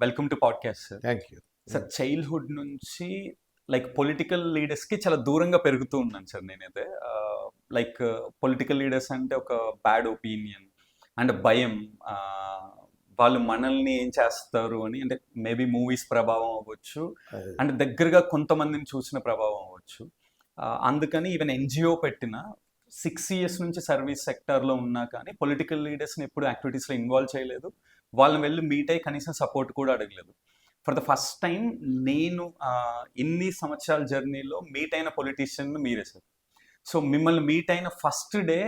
Welcome to podcast sir. Thank you. Sir childhood నుంచి like political లీడర్స్కి చాలా దూరంగా పెరుగుతూ ఉన్నాను సార్ నేనైతే. లైక్ పొలిటికల్ లీడర్స్ అంటే ఒక బ్యాడ్ ఒపీనియన్ అండ్ భయం. వాళ్ళు మనల్ని ఏం చేస్తారు అని, అంటే మేబీ మూవీస్ ప్రభావం అవ్వచ్చు, అంటే దగ్గరగా కొంతమందిని చూసిన ప్రభావం అవ్వచ్చు. అందుకని ఈవెన్ ఎన్జిఓ పెట్టిన 6 years నుంచి సర్వీస్ సెక్టార్లో ఉన్నా కానీ పొలిటికల్ లీడర్స్ని ఎప్పుడు యాక్టివిటీస్లో ఇన్వాల్వ్ చేయలేదు. వాళ్ళని వెళ్ళి మీట్ అయ్యి కనీసం సపోర్ట్ కూడా అడగలేదు. ఫర్ ద ఫస్ట్ టైం నేను ఇన్ని సంవత్సరాల జర్నీలో మీట్ అయిన పొలిటీషియన్ మీరే సార్. సో మిమ్మల్ని మీట్ అయిన ఫస్ట్ డే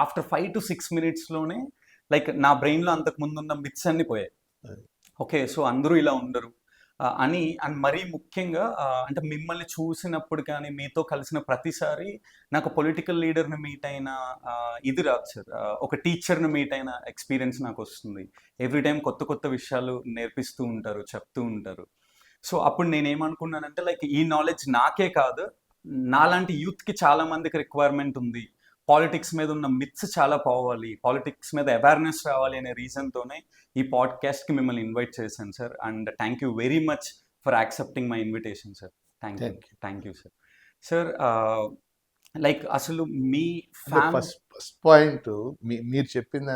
ఆఫ్టర్ 5 to 6 minutesలోనే లైక్ నా బ్రెయిన్లో అంతకు ముందు ఉన్న మిత్స్ అన్ని పోయాయి. ఓకే, సో అందరూ ఇలా ఉండరు అని. అండ్ మరీ ముఖ్యంగా అంటే మిమ్మల్ని చూసినప్పుడు కానీ మీతో కలిసిన ప్రతిసారి నాకు పొలిటికల్ లీడర్ని మీట్ అయిన ఇది రాదు సార్, ఒక టీచర్ని మీట్ అయిన ఎక్స్పీరియన్స్ నాకు వస్తుంది. ఎవ్రీ టైం కొత్త కొత్త విషయాలు నేర్పిస్తూ ఉంటారు, చెప్తూ ఉంటారు. సో అప్పుడు నేనేమనుకున్నానంటే లైక్ ఈ నాలెడ్జ్ నాకే కాదు, నాలాంటి యూత్కి చాలా మందికి రిక్వైర్మెంట్ ఉంది. పాలిటిక్స్ మీద ఉన్న మిత్స్ చాలా పోవాలి, పాలిటిక్స్ మీద అవేర్నెస్ రావాలి అనే రీజన్తోనే ఈ పాడ్కాస్ట్కి మిమ్మల్ని ఇన్వైట్ చేశాను sir. And thank you very much for accepting my invitation sir. Thank you sir. Sir like అసలు మీ ఫస్ట్ పాయింట్ మీరు చెప్పిన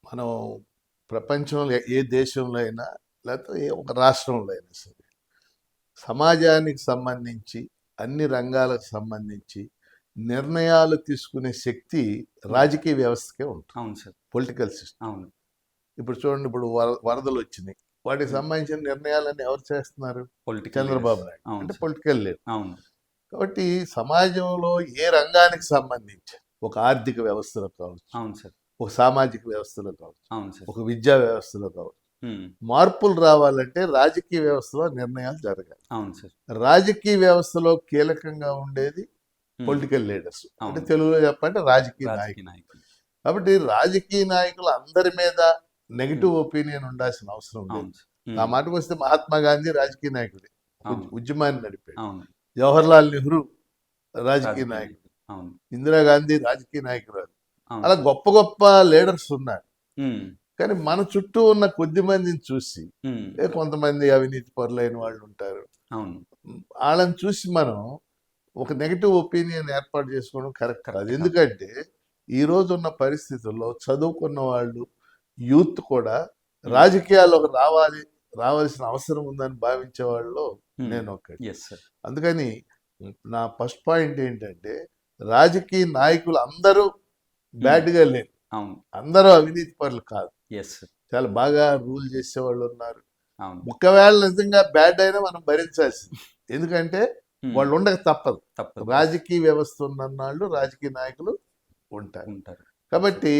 మనం ప్రపంచంలో ఏ దేశంలో అయినా లేకపోతే ఒక రాష్ట్రంలో అయినా సరే సమాజానికి సంబంధించి అన్ని రంగాలకు సంబంధించి నిర్ణయాలు తీసుకునే శక్తి రాజకీయ వ్యవస్థకే ఉంటుంది. అవును సార్. Political system. అవును. ఇప్పుడు చూడండి, ఇప్పుడు వరదలు వచ్చినాయి, వాటికి సంబంధించిన నిర్ణయాలన్నీ ఎవరు చేస్తున్నారు? చంద్రబాబు నాయుడు అంటే పొలిటికల్ లీడర్. అవును. కాబట్టి సమాజంలో ఏ రంగానికి సంబంధించి ఒక ఆర్థిక వ్యవస్థలో కావచ్చు, అవును సార్, ఒక సామాజిక వ్యవస్థలో కావచ్చు, అవును సార్, ఒక విద్యా వ్యవస్థలో కావచ్చు, మార్పులు రావాలంటే రాజకీయ వ్యవస్థలో నిర్ణయాలు జరగాలి. అవును సార్. రాజకీయ వ్యవస్థలో కీలకంగా ఉండేది పొలిటికల్ లీడర్స్, అంటే తెలుగులో చెప్పంటే రాజకీయ నాయకులు. కాబట్టి రాజకీయ నాయకులు అందరి మీద నెగిటివ్ ఒపీనియన్ ఉండాల్సిన అవసరం లేదు. ఆ మాటకు వస్తే మహాత్మా గాంధీ రాజకీయ నాయకుడే, ఉద్యమాన్ని నడిపాడు. జవహర్లాల్ నెహ్రూ రాజకీయ నాయకుడు, ఇందిరాగాంధీ రాజకీయ నాయకురాలు. అలా గొప్ప గొప్ప లీడర్స్ ఉన్నారు. కానీ మన చుట్టూ ఉన్న కొద్ది మందిని చూసి కొంతమంది అవినీతి పరులైన వాళ్ళు ఉంటారు, వాళ్ళని చూసి మనం ఒక నెగిటివ్ ఒపీనియన్ ఏర్పాటు చేసుకోవడం కరెక్ట్ కాదు. ఎందుకంటే ఈ రోజు ఉన్న పరిస్థితుల్లో చదువుకున్న వాళ్ళు, యూత్ కూడా రాజకీయాల్లోకి రావాల్సిన అవసరం ఉందని భావించే వాళ్ళు నేను ఒకటి. అందుకని నా ఫస్ట్ పాయింట్ ఏంటంటే రాజకీయ నాయకులు అందరూ బ్యాడ్గా లేరు, అందరూ అవినీతి పరులు కాదు, చాలా బాగా రూల్ చేసేవాళ్ళు ఉన్నారు. ఒకవేళ నిజంగా బ్యాడ్ అయినా మనం భరించాల్సింది, ఎందుకంటే వాళ్ళు ఉండక తప్పదు. రాజకీయ వ్యవస్థ ఉన్నన్నాళ్ళు రాజకీయ నాయకులు ఉంటారు. కాబట్టి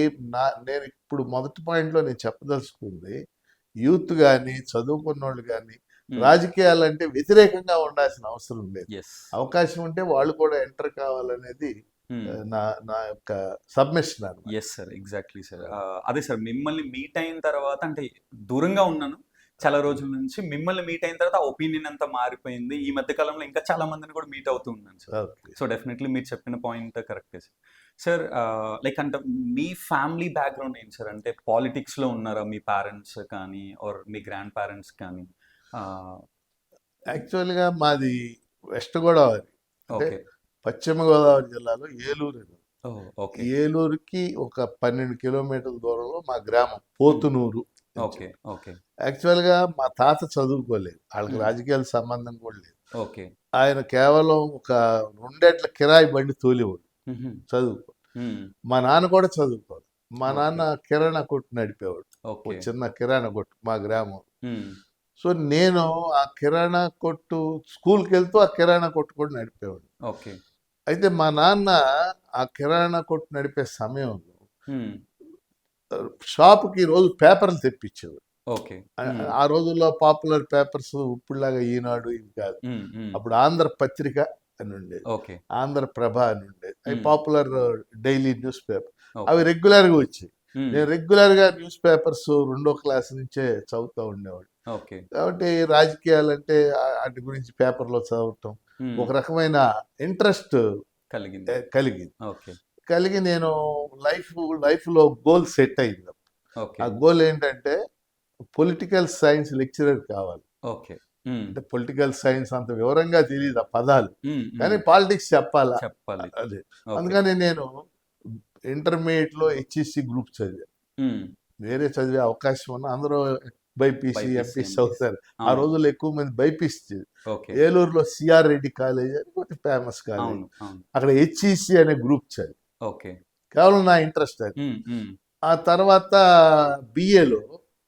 నేను ఇప్పుడు మొదటి పాయింట్లో నేను చెప్పదలుచుకుంది, యూత్ కానీ చదువుకున్న వాళ్ళు కానీ రాజకీయాలంటే వ్యతిరేకంగా ఉండాల్సిన అవసరం లేదు. అవకాశం ఉంటే వాళ్ళు కూడా ఎంటర్ కావాలనేది నా యొక్క సబ్మిషన్ అన్నమాట. Yes sir, exactly sir. అదే సార్, మిమ్మల్ని మీట్ అయిన తర్వాత, అంటే దూరంగా ఉన్నాను చాలా రోజుల నుంచి, మిమ్మల్ని మీట్ అయిన తర్వాత ఆ ఒపీనియన్ అంతా మారిపోయింది. ఈ మధ్య కాలంలో ఇంకా చాలా మందిని కూడా మీట్ అవుతూ ఉన్నాను సార్. సో డెఫినెట్లీ మీరు చెప్పిన పాయింట్ కరెక్టే సార్. సార్ లైక్ అంటే మీ ఫ్యామిలీ బ్యాక్గ్రౌండ్ ఏంటి సార్? అంటే పాలిటిక్స్లో ఉన్నారా మీ పేరెంట్స్ కానీ ఆర్ మీ గ్రాండ్ పేరెంట్స్ కానీ? యాక్చువల్గా మాది వెస్ట్ గోదావరి, పశ్చిమ గోదావరి జిల్లాలో ఏలూరు. ఏలూరుకి ఒక 12 kilometers దూరంలో మా గ్రామం పోతునూరు. యాక్చువల్గా మా తాత చదువుకోలేదు, వాళ్ళకి రాజకీయాల సంబంధం కూడా లేదు. ఆయన కేవలం ఒక 2 ఏళ్ల కిరాయి బండి తోలేవాడు, చదువుకో. మా నాన్న కూడా చదువుకోవాలి. మా నాన్న కిరాణా కొట్టు నడిపేవాడు, చిన్న కిరాణా కొట్టు మా గ్రామం. సో నేను ఆ కిరాణా కొట్టు స్కూల్కి వెళ్తూ ఆ కిరాణా కొట్టు కూడా నడిపేవాడు. అయితే మా నాన్న ఆ కిరాణా కొట్టు నడిపే సమయంలో షాపుకి రోజు పేపర్లు తెప్పించేవాడు. ఆ రోజుల్లో పాపులర్ పేపర్స్ ఇప్పుడులాగా ఈనాడు ఇవి కాదు. అప్పుడు ఆంధ్ర పత్రిక అని ఉండేది, ఆంధ్రప్రభ అని ఉండేది, అవి పాపులర్ డైలీ న్యూస్ పేపర్. అవి రెగ్యులర్గా వచ్చాయి. నేను రెగ్యులర్గా న్యూస్ పేపర్స్ 2వ క్లాస్ నుంచే చదువుతూ ఉండేవాడు. కాబట్టి రాజకీయాలంటే వాటి గురించి పేపర్లో చదవటం ఒక రకమైన ఇంట్రెస్ట్ కలిగి నేను లైఫ్లో గోల్ సెట్ అయింది. ఓకే. ఆ గోల్ ఏంటంటే పొలిటికల్ సైన్స్ లెక్చరర్ కావాలి. ఓకే. అంటే పొలిటికల్ సైన్స్ అంత వివరంగా తెలియదు ఆ పదాలు, కానీ హ్మ్. పాలిటిక్స్ చెప్పాలా చెప్పాలి. అది. ఓకే. అందుకని నేను ఇంటర్మీడియట్లో హెచ్ఈసి గ్రూప్ చదివా. హ్మ్. వేరే చదివే అవకాశం ఉన్న అందరూ బైపీసీ బైపీసీ, ఎంపీసీ ఎంపీసీ. చదువుతారు. ఆ అవును. రోజుల్లో ఎక్కువ మంది బైపీసీ. ఓకే. ఏలూరులో సిఆర్ రెడ్డి కాలేజ్ అని ఒకటి ఫేమస్ కాలేజ్, అవును. అవును. అక్కడ హెచ్ఈసి అనే గ్రూప్ చదివి. ఓకే. కేవలం నా ఇంట్రెస్ట్ అది. హ్మ్. హ్మ్. ఆ తర్వాత బిఏలో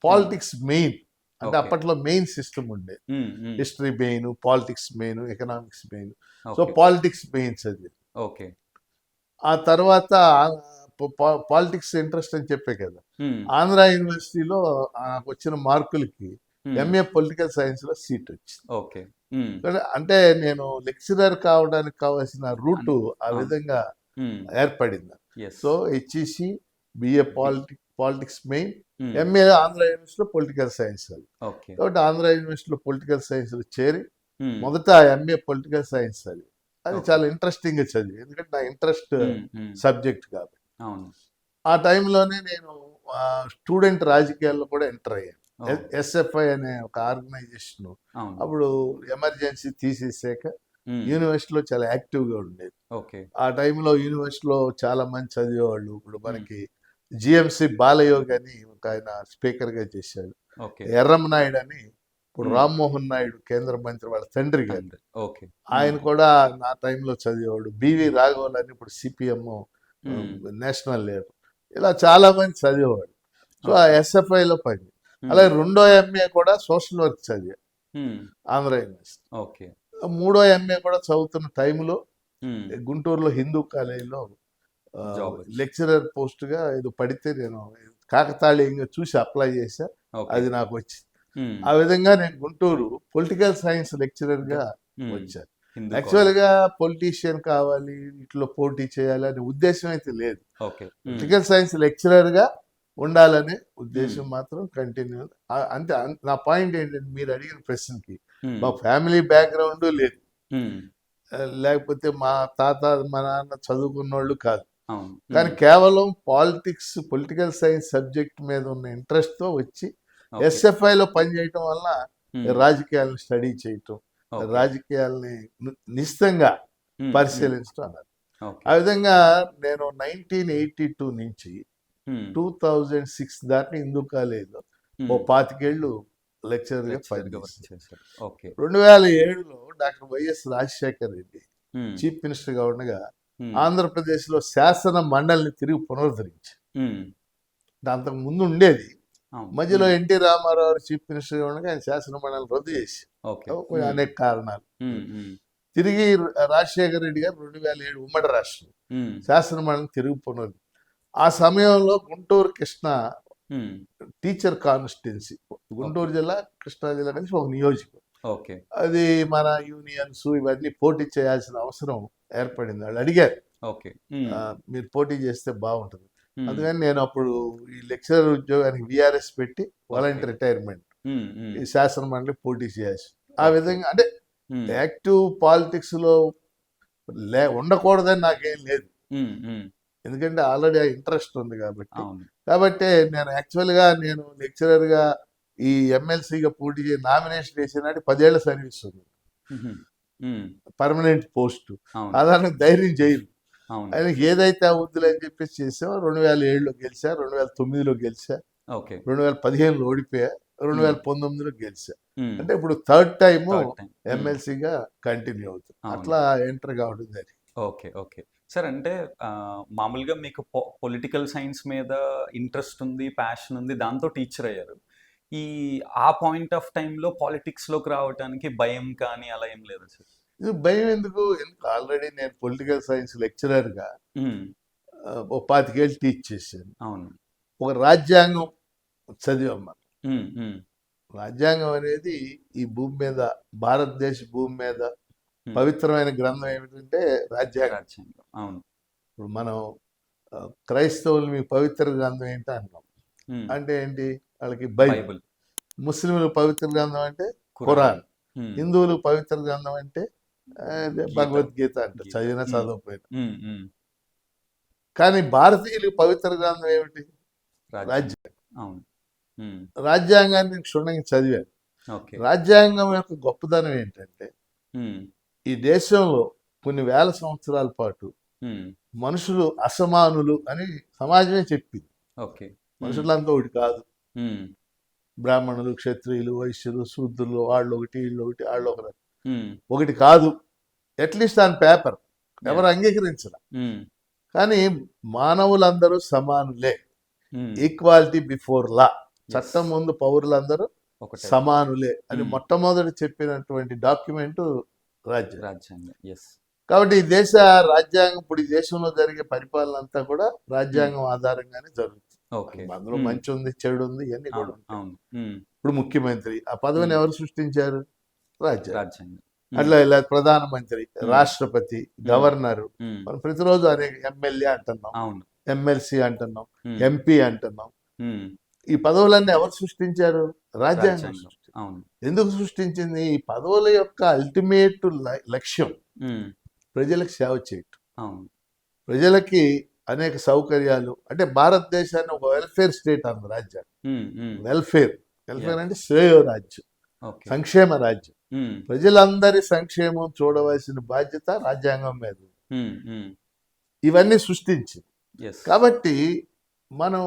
పాలిటిక్స్ మెయిన్, అంటే ఓకే. అప్పట్లో మెయిన్ సిస్టమ్ ఉండేది. హ్మ్. హ్మ్. History main, politics main, economics main. So okay. Politics main చదివి. ఓకే. ఆ తర్వాత పాలిటిక్స్ ఇంట్రెస్ట్ అని చెప్పే కదా, హ్మ్. ఆంధ్ర యూనివర్సిటీలో నాకు వచ్చిన మార్కులకి హ్మ్. ఎంఏ పొలిటికల్ సైన్స్లో సీట్ వచ్చింది. ఓకే. హ్మ్. అంటే నేను లెక్చరర్ కావడానికి కావాల్సిన రూటు ఆ అవును. విధంగా హ్మ్. ఏర్పడింది. Yes. So HEC, BA politics main, hmm. MA Andhra యూనివర్సిటీలో పొలిటికల్ సైన్స్ అది. ఓకే. కాబట్టి ఆంధ్ర యూనివర్సిటీలో పొలిటికల్ సైన్స్లో చేరి హ్మ్. మొదట ఎంఏ పొలిటికల్ సైన్స్ అది అది ఓకే. చాలా ఇంట్రెస్టింగ్గా చదివి, ఎందుకంటే నా ఇంట్రెస్ట్ హ్మ్. హ్మ్. సబ్జెక్ట్ కాబట్టి. అవును. ఆ టైంలోనే నేను స్టూడెంట్ రాజకీయాల్లో కూడా ఎంటర్ అయ్యాను. ఓహ్! ఎస్ఎఫ్ఐ అనే ఒక ఆర్గనైజేషన్ అవును. అప్పుడు ఎమర్జెన్సీ తీసేసాక హ్మ్. యూనివర్సిటీలో చాలా యాక్టివ్గా ఉండేది. ఓకే. ఆ టైంలో యూనివర్సిటీలో చాలా మంది చదివేవాళ్ళు. ఇప్పుడు హ్మ్. మనకి జిఎంసి బాలయోగి అని ఒక ఆయన స్పీకర్గా చేశాడు. ఓకే. ఎర్రం నాయుడు అని ఇప్పుడు హ్మ్. రామ్మోహన్ నాయుడు కేంద్ర మంత్రి వాళ్ళ తండ్రి గారు, తండ్రి. ఓకే. ఆయన హ్మ్. కూడా నా టైంలో చదివేవాడు. బివి రాఘవల్ అని ఇప్పుడు సిపిఎం హ్మ్. National leader. ఇలా చాలా మంది చదివేవాడు. సో ఆ ఓకే. ఎస్ఎఫ్ఐలో పని. హ్మ్. అలాగే రెండో ఎంఏ కూడా సోషల్ వర్క్ చదివా హ్మ్. ఆంధ్ర యూనివర్సిటీ. ఓకే. మూడో ఎంఏ కూడా చదువుతున్న టైంలో హ్మ్. గుంటూరులో హిందూ కాలేజీలో జాబ్ వచ్చింది. లెక్చరర్ పోస్ట్గా ఏదో పడితే నేను కాకతాళీయంగా చూసి అప్లై చేశా. ఓకే. అది నాకు వచ్చింది. హ్మ్. ఆ విధంగా నేను గుంటూరు పొలిటికల్ సైన్స్ లెక్చరర్గా హ్మ్. వచ్చాను. హిందూ కాలేజ్. యాక్చువల్గా పొలిటీషియన్ కావాలి, ఇట్లా పోటీ చేయాలి అనే ఉద్దేశం అయితే లేదు. ఓకే. హ్మ్. పొలిటికల్ సైన్స్ లెక్చరర్గా ఉండాలనే హ్మ్. ఉద్దేశం మాత్రం కంటిన్యూ. అంటే నా పాయింట్ ఏంటంటే మీరు అడిగిన ప్రశ్నకి హ్మ్. మా ఫ్యామిలీ బ్యాక్గ్రౌండ్ లేదు, హ్మ్. లేకపోతే మా తాత మా నాన్న చదువుకున్నోళ్ళు కాదు. అవును. కానీ హ్మ్. కేవలం పాలిటిక్స్, పొలిటికల్ సైన్స్ సబ్జెక్ట్ మీద ఉన్న ఇంట్రెస్ట్తో వచ్చి ఓకే. ఎస్ఎఫ్ఐలో పనిచేయటం వల్ల హ్మ్. రాజకీయాలను స్టడీ చేయటం, ఓకే. రాజకీయాల్ని నిశ్చితంగా హ్మ్. హ్మ్. పరిశీలించడం అన్నారు. ఆ ఓకే. విధంగా నేను 1982 నుంచి హ్మ్. 2006 దాకా హిందూ కాలేజీలో ఓ హ్మ్. 25 ఏళ్ళు లెక్చరర్గా లెక్చరర్‌గా వర్క్ పనిచేశాను. చేశారు. ఓకే. 2007లో doctor YS Rajasekhar Reddy hmm. Chief మినిస్టర్గా ఉండగా హ్మ్. ఆంధ్రప్రదేశ్లో శాసన మండలిని తిరిగి పునరుద్ధరించారు. హ్మ్. అంటే అంతకు ముందు ఉండేది. అవును. మధ్యలో హ్మ్. ఎన్టీ రామారావు గారు చీఫ్ మినిస్టర్గా ఉండగా ఆయన శాసన మండలిని రద్దు చేసి ఓకే. కొన్ని హ్మ్. అనేక కారణాలు. హ్మ్. హ్మ్. తిరిగి రాజశేఖర రెడ్డి గారు 2007 ఉమ్మడి రాష్ట్రం హ్మ్. శాసన మండలిని తిరిగి పునరుద్ధరించారు. ఆ సమయంలో గుంటూరు కృష్ణ హ్మ్. Teacher constituency, okay. గుంటూరు జిల్లా కృష్ణా జిల్లా కలిసి ఒక నియోజకవర్గం. ఓకే. అది మన యూనియన్స్ ఇవన్నీ పోటీ చేయాల్సిన అవసరం ఏర్పడింది. వాళ్ళు అడిగారు, ఓకే. హ్మ్. మీరు పోటీ చేస్తే బాగుంటుంది. హ్మ్. అందుకని నేను అప్పుడు ఈ లెక్చరర్ ఉద్యోగానికి విఆర్ఎస్ పెట్టి వాలంటీర్ రిటైర్మెంట్ హ్మ్. హ్మ్. ఈ శాసన మండలి పోటీ చేయాల్సి. ఆ ఓకే. విధంగా అంటే హ్మ్. యాక్టివ్ పాలిటిక్స్లో ఉండకూడదని నాకేం లేదు, హ్మ్. హ్మ్. ఎందుకంటే ఆల్రెడీ ఆ ఇంట్రెస్ట్ ఉంది కాబట్టి. అవును. కాబట్టి నేను యాక్చువల్గా నేను లెక్చరర్గా ఈ ఎమ్మెల్సీగా పోటీ చేసి నామినేషన్ వేసినాటి 10 ఏళ్ల సర్వీస్ ఉంది, హుహు. హ్మ్. Permanent post. అవును. సాధారణ ధైర్యం చేయరు. అవును. ఆయనకి ఏదైతే అవుద్దులే అని చెప్పేసి చేసాం. 2007లో గెలిచా, 2009లో గెలిచా, ఓకే. 2015లో ఓడిపోయా, హ్మ్. 2019లో గెలిచా. హ్మ్. అంటే ఇప్పుడు థర్డ్ టైము థర్డ్ టైమ్. హ్మ్. ఎమ్మెల్సీగా కంటిన్యూ అవుతుంది. అవును. అట్లా ఎంటర్ కావడం జరిగింది. ఓకే. ఓకే. సార్ అంటే మామూలుగా మీకు పొలిటికల్ సైన్స్ మీద ఇంట్రెస్ట్ ఉంది, ప్యాషన్ ఉంది. దాంతో టీచర్ అయ్యారు. ఈ ఆ పాయింట్ ఆఫ్ టైమ్‌లో పాలిటిక్స్‌లోకి రావటానికి భయం కానీ అలా ఏం లేదా సార్? ఇది భయం ఎందుకు? ఆల్రెడీ నేను పొలిటికల్ సైన్స్ లెక్చరర్గా హ్మ్. ఓ 25 ఏళ్ళు టీచ్ చేశాను. అవును. ఒక రాజ్యాంగం చదివాం మనం. హ్మ్. హ్మ్. రాజ్యాంగం అనేది ఈ భూమి మీద, భారతదేశ భూమి మీద హ్మ్. పవిత్రమైన గ్రంథం ఏమిటంటే రాజ్యాంగం. రాజ్యాంగం. అవును. ఇప్పుడు మనం క్రైస్తవులు మీ పవిత్ర గ్రంథం ఏంటి అంటాం. హ్మ్. అంటే ఏంటి? వాళ్ళకి బైబిల్. బైబిల్, ముస్లింలు పవిత్ర గ్రంథం అంటే ఖురాన్. ఖురాన్. హ్మ్. హిందువులు పవిత్ర గ్రంథం అంటే అదే గీత. భగవద్గీత అంట, గీత. చదివినా హ్మ్. చదవకపోయినా. హ్మ్. హ్మ్. కానీ భారతీయులకు పవిత్ర గ్రంథం ఏమిటి? రాజ్యాంగం. రాజ్యాంగం. అవును. ఉమ్, రాజ్యాంగాన్ని నేను క్షుణ్ణంగా చదివాను. ఓకే. రాజ్యాంగం యొక్క గొప్పదనం ఏంటంటే ఉమ్, ఈ దేశంలో కొన్ని వేల సంవత్సరాల పాటు ఉమ్, మనుషులు అసమానులు అని సమాజమే చెప్పింది. ఓకే. మనుషులంతా ఒకటి కాదు, ఉమ్, బ్రాహ్మణులు, క్షత్రియులు, వైశ్యులు, శూద్రులు, వాళ్ళు ఒకటి, వీళ్ళు ఒకటి, వాళ్ళు ఒకటి, ఉమ్, ఒకటి కాదు. అట్లీస్ట్ ఆన్ పేపర్ ఎవరు అంగీకరించరు. ఉమ్, కానీ మానవులందరూ సమానులే, ఉమ్, ఈక్వాలిటీ బిఫోర్ లా, yes, చట్టం ముందు పౌరులందరూ ఒకటే సమానులే అని Hmm. మొట్టమొదటి చెప్పినటువంటి డాక్యుమెంట్ రాజ్యాంగం. రాజ్యాంగం. ఎస్. కాబట్టి ఈ దేశ రాజ్యాంగం, ఇప్పుడు ఈ దేశంలో జరిగే పరిపాలన అంతా కూడా రాజ్యాంగం ఆధారంగానే జరుగుతుంది. ఓకే. అందులో మంచి ఉంది, చెడు ఉంది, ఇవన్నీ కూడా అవును. ఉంటాయి. అవును. ఉమ్, ఇప్పుడు ముఖ్యమంత్రి ఆ పదవిని Hmm. ఎవరు సృష్టించారు? రాజ్యాంగం. రాజ్యాంగం. అట్లా ఇలా ప్రధానమంత్రి, రాష్ట్రపతి, గవర్నర్, ఉమ్, మనం ప్రతిరోజు అనేక ఎమ్మెల్యే అంటున్నాం, అవును. ఎమ్మెల్సీ అంటున్నాం, ఉమ్, ఎంపీ అంటున్నాం. ఉమ్, ఈ పదవులన్నీ ఎవరు సృష్టించారు? రాజ్యాంగం రాజ్యాంగం. సృష్టించారు. అవును. ఎందుకు సృష్టించింది? ఈ పదవుల యొక్క అల్టిమేట్ లక్ష్యం ఉమ్, ప్రజలకు సేవ చేయటం, అవును. ప్రజలకి అనేక సౌకర్యాలు. అంటే భారతదేశాన్ని ఒక వెల్ఫేర్ స్టేట్ అన్న రాజ్యాంగం. ఉమ్, ఉమ్, వెల్ఫేర్ అంటే శ్రేయో రాజ్యం, ఓకే. సంక్షేమ రాజ్యం. ఉమ్, ప్రజలందరి సంక్షేమం చూడవలసిన బాధ్యత రాజ్యాంగం మీద ఉంది. ఉమ్, ఉమ్, ఇవన్నీ సృష్టించింది. ఎస్. కాబట్టి మనం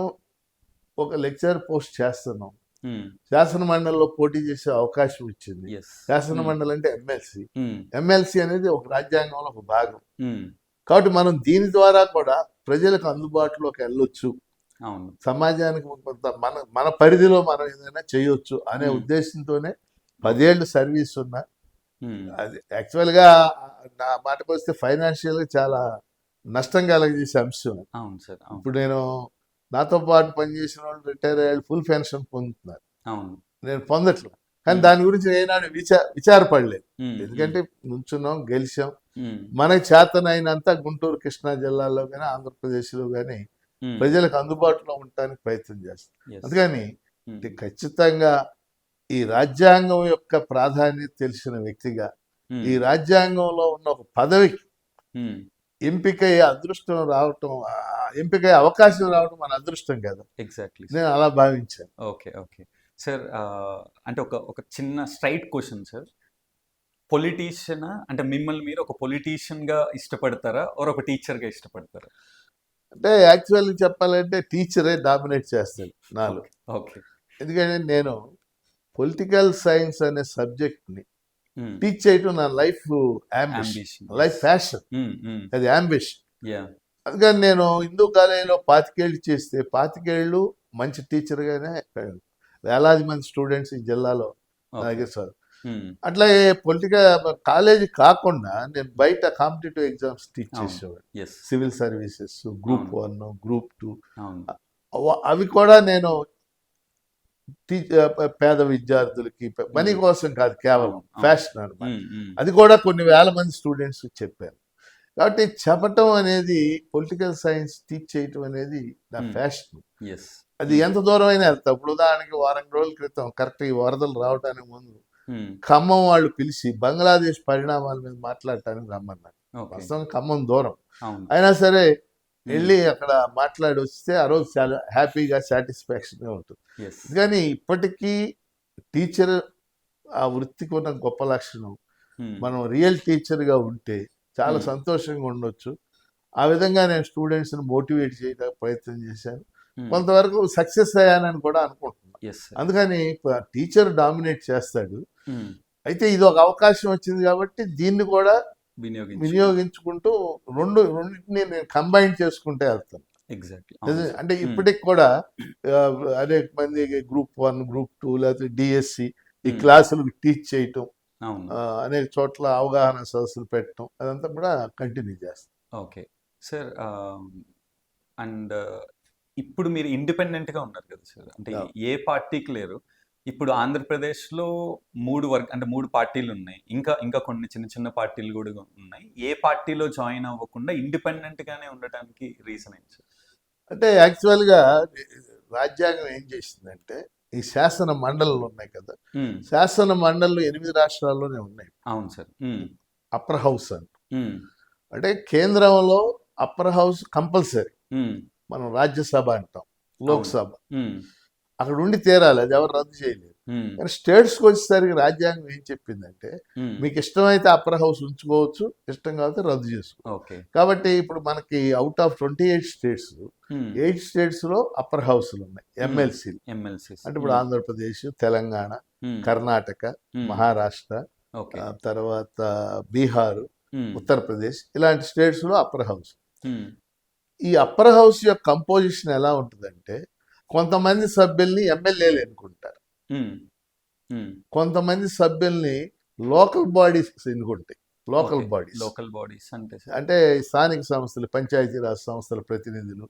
ఒక లెక్చర్ పోస్ట్ చేస్తున్నాం, ఉమ్, శాసన మండలిలో పోటీ చేసే అవకాశం ఇచ్చింది. ఎస్. శాసన మండలి అంటే ఎమ్మెల్సీ. ఉమ్, ఎమ్మెల్సీ అనేది ఒక రాజ్యాంగంలో ఒక భాగం. ఉమ్, కాబట్టి మనం దీని ద్వారా కూడా ప్రజలకు అందుబాటులోకి వెళ్ళొచ్చు, అవును. సమాజానికి కొంత మన మన పరిధిలో మనం ఏదైనా చేయొచ్చు అనే ఉద్దేశంతోనే 10 ఏళ్ళు సర్వీస్ ఉన్న. ఉమ్, అది యాక్చువల్గా నా మాటకు వస్తే ఫైనాన్షియల్గా చాలా నష్టం కలగజేసే అంశం. అవును సార్. అవును. ఇప్పుడు నేను నాతో పాటు పనిచేసిన వాళ్ళు రిటైర్ అయ్యారు, ఫుల్ పెన్షన్ పొందుతున్నారు, అవును. నేను పొందట్లేదు. కానీ దాని గురించి ఏనాడు విచారపడలేదు. ఉమ్, ఎందుకంటే నుంచున్నాం, గెలిచాం. ఉమ్, మనకి చేతనైనంత గుంటూరు, కృష్ణా జిల్లాలో కానీ ఆంధ్రప్రదేశ్లో కానీ ఉమ్, ప్రజలకు అందుబాటులో ఉండటానికి ప్రయత్నం చేస్తాం. yes. అందుకని ఉమ్, ఖచ్చితంగా ఈ రాజ్యాంగం యొక్క ప్రాధాన్యత తెలిసిన వ్యక్తిగా ఉమ్, ఈ రాజ్యాంగంలో ఉన్న ఒక పదవికి ఉమ్, ఎంపికయ్యే అదృష్టం రావటం, ఎంపికయ్యే అవకాశం రావటం మన అదృష్టం కదా, ఎగ్జాక్ట్లీ. నేను అలా భావించాను. ఓకే. Okay sir. అంటే ఒక చిన్న స్ట్రైట్ క్వశ్చన్ సార్. పొలిటీషియన్ అంటే మిమ్మల్ని మీరు ఒక పొలిటీషియన్ గా ఇష్టపడతారా ఆర్ ఒక టీచర్ గా ఇష్టపడతారా? అంటే యాక్చువల్లీ చెప్పాలంటే టీచరే డామినేట్ చేస్తాడు నాలో. ఓకే. ఎందుకంటే నేను పొలిటికల్ సైన్స్ అనే సబ్జెక్ట్ని ఉమ్, టీచ్ చేయటం నా life ambition, ambition, life yes. Passion, um, um, అది అంబిషన్. yeah. అందుకని నేను హిందూ కాలేజీలో 25 ఏళ్ళు చేస్తే 25 ఏళ్ళు మంచి టీచర్గానే వేలాది మంది స్టూడెంట్స్ ఈ జిల్లాలో నా Okay. దగ్గర చదువు. ఉమ్, అట్లాగే పొలిటికల్ కాలేజీ కాకుండా నేను బయట కాంపిటేటివ్ ఎగ్జామ్స్ టీచ్ అవును. చేసేవాడు, yes. సివిల్ సర్వీసెస్, గ్రూప్ అవును. 1, గ్రూప్ 2, అవును. అవి కూడా నేను పేద విద్యార్థులకి పని కోసం కాదు, కేవలం అవును, అవును. ఫ్యాషన్ అనమాట. ఉమ్, ఉమ్, అది కూడా కొన్ని వేల మంది స్టూడెంట్స్ చెప్పారు. కాబట్టి చెప్పటం అనేది, పొలిటికల్ సైన్స్ టీచ్ చేయటం అనేది నా Hmm. ఫ్యాషన్. yes. అది ఎంత దూరం అయినా వెళ్తా. ఇప్పుడు ఉదాహరణకి వారం రోజుల క్రితం కరెక్ట్ ఈ వరదలు రావడానికి ముందు ఉమ్, ఖమ్మం వాళ్ళు పిలిచి బంగ్లాదేశ్ పరిణామాల మీద మాట్లాడటానికి రమ్మన్నారు. ఓకే. ప్రస్తుతం ఖమ్మం దూరం అవును. అయినా సరే వెళ్ళి అక్కడ మాట్లాడి వస్తే ఆ రోజు చాలా హ్యాపీగా, సాటిస్ఫాక్షన్గా ఉంటుంది. ఎస్. కానీ ఇప్పటికీ టీచర్ ఆ వృత్తికి ఉన్న గొప్ప లక్షణం, మనం రియల్ టీచర్గా ఉంటే చాలా సంతోషంగా ఉండొచ్చు. ఆ విధంగా నేను స్టూడెంట్స్ని మోటివేట్ చేయడానికి ప్రయత్నం చేశాను. కొంతవరకు సక్సెస్ అయ్యానని కూడా అనుకుంటున్నాను. ఎస్. అందుకని టీచర్ డామినేట్ చేస్తాడు. అయితే ఇది ఒక అవకాశం వచ్చింది కాబట్టి దీన్ని కూడా వినియోగించుకుంటూ రెండింటిని నేను కంబైన్ చేసుకుంటే వెళ్తాను. ఎగ్జాక్ట్లీ. అంటే ఇప్పటికి కూడా అనేక మంది గ్రూప్ 1, గ్రూప్ 2 లేకపోతే డిఎస్సి ఈ క్లాసులు టీచ్ చేయటం, అనేక చోట్ల అవగాహన సదస్సులు పెట్టడం, అదంతా కూడా కంటిన్యూ చేస్తాం. Okay sir. అండ్ ఇప్పుడు మీరు ఇండిపెండెంట్గా ఉన్నారు కదా సార్, అంటే ఏ పార్టీకి లేరు. ఇప్పుడు ఆంధ్రప్రదేశ్లో 3 పార్టీలు ఉన్నాయి, ఇంకా కొన్ని చిన్న చిన్న పార్టీలు కూడా ఉన్నాయి. ఏ పార్టీలో జాయిన్ అవ్వకుండా ఇండిపెండెంట్గానే ఉండటానికి రీజన్ ఏంటి సార్? అంటే యాక్చువల్గా రాజ్యాంగం ఏం చేసిందంటే, ఈ శాసన మండళ్ళు ఉన్నాయి కదా, శాసన మండళ్ళు 8 రాష్ట్రాల్లోనే ఉన్నాయి. అవును సార్. అప్పర్ హౌస్ అంటే కేంద్రంలో అప్పర్ హౌస్ కంపల్సరీ. మనం రాజ్యసభ అంటాం, లోక్సభ. అక్కడ ఉండి తీరాలి, అది ఎవరు రద్దు చేయలేరు. కానీ స్టేట్స్కి వచ్చేసరికి రాజ్యాంగం ఏం చెప్పిందంటే మీకు ఇష్టమైతే అప్పర్ హౌస్ ఉంచుకోవచ్చు, ఇష్టం కాకపోతే రద్దు చేసుకోవచ్చు. ఓకే. కాబట్టి ఇప్పుడు మనకి అవుట్ ఆఫ్ 28 స్టేట్స్ 8 స్టేట్స్లో అప్పర్ హౌస్లు ఉన్నాయి, ఎమ్మెల్సీలు. అంటే ఇప్పుడు ఆంధ్రప్రదేశ్, తెలంగాణ, కర్ణాటక, మహారాష్ట్ర, తర్వాత బీహార్, ఉత్తరప్రదేశ్, ఇలాంటి స్టేట్స్లో అప్పర్ హౌస్. ఈ అప్పర్ హౌస్ యొక్క కంపోజిషన్ ఎలా ఉంటుందంటే కొంతమంది సభ్యుల్ని ఎమ్మెల్యేలు ఎన్నుకుంటారు, కొంతమంది సభ్యుల్ని లోకల్ బాడీస్ ఎన్నుకుంటాయి. లోకల్ బాడీస్ అంటే స్థానిక సంస్థలు, పంచాయతీరాజ్ సంస్థల ప్రతినిధులు,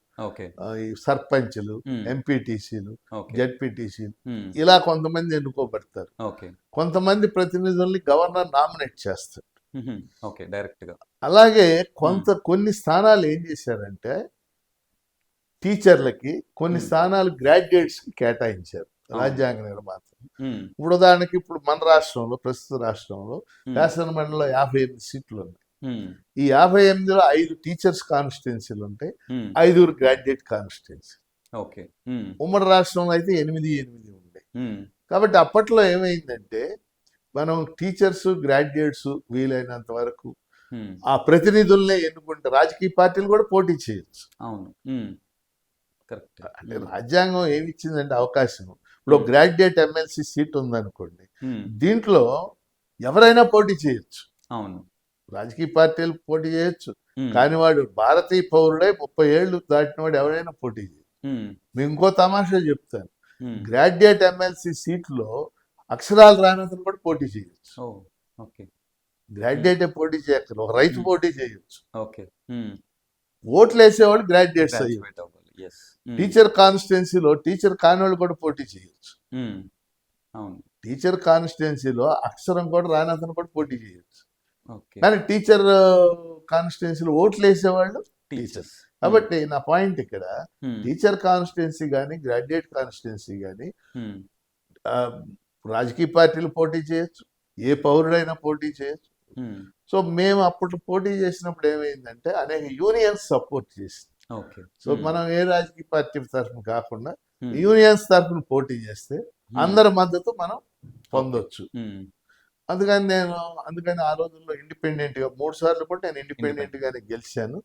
ఈ సర్పంచ్లు, ఎంపీటీసీలు, జడ్పీటీసీలు, ఇలా కొంతమంది ఎన్నుకోబడతారు. కొంతమంది ప్రతినిధుల్ని గవర్నర్ నామినేట్ చేస్తారు. అలాగే కొన్ని స్థానాలు ఏం చేశారంటే టీచర్లకి కొన్ని స్థానాలు గ్రాడ్యుయేట్స్కి కేటాయించారు రాజ్యాంగ నిర్మాత. ఇప్పుడు ఉదాహరణకి ఇప్పుడు మన రాష్ట్రంలో, ప్రస్తుత రాష్ట్రంలో శాసన మండలిలో 58 సీట్లు ఉన్నాయి. ఈ 58లో 5 టీచర్స్ కాన్స్టిట్యున్సీలు ఉంటాయి, 5 గ్రాడ్యుయేట్ కాన్స్టిట్యున్సీ. ఉమ్మడి రాష్ట్రంలో అయితే 8 ఉంటాయి. కాబట్టి అప్పట్లో ఏమైందంటే మనం టీచర్స్, గ్రాడ్యుయేట్స్ వీలైనంత వరకు ఆ ప్రతినిధుల్నే ఎన్నుకుంటే రాజకీయ పార్టీలు కూడా పోటీ చేయొచ్చు. అంటే రాజ్యాంగం ఏమి ఇచ్చిందంటే అవకాశం. ఇప్పుడు గ్రాడ్యుయేట్ ఎమ్మెల్సీ సీట్ ఉందనుకోండి, దీంట్లో ఎవరైనా పోటీ చేయొచ్చు. రాజకీయ పార్టీలు పోటీ చేయొచ్చు, కానీ వాడు భారతీయ పౌరుడే 30 ఏళ్ళు దాటిన వాడు ఎవరైనా పోటీ చేయొచ్చు. మేము ఇంకో తమాషా చెప్తాను, గ్రాడ్యుయేట్ ఎమ్మెల్సీ సీట్లో అక్షరాలు రానంతను కూడా పోటీ చేయొచ్చు. గ్రాడ్యుయేట్ పోటీ చేయక్కర్లేదు, ఒక రైతు పోటీ చేయొచ్చు. ఓట్లు వేసేవాళ్ళు గ్రాడ్యుయేట్స్ అయ్యారు. టీచర్ కాన్స్టిట్యున్సీలో టీచర్ కానివాళ్ళు కూడా పోటీ చేయొచ్చు. టీచర్ కాన్స్టిట్యున్సీలో అక్షరం కూడా రానంతను కూడా పోటీ చేయొచ్చు. కానీ టీచర్ కాన్స్టిట్యున్సీలో ఓట్లు వేసేవాళ్ళు టీచర్స్. కాబట్టి నా పాయింట్ ఇక్కడ టీచర్ కాన్స్టిట్యున్సీ కానీ గ్రాడ్యుయేట్ కాన్స్టిట్యున్సీ కానీ రాజకీయ పార్టీలు పోటీ చేయొచ్చు, ఏ పౌరుడైనా పోటీ చేయొచ్చు. సో మేము అప్పుడు పోటీ చేసినప్పుడు ఏమైందంటే అనేక యూనియన్స్ సపోర్ట్ చేసింది. సో మనం ఏ రాజకీయ పార్టీ తరఫున కాకుండా యూనియన్స్ తరఫున పోటీ చేస్తే అందరి మద్దతు మనం పొందొచ్చు. అందుకని ఆ రోజుల్లో ఇండిపెండెంట్ గా 3 సార్లు కూడా నేను ఇండిపెండెంట్ గానే గెలిచాను.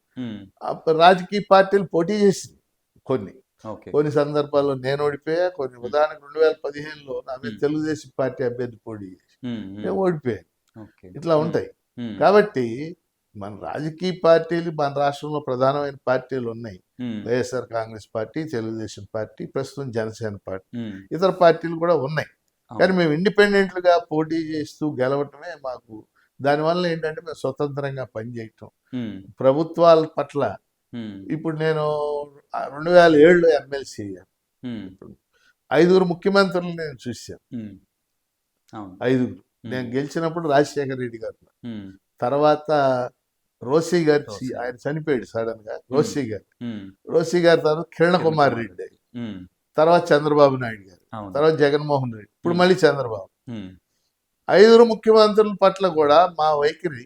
రాజకీయ పార్టీలు పోటీ చేసింది, కొన్ని సందర్భాల్లో నేను ఓడిపోయా. ఉదాహరణకు 2015లో నా మీద తెలుగుదేశం పార్టీ అభ్యర్థి పోటీ చేసి నేను ఓడిపోయాను. ఇట్లా ఉంటాయి. కాబట్టి మన రాజకీయ పార్టీలు మన రాష్ట్రంలో ప్రధానమైన పార్టీలు ఉన్నాయి. వైఎస్ఆర్ కాంగ్రెస్ పార్టీ, తెలుగుదేశం పార్టీ, ప్రస్తుతం జనసేన పార్టీ, ఇతర పార్టీలు కూడా ఉన్నాయి. కానీ మేము ఇండిపెండెంట్లుగా పోటీ చేస్తూ గెలవటమే మాకు. దానివల్ల ఏంటంటే మేము స్వతంత్రంగా పనిచేయటం, ప్రభుత్వాల పట్ల. ఇప్పుడు నేను 2007లో ఎమ్మెల్సీ అయ్యాను. 5 ముఖ్యమంత్రులు నేను చూశాను. 5. నేను గెలిచినప్పుడు రాజశేఖర రెడ్డి గారు, తర్వాత రోసీ గారు, ఆయన చనిపోయాడు సడన్ గా. రోసీ గారి తర్వాత కిరణ్ కుమార్ రెడ్డి, తర్వాత చంద్రబాబు నాయుడు గారు, తర్వాత జగన్మోహన్ రెడ్డి, ఇప్పుడు మళ్ళీ చంద్రబాబు. 5 ముఖ్యమంత్రుల పట్ల కూడా మా వైఖరి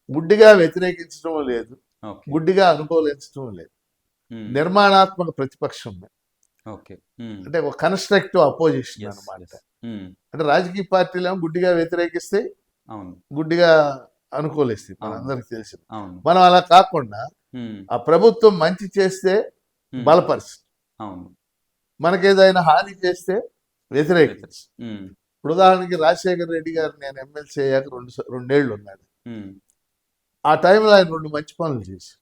గుడ్డిగా వ్యతిరేకించడం లేదు, గుడ్డిగా అనుకూలించడం లేదు. నిర్మాణాత్మక ప్రతిపక్షం, అంటే ఒక కన్స్ట్రక్టివ్ అపోజిషన్ అన్నమాట. అంటే రాజకీయ పార్టీలు ఏమో గుడ్డిగా వ్యతిరేకిస్తే, గుడ్డిగా అనుకూలిస్తాయి, మనందరికి తెలిసిన. మనం అలా కాకుండా ఆ ప్రభుత్వం మంచి చేస్తే బలపరిచి, మనకేదైనా హాని చేస్తే వ్యతిరేకించి. ఇప్పుడు ఉదాహరణకి రాజశేఖర రెడ్డి గారు నేను ఎమ్మెల్సీ అయ్యాక 2 ఏళ్ళు ఉన్నాడు. ఆ టైంలో ఆయన 2 మంచి పనులు చేసి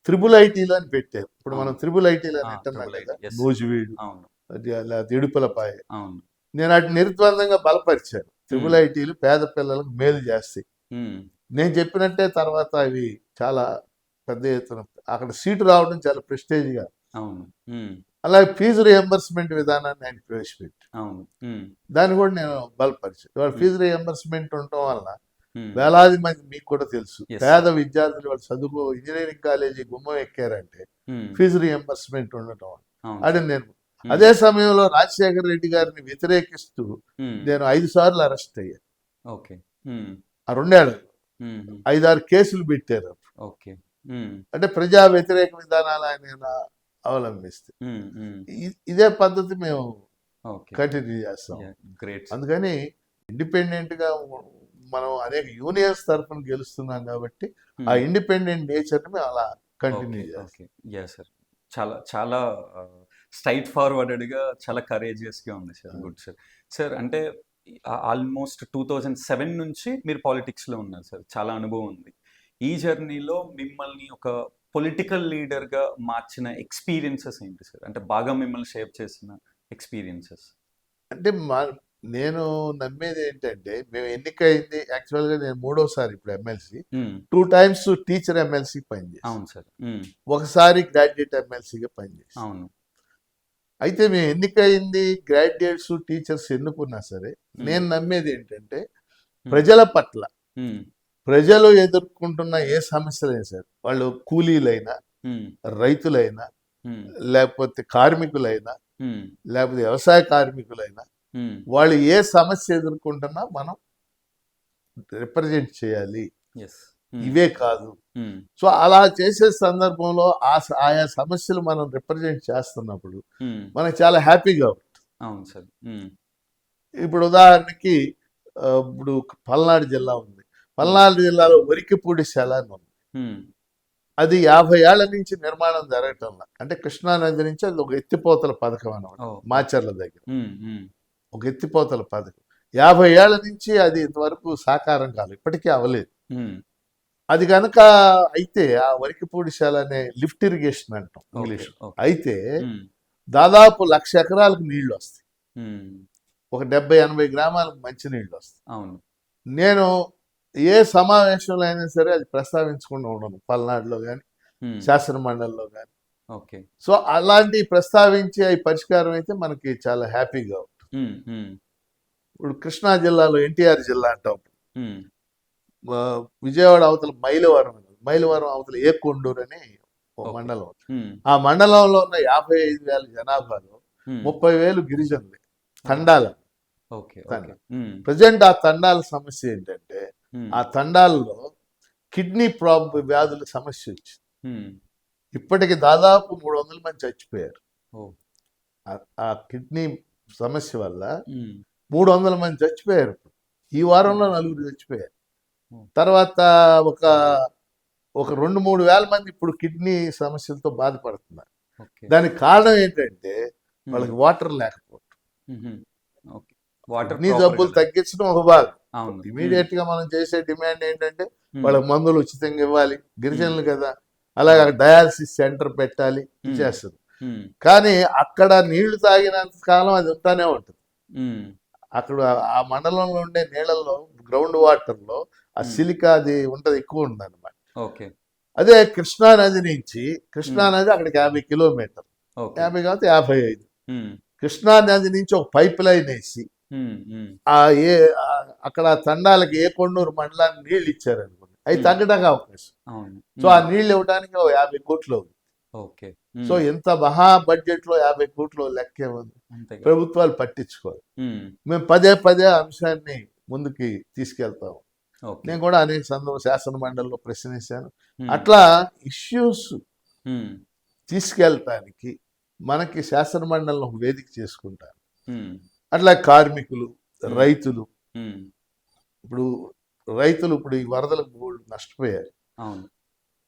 త్రిబుల్ ఐటీలు అని పెట్టారు. ఇప్పుడు మనం త్రిబుల్ ఐటీలు అని అంటున్నాం కదా, నూజివీడు, లేకపోతే ఇడుపులపాయ. నేను వాటిని నిర్ద్వందంగా బలపరిచాను. త్రిబుల్ ఐటీలు పేద పిల్లలకు మేలు చేస్తాయి. నేను చెప్పినట్టే తర్వాత అవి చాలా పెద్ద ఎత్తున అక్కడ సీటు రావడం చాలా ప్రెస్టేజ్గా. అలాగే ఫీజు రియంబర్స్మెంట్ విధానాన్ని ఆయన ప్రవేశపెట్టి దాన్ని కూడా నేను బలపరిచాను. ఇవాళ ఫీజు రియంబర్స్మెంట్ ఉండటం వల్ల వేలాది మంది, మీకు కూడా తెలుసు, పేద విద్యార్థులు వాళ్ళు చదువుకో ఇంజనీరింగ్ కాలేజీ గుమ్మం ఎక్కారంటే ఫీజు రియంబర్స్మెంట్ ఉండటం అది. నేను అదే సమయంలో రాజశేఖర రెడ్డి గారిని వ్యతిరేకిస్తూ నేను 5 సార్లు అరెస్ట్ అయ్యాను. ఆ 2 ఏళ్ళలో 5-6 కేసులు పెట్టారు. అంటే ప్రజా వ్యతిరేక విధానాలు ఆయన అవలంబిస్తే ఉమ్, ఉమ్. ఇదే పద్ధతి మేము ఓకే. కంటిన్యూ చేస్తాం. గ్రేట్. అందుకని ఇండిపెండెంట్ గా మనం అనేక యూనియన్స్ తరఫున గెలుస్తున్నాం కాబట్టి ఆ ఇండిపెండెంట్ నేచర్ ని మేము అలా కంటిన్యూ చేస్తాం. ఓకే. Yeah sir. చాలా చాలా స్ట్రైట్ ఫార్వర్డెడ్గా చాలా కరేజియస్గా ఉంది సార్. Good sir. సార్ అంటే ఆల్మోస్ట్ 2007 నుంచి మీరు పాలిటిక్స్లో ఉన్నారు సార్. చాలా అనుభవం ఉంది. ఈ జర్నీలో మిమ్మల్ని ఒక పొలిటికల్ లీడర్గా మార్చిన ఎక్స్పీరియన్సెస్ ఏంటి సార్? అంటే బాగా మిమ్మల్ని షేప్ చేసిన ఎక్స్పీరియన్సెస్. అంటే నేను నమ్మేది ఏంటంటే మేము ఎన్నికైంది యాక్చువల్గా నేను 3వసారి ఇప్పుడు ఎమ్మెల్సీ, 2 times టీచర్ ఎమ్మెల్సీ పనిచేసి, అవును సార్. ఒకసారి గ్రాడ్యుయేట్ ఎమ్మెల్సీగా పనిచేసి. అవును. అయితే మేము ఎన్నికైంది గ్రాడ్యుయేట్స్ టీచర్స్ ఎన్నుకున్నా సరే నేను నమ్మేది ఏంటంటే ప్రజల పట్ల ప్రజలు ఎదుర్కొంటున్న ఏ సమస్యలైనా సరే, వాళ్ళు కూలీలైనా, రైతులైనా, లేకపోతే కార్మికులైనా, లేకపోతే వ్యవసాయ కార్మికులైనా, వాళ్ళు ఏ సమస్య ఎదుర్కొంటున్నా మనం రిప్రజెంట్ చేయాలి, ఇవే కాదు. సో అలా చేసే సందర్భంలో ఆయా సమస్యలు మనం రిప్రజెంట్ చేస్తున్నప్పుడు మనకు చాలా హ్యాపీగా ఉంటుంది. అవును సార్. ఇప్పుడు ఉదాహరణకి ఇప్పుడు పల్నాడు జిల్లా ఉంది. పల్నాడు జిల్లాలో వరికిపూడిశాల అని ఉంది. అది 50 ఏళ్ల నుంచి నిర్మాణం జరగటంలా, అంటే కృష్ణానది నుంచి అది ఒక ఎత్తిపోతల పథకం అన్నమాట. మాచర్ల దగ్గర ఒక ఎత్తిపోతల పథకం 50 ఏళ్ల నుంచి అది ఇంతవరకు సాకారం కాలేదు, ఇప్పటికీ అవ్వలేదు. అది కనుక అయితే ఆ వరికిపూడిశాల అనే లిఫ్ట్ ఇరిగేషన్ అంటాం ఇంగ్లీష్, అయితే దాదాపు 1,00,000 ఎకరాలకు నీళ్లు వస్తాయి, ఒక 70-80 గ్రామాలకు మంచి నీళ్లు వస్తాయి. అవును. నేను ఏ సమావేశంలో అయినా సరే అది ప్రస్తావించకుండా ఉండను, పల్నాడులో కానీ శాసన మండలిలో కానీ. ఓకే. సో అలాంటి ప్రస్తావించి అవి పరిష్కారం అయితే మనకి చాలా హ్యాపీగా ఉంటుంది. ఇప్పుడు కృష్ణా జిల్లాలో ఎన్టీఆర్ జిల్లా అంటాం, విజయవాడ అవతల మైలవరం అవతల ఏకొండూరు అని ఒక మండలం. ఆ మండలంలో ఉన్న 55,000 జనాభాలో 30,000 గిరిజనులే, తండాల. ప్రజెంట్ ఆ తండాల సమస్య ఏంటంటే ఆ తండాల్లో కిడ్నీ వ్యాధుల సమస్య వచ్చింది. ఇప్పటికి దాదాపు 300 మంది చచ్చిపోయారు. ఆ కిడ్నీ సమస్య వల్ల 300 మంది చచ్చిపోయారు. ఈ వారంలో 4 చచ్చిపోయారు. తర్వాత ఒక 2-3 వేల మంది ఇప్పుడు కిడ్నీ సమస్యలతో బాధపడుతున్నారు. దానికి కారణం ఏంటంటే వాళ్ళకి వాటర్ లేకపోవడం. కిడ్నీ జబ్బులు తగ్గించడం ఒక భాగం. ఇమీడియట్ గా మనం చేసే డిమాండ్ ఏంటంటే వాళ్ళకి మందులు ఉచితంగా ఇవ్వాలి, గిరిజనులు కదా, అలాగే డయాలసిస్ సెంటర్ పెట్టాలి, చేస్తుంది. కానీ అక్కడ నీళ్లు తాగినంత కాలం అది ఉంటానే ఉంటుంది. అక్కడ ఆ మండలంలో ఉండే నీళ్ళల్లో గ్రౌండ్ వాటర్ లో ఆ సిలికా అది ఉంటది, ఎక్కువ ఉంటుంది అనమాట. అదే కృష్ణా నది నుంచి, కృష్ణా నది అక్కడికి 50 కిలోమీటర్లు, 50 కాదు 55. కృష్ణా నది నుంచి ఒక పైప్ లైన్ వేసి అక్కడ తండాలకి ఏకొండూరు మండలానికి నీళ్ళు ఇచ్చారు అనుకోండి, అవి తగ్గడానికి అవకాశం. సో ఆ నీళ్ళు ఇవ్వడానికి 50 కోట్లు అవుతుంది. సో ఎంత మహా బడ్జెట్ లో 50 కోట్లు లెక్కే ఉంది. ప్రభుత్వాలు పట్టించుకోవాలి. మేము పదే అంశాన్ని ముందుకి తీసుకెళ్తాము. నేను కూడా అనేక శాసన మండలిలో ప్రశ్నించాను. అట్లా ఇష్యూస్ తీసుకెళ్ళటానికి మనకి శాసన మండలిలో ఒక వేదిక చేసుకుంటారు. అట్లా కార్మికులు, రైతులు, ఇప్పుడు ఈ వరదలకు నష్టపోయారు.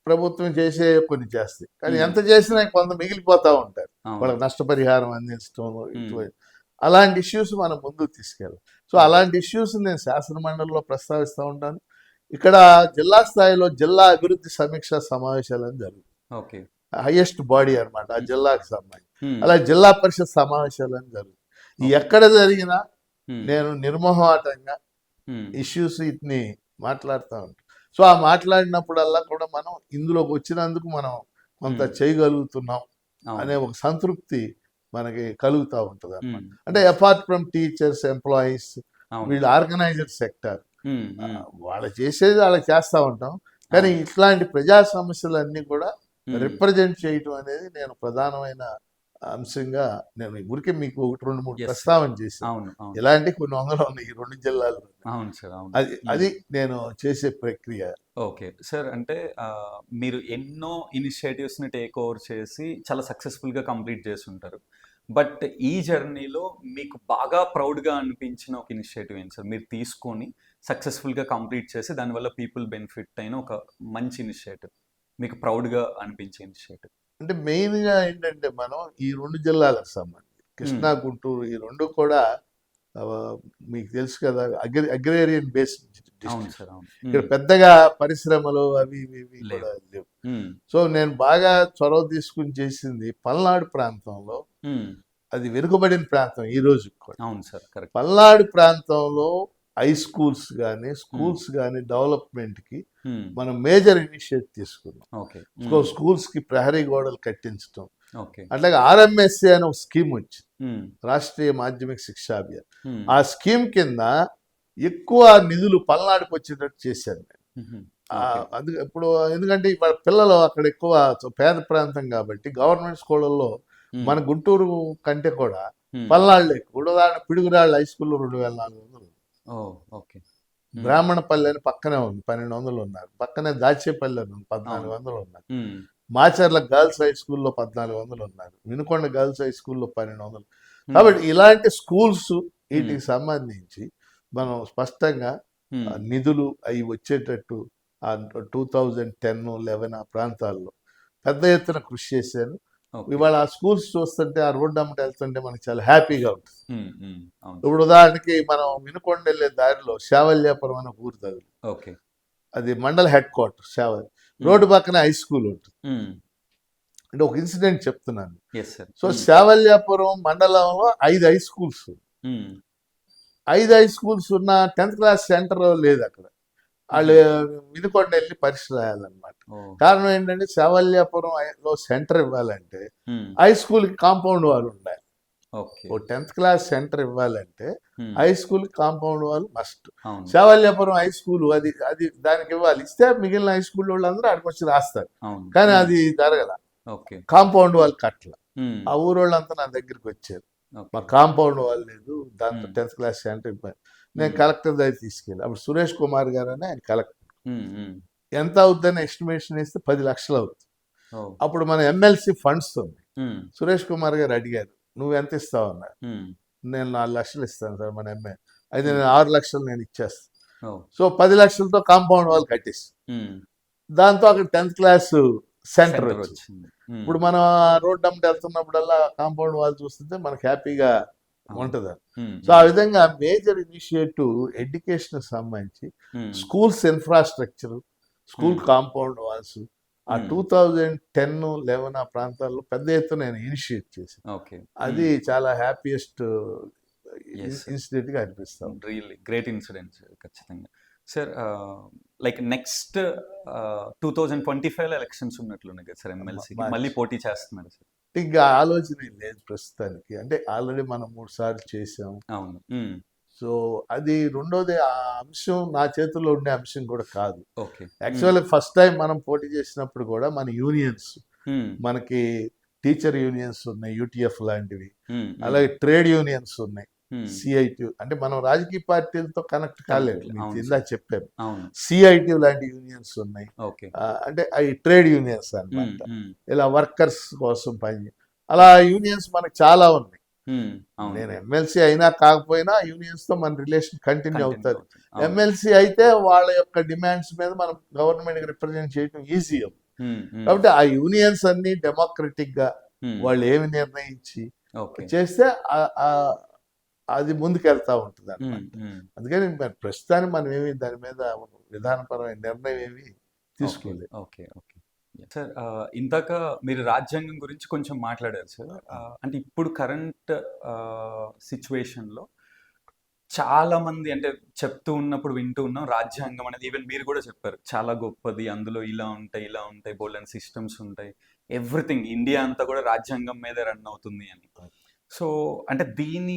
ప్రభుత్వం చేసే కొన్ని చేస్తాయి, కానీ ఎంత చేసినా కొంత మిగిలిపోతా ఉంటారు. వాళ్ళకి నష్టపరిహారం అందించడం, అలాంటి ఇష్యూస్ మనం ముందుకు తీసుకెళ్ళాలి. సో అలాంటి ఇష్యూస్ నేను శాసన మండలిలో ప్రస్తావిస్తూ ఉంటాను. ఇక్కడ జిల్లా స్థాయిలో జిల్లా అభివృద్ధి సమీక్ష సమావేశాలు జరుగుతాయి, హైయెస్ట్ బాడీ అనమాట ఆ జిల్లాకి సంబంధించి. అలా జిల్లా పరిషత్ సమావేశాలు జరుగుతాయి. ఎక్కడ జరిగినా నేను నిర్మోహమాటంగా ఇష్యూస్ ఇట్ని మాట్లాడుతూ ఉంటాను. సో ఆ మాట్లాడినప్పుడల్లా కూడా మనం ఇందులోకి వచ్చినందుకు మనం కొంత చేయగలుగుతున్నాం అనే ఒక సంతృప్తి మనకి కలుగుతూ ఉంటుంది అన్నమాట. అంటే అపార్ట్ ఫ్రమ్ టీచర్స్, ఎంప్లాయీస్, వీళ్ళు ఆర్గనైజర్ సెక్టర్, వాళ్ళు చేసేది వాళ్ళకి చేస్తూ ఉంటాం. కానీ ఇట్లాంటి ప్రజా సమస్యలన్నీ కూడా రిప్రజెంట్ చేయటం అనేది నేను ప్రధానమైన అంశంగా నేను ఊరికే మీకు 1-2-3 Yes, sir. ప్రస్తావన చేశాను. అవును అవును ఇలాంటి కొన్ని వందలు ఉన్నాయి ఈ 2 జిల్లాల్లో. అవును సార్ అవును. అది నేను చేసే ప్రక్రియ. ఓకే సార్, అంటే మీరు ఎన్నో ఇనిషియేటివ్స్ని టేక్ ఓవర్ చేసి చాలా సక్సెస్ఫుల్గా కంప్లీట్ చేసి ఉంటారు. బట్ ఈ జర్నీలో మీకు బాగా ప్రౌడ్గా అనిపించిన ఒక ఇనిషియేటివ్ ఏంటి సార్? మీరు తీసుకొని సక్సెస్ఫుల్గా కంప్లీట్ చేసి దానివల్ల పీపుల్ బెనిఫిట్ అయిన ఒక మంచి ఇనిషియేటివ్, మీకు ప్రౌడ్గా అనిపించే ఇనిషియేటివ్. అంటే మెయిన్‌గా ఏంటంటే మనం ఈ 2 జిల్లాలకు సంబంధించి కృష్ణా, గుంటూరు ఈ 2 కూడా మీకు తెలుసు కదా అగ్రేరియన్ బేస్డ్ అవును డిస్ట్రిక్ట్స్. సార్ అవును. ఇక్కడ పెద్దగా పరిశ్రమలు అవి ఇవి లేవు. కూడా లేవు. మ్మ్. సో నేను బాగా చొరవ తీసుకుని చేసింది పల్నాడు ప్రాంతంలో. మ్మ్. అది వెనుకబడిన ప్రాంతం ఈ రోజు కూడా. అవును సార్ కరెక్ట్. పల్నాడు ప్రాంతంలో హై స్కూల్స్ కానీ స్కూల్స్ కానీ డెవలప్మెంట్కి మ్మ్. మనం మేజర్ ఇనిషియేటివ్ తీసుకున్నాం. ఓకే. స్కూల్స్కి ప్రహరీ గోడలు కట్టించడం, ఓకే. అట్లాగే ఆర్ఎంఎస్సి అనే ఒక స్కీమ్ వచ్చింది, మ్మ్. రాష్ట్రీయ మాధ్యమిక శిక్షా అభియాన్. మ్మ్. ఆ స్కీమ్ కింద ఎక్కువ నిధులు పల్నాడుకు వచ్చేటట్టు చేశాను నేను. మ్మ్. అది ఇప్పుడు ఎందుకంటే ఇవాళ పిల్లలు అక్కడ ఎక్కువ పేద ప్రాంతం కాబట్టి గవర్నమెంట్ స్కూళ్ళల్లో మ్మ్. మన గుంటూరు కంటే కూడా మ్మ్. పల్నాడులో ఎక్కువ. ఉదాహరణ పిడుగురాళ్ళ హై స్కూల్లో 2400, ఓ ఓకే. మ్మ్. బ్రాహ్మణపల్లి అని పక్కనే ఉంది 1200 ఉన్నారు, పక్కనే దాచేపల్లి అని ఉంది 1400 ఉన్నారు, మ్మ్. మాచర్ల గర్ల్స్ హై స్కూల్లో 1400 ఉన్నారు, వినుకొండ గర్ల్స్ హై స్కూల్లో 1200. మ్మ్. కాబట్టి ఇలాంటి స్కూల్స్ వీటికి మ్మ్. సంబంధించి మనం స్పష్టంగా మ్మ్. నిధులు అవి వచ్చేటట్టు 2010-11 ఆ ప్రాంతాల్లో పెద్ద ఎత్తున కృషి చేశాను. ఓకే. ఇవాళ ఆ స్కూల్స్ చూస్తుంటే ఆ రోడ్డు అమ్మట వెళ్తుంటే మనకి చాలా హ్యాపీగా ఉంటుంది. మ్మ్. మ్మ్. అవును. ఇప్పుడు ఉదాహరణకి మనం వినుకొండ వెళ్ళే దారిలో శావల్యాపురం అనే ఊరు తగులు, ఓకే. అది మండల హెడ్ క్వార్టర్ శావల్, మ్మ్. రోడ్డు పక్కన హై స్కూల్ ఉంటుంది. మ్మ్. అంటే ఒక ఇన్సిడెంట్ చెప్తున్నాను. Yes sir. సో శావల్యాపురం మండలంలో 5 హై స్కూల్స్, మ్మ్. 5 హై స్కూల్స్ ఉన్న 10th క్లాస్ సెంటర్ లేదు అక్కడ. వాళ్ళు వినుకొండ వెళ్ళి పరీక్ష రాయాలన్నమాట. ఓ. కారణం ఏంటంటే శావల్యాపురంలో సెంటర్ ఇవ్వాలంటే మ్మ్. హై స్కూల్కి కాంపౌండ్ వాళ్ళు ఉండాలి. ఓకే. ఓ 10th క్లాస్ సెంటర్ ఇవ్వాలంటే మ్మ్. హై స్కూల్కి కాంపౌండ్ వాళ్ళు మస్ట్. అవును. శావల్యాపురం హై స్కూల్ అది అది దానికి ఇవ్వాలి. ఇస్తే మిగిలిన హై స్కూల్ వాళ్ళందరూ అక్కడికి వచ్చి రాస్తారు. అవును. కానీ మ్మ్. అది జరగల. ఓకే. కాంపౌండ్ వాళ్ళు కట్టల. మ్మ్. ఆ ఊరోళ్ళంతా నా దగ్గరికి వచ్చారు, ఓకే. మా కాంపౌండ్ వాళ్ళు లేదు, దాంతో మ్మ్. 10th క్లాస్ సెంటర్ ఇవ్వాలి. నేను మ్మ్. కలెక్టర్ దగ్గర తీసుకెళ్ళి అప్పుడు సురేష్ కుమార్ గారు అని ఆయన కలెక్టర్. మ్మ్. మ్మ్. ఎంత అవుతుందని ఎస్టిమేషన్ వేస్తే 10 లక్షలు అవుతుంది. ఓ. అప్పుడు మన ఎమ్మెల్సీ ఫండ్స్ ఉంది. మ్మ్. సురేష్ కుమార్ గారు అడిగారు, నువ్వు ఎంత ఇస్తావు అన్నారు. మ్మ్. నేను 4 లక్షలు ఇస్తాను సార్ మన ఎమ్మెల్యే. అయితే మ్మ్. నేను 6 లక్షలు నేను ఇచ్చేస్తాను. ఓ. సో 10 లక్షలతో కాంపౌండ్ వాళ్ళు కట్టేసి మ్మ్. దాంతో అక్కడ 10th క్లాస్ సెంటర్ సెంటర్ వచ్చింది. వచ్చింది. మ్మ్. ఇప్పుడు మనం రోడ్ అమ్మటి వెళ్తున్నప్పుడల్లా కాంపౌండ్ వాళ్ళు చూస్తుంటే మనకు హ్యాపీగా అవును. ఉంటుంది. మ్మ్. సో ఆ విధంగా మేజర్ ఇనిషియేటివ్ ఎడ్యుకేషన్ సంబంధించి మ్మ్. స్కూల్స్ ఇన్ఫ్రాస్ట్రక్చర్, స్కూల్ మ్మ్. కాంపౌండ్ వాల్స్ ఆ మ్మ్. 2010-11 ఆ ప్రాంతాల్లో పెద్ద ఎత్తున నేను ఇనిషియేట్ చేశాను. ఓకే. అది చాలా హ్యాపీయెస్ట్ Yes, sir. ఇన్సిడెంట్గా అనిపిస్తాం. రియల్లీ గ్రేట్ ఇన్సిడెంట్ ఖచ్చితంగా. సార్ లైక్ నెక్స్ట్ 2025లో ఎలక్షన్స్ ఉన్నట్లున్నాయి కదా సార్, ఎమ్మెల్సీకి మార్చి. మళ్ళీ పోటీ చేస్తున్నారు సార్? ఇంకా ఆలోచన ఏం లేదు ప్రస్తుతానికి. అంటే ఆల్రెడీ మనం 3 సార్లు చేసాం. అవును. మ్మ్. సో అది రెండోది ఆ అంశం నా చేతుల్లో ఉండే అంశం కూడా కాదు. ఓకే. యాక్చువల్లీ ఫస్ట్ టైం మనం పోటీ చేసినప్పుడు కూడా మన యూనియన్స్, మ్మ్. మనకి టీచర్ యూనియన్స్ ఉన్నాయి యూటీఎఫ్ లాంటివి, మ్మ్. అలాగే ట్రేడ్ యూనియన్స్ ఉన్నాయి మ్మ్. సిఐటి. అంటే మనం రాజకీయ పార్టీలతో కనెక్ట్ కాలేదు, మీకు అవును ఇందా సార్. చెప్పాము. అవును. సిఐటి లాంటి యూనియన్స్ ఉన్నాయి. ఓకే. అంటే అవి ట్రేడ్ యూనియన్స్ మ్మ్. అన్నమాట, మ్మ్. ఇలా వర్కర్స్ కోసం పని. అలా యూనియన్స్ మనకు చాలా ఉన్నాయి. మ్మ్. అవును. నేను ఎమ్మెల్సీ అయినా కాకపోయినా యూనియన్స్ తో మన రిలేషన్ కంటిన్యూ Continue అవుతుంది. అవుతుంది. అవును. ఎమ్మెల్సీ అయితే వాళ్ళ యొక్క డిమాండ్స్ మీద మనం గవర్నమెంట్ రిప్రజెంట్ చేయడం ఈజీ అవుతుంది. మ్మ్. మ్మ్. కాబట్టి ఆ యూనియన్స్ అన్ని డెమోక్రటిక్ గా మ్మ్. వాళ్ళు ఏమి నిర్ణయించి ఓకే. చేస్తే అది ముందుకెళ్తా ఉంటుంది మ్మ్. అన్నమాట. మ్మ్. అందుకని మరి ప్రస్తుతానికి మనం ఏమి దాని మీద విధానపరమైన నిర్ణయం ఏమి తీసుకోలేదు. ఓకే. ఓకే. సార్ ఇందాక మీరు రాజ్యాంగం గురించి కొంచెం మాట్లాడారు సార్. అంటే ఇప్పుడు కరెంట్ సిచ్యువేషన్లో చాలా మంది అంటే చెప్తూ ఉన్నప్పుడు వింటూ ఉన్నాం, రాజ్యాంగం అనేది ఈవెన్ మీరు కూడా చెప్పారు చాలా గొప్పది, అందులో ఇలా ఉంటాయి బోల్డెన్ సిస్టమ్స్ ఉంటాయి, ఎవ్రీథింగ్ ఇండియా అంతా కూడా రాజ్యాంగం మీదే రన్ అవుతుంది అని. సో అంటే దీని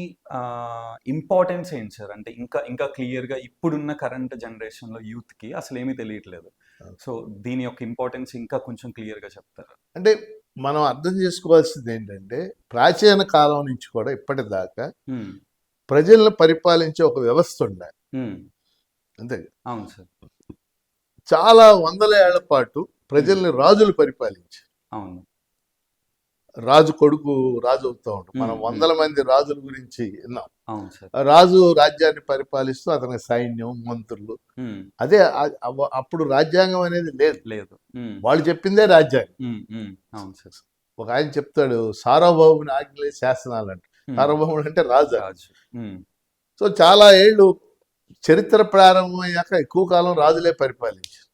ఇంపార్టెన్స్ ఏంటి సార్? అంటే ఇంకా క్లియర్గా ఇప్పుడున్న కరెంట్ జనరేషన్లో యూత్కి అసలు ఏమీ తెలియట్లేదు. సో దీని యొక్క ఇంపార్టెన్స్ ఇంకా కొంచెం క్లియర్గా చెప్తారా? అంటే మనం అర్థం చేసుకోవాల్సింది ఏంటంటే ప్రాచీన కాలం నుంచి కూడా ఇప్పటిదాకా ఉమ్, ప్రజలను పరిపాలించే ఒక వ్యవస్థ ఉండాలి. ఉమ్, అంతే. అవును సార్. చాలా వందల ఏళ్ల పాటు ప్రజల్ని రాజులు పరిపాలించారు. అవును. రాజు కొడుకు రాజు అవుతా ఉంటాడు. మనం ఉమ్, వందల మంది రాజుల గురించి విన్నాం. అవును సార్. ఆ రాజు రాజ్యాన్ని పరిపాలిస్తూ అతని సైన్యం, మంత్రులు. ఉమ్, అదే అప్పుడు రాజ్యాంగం అనేది లేదు. లేదు. ఉమ్, వాళ్ళు చెప్పిందే రాజ్యాంగం. ఉమ్, ఉమ్, అవును సార్. ఒక ఆయన చెప్తాడు సార్వభౌముని ఆజ్ఞలే శాసనాలు అంటే. ఉమ్, సార్వభౌముడు అంటే రాజు. రాజు. ఉమ్, సో చాలా ఏళ్ళు చరిత్ర ప్రారంభమయ్యాక ఎక్కువ కాలం రాజులే పరిపాలించారు.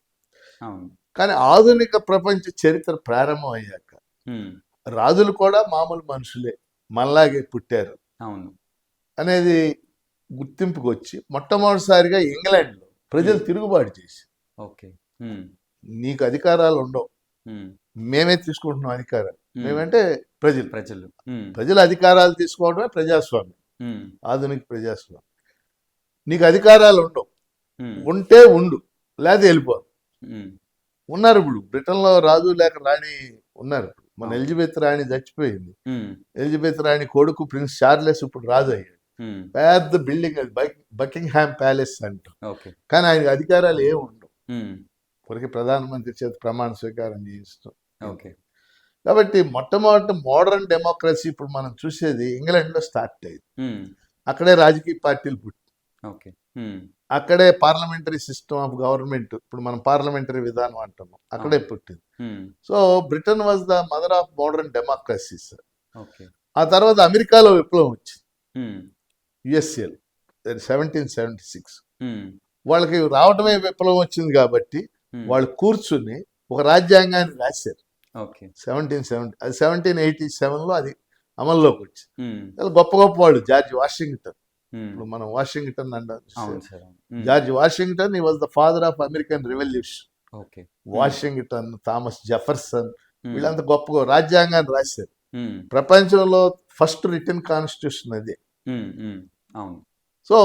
అవును. కానీ ఆధునిక ప్రపంచ చరిత్ర ప్రారంభం అయ్యాక ఉమ్, రాజులు కూడా మామూలు మనుషులే, మనలాగే పుట్టారు అవును. అనేది గుర్తింపుకు వచ్చి మొట్టమొదటిసారిగా ఇంగ్లాండ్లో ప్రజలు తిరుగుబాటు చేసి ఓకే. ఉమ్, నీకు అధికారాలు ఉండవు, ఉమ్, మేమే తీసుకుంటున్నాం అధికారాలు. ఉమ్, మేమంటే ప్రజలు. ప్రజలు. ఉమ్, ప్రజలు అధికారాలు తీసుకోవడమే ప్రజాస్వామ్యం, ఉమ్, ఆధునిక ప్రజాస్వామ్యం. నీకు అధికారాలు ఉండవు, ఉమ్, ఉంటే ఉండు, లేదా వెళ్ళిపో. ఉమ్, ఉన్నారు ఇప్పుడు బ్రిటన్లో రాజు లేక రాణి ఉన్నారు. ఇప్పుడు మన అవును. ఎలిజబెత్ రాణి చచ్చిపోయింది. ఉమ్, ఎలిజబెత్ రాణి కొడుకు ప్రిన్స్ చార్లెస్ ఇప్పుడు రాజు అయ్యాడు. ఉమ్, పెద్ద బిల్డింగ్ అది, బకింగ్హామ్ ప్యాలెస్ అంటారు. ఓకే. కానీ ఆయనకి అధికారాలు ఏమి ఉండవు. ఉమ్, ఇప్పటికీ ప్రధానమంత్రి చేత ప్రమాణ స్వీకారం చేయిస్తాం. ఓకే. కాబట్టి మొట్టమొదటి మోడర్న్ డెమోక్రసీ ఇప్పుడు మనం చూసేది ఇంగ్లాండ్లో స్టార్ట్ అయ్యింది. ఉమ్, అక్కడే రాజకీయ పార్టీలు పుట్టి, ఓకే. ఉమ్, అక్కడే పార్లమెంటరీ సిస్టమ్ ఆఫ్ గవర్నమెంట్, ఇప్పుడు మనం పార్లమెంటరీ విధానం అంటున్నాం, అక్కడే పుట్టింది. Um, so Britain was the mother of modern democracies. Okay. ఆ తర్వాత అమెరికాలో విప్లవం వచ్చింది, ఉమ్, యుఎస్ఏలో 1776. ఉమ్, వాళ్ళకి రావటమే విప్లవం వచ్చింది కాబట్టి ఉమ్, వాళ్ళు కూర్చుని ఒక రాజ్యాంగాన్ని రాశారు. ఓకే. 1770 అది 1787లో అది అమల్లోకి వచ్చింది. ఉమ్, చాలా గొప్ప గొప్ప వాళ్ళు. జార్జ్ వాషింగ్టన్, ఉమ్, ఇప్పుడు మనం వాషింగ్టన్ అంటాం. అవును సార్. అవును. ఉమ్, జార్జ్ వాషింగ్టన్ ఈ was the father of American revolution. Okay. Washington, Thomas Jefferson, um, వీళ్ళంతా గొప్ప రాజ్యాంగాన్ని రాశారు. ఉమ్, ప్రపంచంలో ఫస్ట్ రిటర్న్ కాన్స్టిట్యూషన్ అదే. ఉమ్, ఉమ్, అవును. సో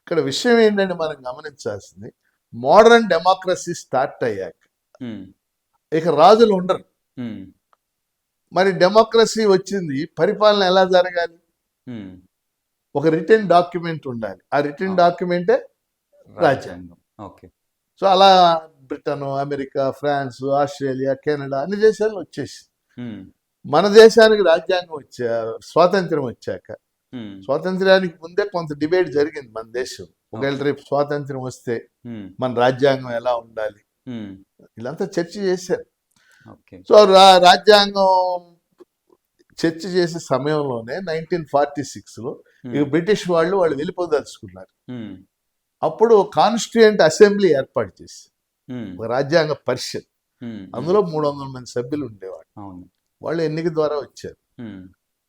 ఇక్కడ విషయం ఏంటంటే మనం గమనించాల్సింది, మోడర్న్ డెమోక్రసీ స్టార్ట్ అయ్యాక ఉమ్, ఇక రాజులు ఉండరు. ఉమ్, మరి డెమోక్రసీ వచ్చింది, పరిపాలన ఎలా జరగాలి? ఉమ్, ఒక రిటర్న్ డాక్యుమెంట్ ఉండాలి. ఆ రిటర్న్ డాక్యుమెంటే రాజ్యాంగం. ఓకే. సో అలా Britain, America, France, Australia, Canada అన్ని దేశాలు వచ్చేసి ఉమ్, మన దేశానికి రాజ్యాంగం స్వాతంత్రం వచ్చాక, ఉమ్, స్వాతంత్ర్యానికి ముందే కొంత డిబేట్ జరిగింది మన దేశం. ఒకవేళ రేపు స్వాతంత్రం వస్తే ఉమ్, మన రాజ్యాంగం ఎలా ఉండాలి, ఉమ్, వీళ్ళంతా చర్చ చేశారు. ఓకే. సో రాజ్యాంగం చర్చ చేసే సమయంలోనే 1946లో ఇక బ్రిటిష్ వాళ్ళు వెళ్ళిపోదలుచుకున్నారు. ఉమ్, అప్పుడు కాన్స్టిట్యూయెంట్ అసెంబ్లీ ఏర్పాటు చేసి ఉమ్, ఒక రాజ్యాంగ పరిషత్, ఉమ్, అందులో 300 మంది సభ్యులు ఉండేవాళ్ళు. అవును. వాళ్ళు ఎన్నిక ద్వారా వచ్చారు. ఉమ్,